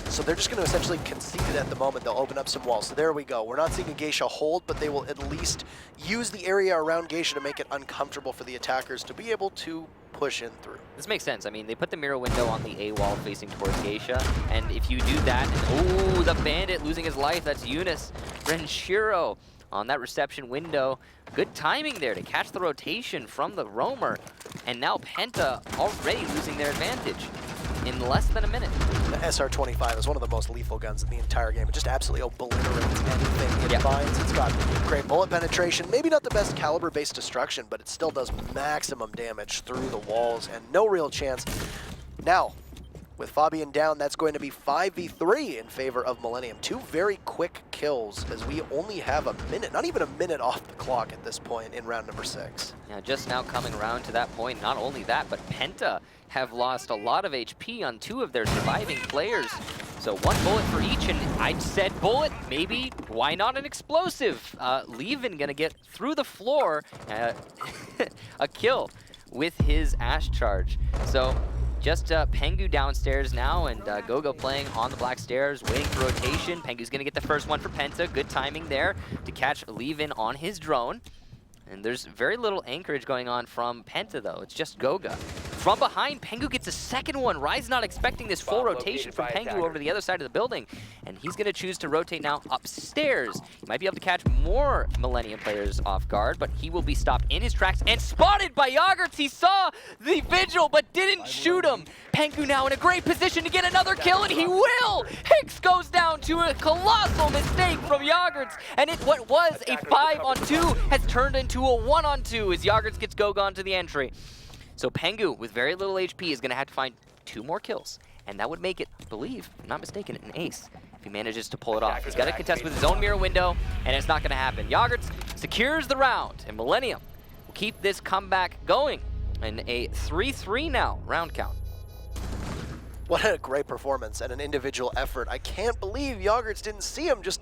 So they're just going to essentially concede it at the moment. They'll open up some walls. So there we go. We're not seeing a Geisha hold, but they will at least use the area around Geisha to make it uncomfortable for the attackers to be able to push in through. This makes sense. I mean, they put the mirror window on the A wall facing towards Geisha, and if you do that, and, oh, the Bandit losing his life, that's Eunice. Renshiro on that reception window. Good timing there to catch the rotation from the roamer, and now Penta already losing their advantage in less than a minute. The SR-25 is one of the most lethal guns in the entire game. It just absolutely obliterates anything it finds. It's got great bullet penetration, maybe not the best caliber-based destruction, but it still does maximum damage through the walls, and no real chance. Now, with Fabian down, that's going to be 5v3 in favor of Millenium. 2 very quick kills, as we only have a minute, not even a minute off the clock at this point in round number 6. Yeah, just now coming around to that point. Not only that, but Penta have lost a lot of HP on 2 of their surviving players. So 1 bullet for each, and I said bullet, maybe, why not an explosive? Leven gonna get through the floor, a kill with his Ash charge. So just Pengu downstairs now, and Gogo playing on the black stairs, waiting for rotation. Pengu's gonna get the first one for Penta. Good timing there to catch Leven on his drone. And there's very little anchorage going on from Penta, though. It's just Goga. From behind, Pengu gets a second one. Rise not expecting this full rotation from Pengu over to the other side of the building. And he's going to choose to rotate now upstairs. He might be able to catch more Millenium players off guard, but he will be stopped in his tracks and spotted by Yagertz. He saw the Vigil, but didn't shoot him. Pengu now in a great position to get another kill, and he will! Hicks goes down to a colossal mistake from Yagertz, and what was a 5-on-2 has turned into a 1-on-2 as Yagertz gets Goga onto the entry. So Pengu, with very little HP, is going to have to find 2 more kills, and that would make it, I believe, if I'm not mistaken, an ace if he manages to pull it off. He's got to contest with his own mirror window, and it's not going to happen. Yagertz secures the round, and Millenium will keep this comeback going in a 3-3 now round count. What a great performance and an individual effort. I can't believe Yogurts didn't see him. Just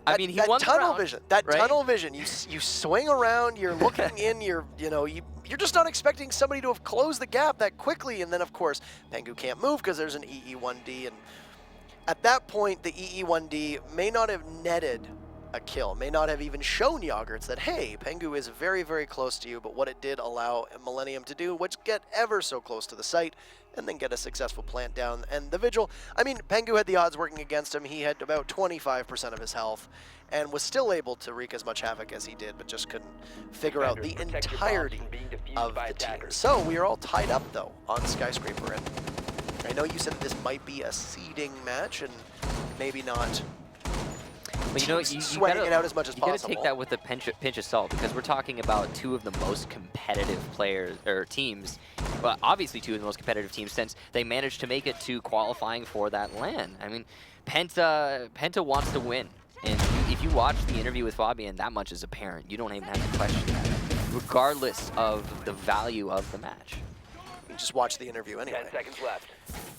I mean, he that won the tunnel round, vision. That right? tunnel vision. You swing around. You're looking in. You're just not expecting somebody to have closed the gap that quickly. And then of course, Pengu can't move because there's an EE1D. And at that point, the EE1D may not have netted a kill, may not have even shown Yogurts that, hey, Pengu is very, very close to you, but what it did allow Millenium to do was get ever so close to the site and then get a successful plant down. And the Vigil, I mean, Pengu had the odds working against him. He had about 25% of his health and was still able to wreak as much havoc as he did, but just couldn't figure out the entirety of the team. So we are all tied up, though, on Skyscraper. And I know you said that this might be a seeding match and maybe not. But you know, you sweating gotta, it out as much as you possible. gotta take that with a pinch of salt, because we're talking about two of the most competitive players or teams. But obviously, two of the most competitive teams since they managed to make it to qualifying for that LAN. I mean, Penta wants to win, and if you watch the interview with Fabian, that much is apparent. You don't even have to question that, regardless of the value of the match. You just watch the interview anyway. 10 seconds left.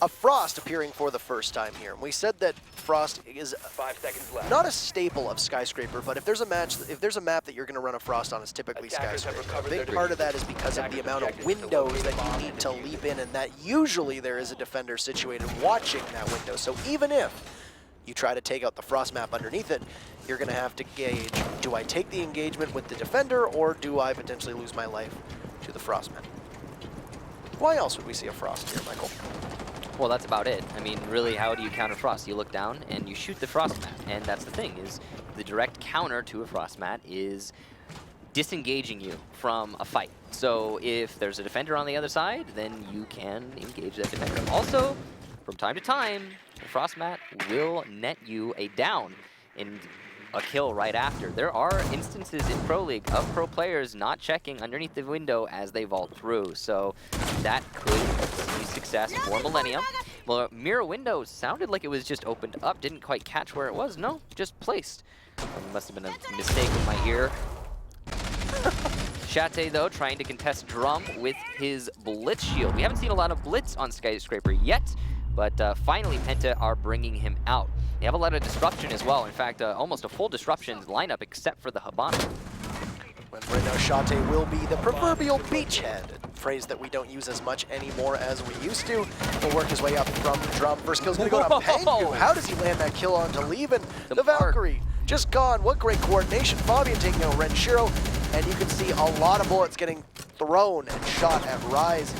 A Frost appearing for the first time here. We said that Frost is 5 seconds left. not a staple of Skyscraper, but if there's a map that you're going to run a Frost on, it's typically Attackers have Skyscraper. A recovered big their part of that is because of the Attackers' amount of objective is to windows locate that the you bomb need and to defuse leap in, and that usually there is a defender situated watching that window. So even if you try to take out the Frost map underneath it, you're going to have to gauge, do I take the engagement with the defender, or do I potentially lose my life to the Frost map? Why else would we see a Frost here, Michael? Well, that's about it. I mean, really, how do you counter Frost? You look down and you shoot the Frost mat, and that's the thing, is the direct counter to a Frost mat is disengaging you from a fight. So if there's a defender on the other side, then you can engage that defender. Also, from time to time, the Frost mat will net you a down and a kill right after. There are instances in Pro League of pro players not checking underneath the window as they vault through, so that could be success for Millenium. Well, mirror window sounded like it was just opened up, didn't quite catch where it was. No, just placed. Must have been a mistake with my ear. Shate, though, trying to contest Drum with his Blitz shield. We haven't seen a lot of Blitz on Skyscraper yet, but finally Penta are bringing him out. They have a lot of disruption as well. In fact, almost a full disruption lineup except for the Habana. When right now Shate will be the proverbial beachhead, a phrase that we don't use as much anymore as we used to. He'll work his way up from Drum. First kill's gonna go to Pengu. How does he land that kill onto Leven? The Valkyrie just gone. What great coordination. Fabian taking out Renshiro, and you can see a lot of bullets getting thrown and shot at Rise.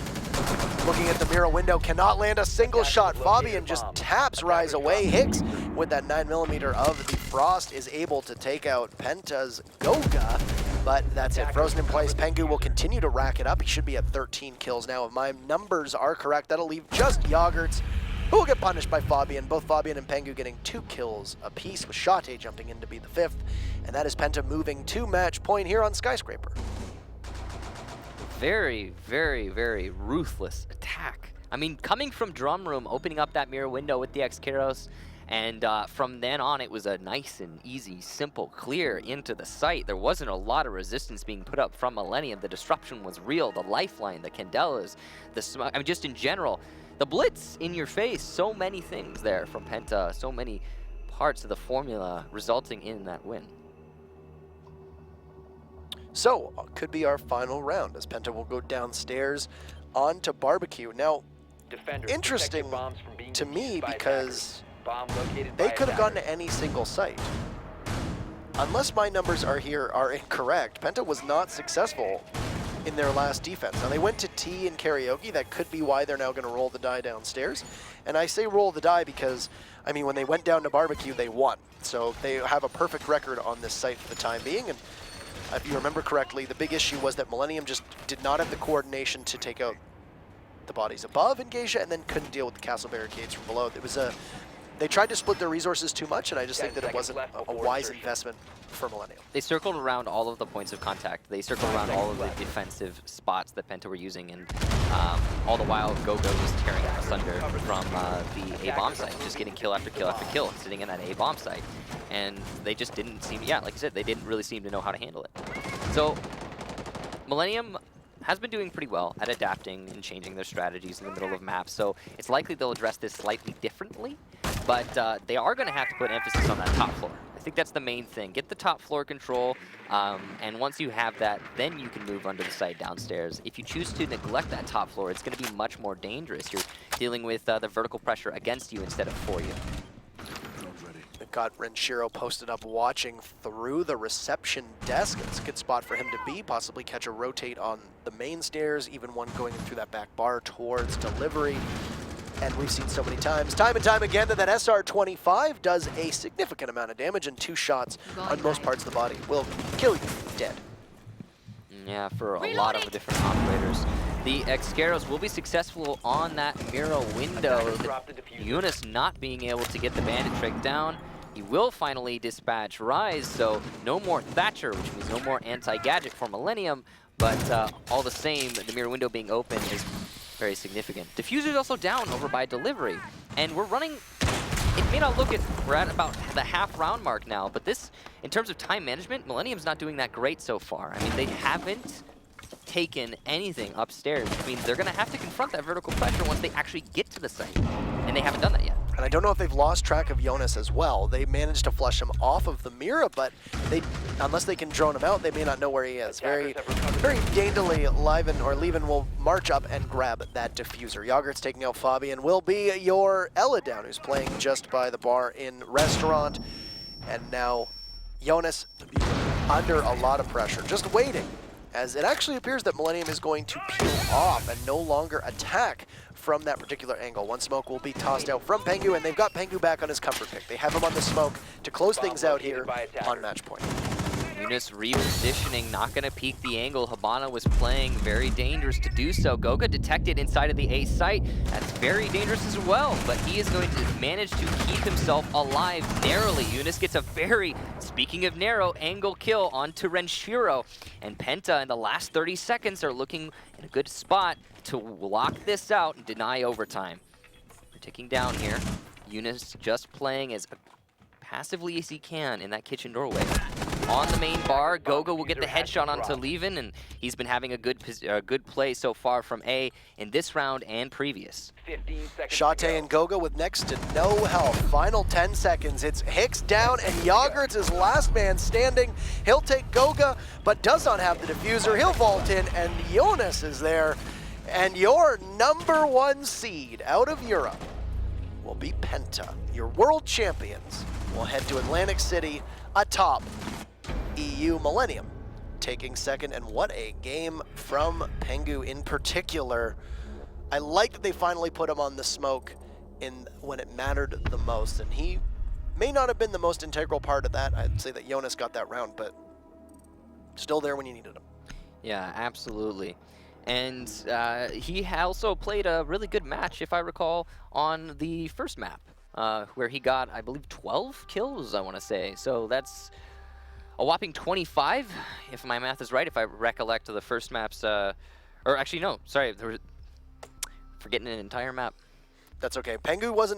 Looking at the mirror window, cannot land a single shot. Fabian just taps Rise away. Hicks, with that 9mm of the Frost, is able to take out Penta's Goga, but that's it. Frozen in place. Pengu will continue to rack it up. He should be at 13 kills now. If my numbers are correct, that'll leave just Yogurts, who will get punished by Fabian. Both Fabian and Pengu getting 2 kills apiece, with Shate jumping in to be the 5th. And that is Penta moving to match point here on Skyscraper. Very, very, very ruthless attack. I mean, coming from Drum Room, opening up that mirror window with the X-Keros, and from then on, it was a nice and easy, simple clear into the site. There wasn't a lot of resistance being put up from Millenium. The disruption was real. The lifeline, the Candelas, I mean, just in general, the Blitz in your face. So many things there from Penta. So many parts of the formula resulting in that win. So, could be our final round, as Penta will go downstairs onto Barbecue. Now, Defenders, interesting protect your bombs from being to me defused by because Bomb located they by could have gone attackers. to any single site. Unless my numbers are incorrect, Penta was not successful in their last defense. Now, they went to T in Karaoke. That could be why they're now going to roll the die downstairs. And I say roll the die because, I mean, when they went down to Barbecue, they won. So they have a perfect record on this site for the time being. And if you remember correctly, the big issue was that Millenium just did not have the coordination to take out the bodies above in Geisha, and then couldn't deal with the castle barricades from below. It was they tried to split their resources too much, and I just think that it wasn't a wise investment for Millenium. They circled around all of the points of contact. They circled around all of the defensive spots that Penta were using, and all the while Gogo was tearing up asunder from the A bomb site, just getting kill after kill after kill, sitting in that A bomb site. And they just didn't seem, like I said, they didn't really seem to know how to handle it. So Millenium has been doing pretty well at adapting and changing their strategies in the middle of maps, so it's likely they'll address this slightly differently, but they are going to have to put emphasis on that top floor. I think that's the main thing. Get the top floor control, and once you have that, then you can move under the site downstairs. If you choose to neglect that top floor, it's going to be much more dangerous. You're dealing with the vertical pressure against you instead of for you. They've got Renshiro posted up watching through the reception desk. It's a good spot for him to be, possibly catch a rotate on the main stairs, even one going through that back bar towards delivery. And we've seen so many times, time and time again, that SR-25 does a significant amount of damage, and 2 shots on most parts of the body will kill you dead. Yeah, for a lot of different operators. The Xcaros will be successful on that mirror window. Eunice not being able to get the bandit trick down. He will finally dispatch Rise, so no more Thatcher, which means no more anti-gadget for Millenium, but all the same, the mirror window being open is very significant. Diffuser's also down over by delivery, and we're running, it may not look it, we're at about the half round mark now, but this, in terms of time management, Millennium's not doing that great so far. I mean, they haven't taken anything upstairs, which means they're gonna have to confront that vertical pressure once they actually get to the site, and they haven't done that yet. And I don't know if they've lost track of Jonas as well. They managed to flush him off of the Mira, but they, unless they can drone him out, they may not know where he is. Very daintily, Lieven will march up and grab that diffuser. Yogurt's taking out Fabi and will be your Ella down, who's playing just by the bar in restaurant. And now Jonas under a lot of pressure, just waiting, as it actually appears that Millenium is going to peel off and no longer attack from that particular angle. One smoke will be tossed out from Pengu, and they've got Pengu back on his comfort pick. They have him on the smoke to close things out here on match point. Eunice repositioning, not going to peek the angle. Habana was playing very dangerous to do so. Goga detected inside of the A site. That's very dangerous as well, but he is going to manage to keep himself alive narrowly. Eunice gets a very, speaking of narrow, angle kill onto Renshiro. And Penta in the last 30 seconds are looking in a good spot to lock this out and deny overtime. We're ticking down here. Eunice just playing as passively as he can in that kitchen doorway. On the main bar, Goga will get the headshot onto Lieven, and he's been having a good play so far from A in this round and previous. Shate and Goga with next to no health. Final 10 seconds. It's Hicks down, and Yogurt's his last man standing. He'll take Goga, but does not have the diffuser. He'll vault in, and Jonas is there. And your #1 seed out of Europe will be Penta. Your world champions will head to Atlantic City atop EU Millennium, taking second. And what a game from Pengu in particular. I like that they finally put him on the smoke when it mattered the most, and he may not have been the most integral part of that. I'd say that Jonas got that round, but still there when you needed him. Yeah, absolutely. And he also played a really good match, if I recall, on the first map, where he got, I believe, 12 kills, I want to say. So that's a whopping 25, if my math is right, if I recollect the first maps. Or actually, no, sorry, forgetting an entire map. That's okay. Pengu wasn't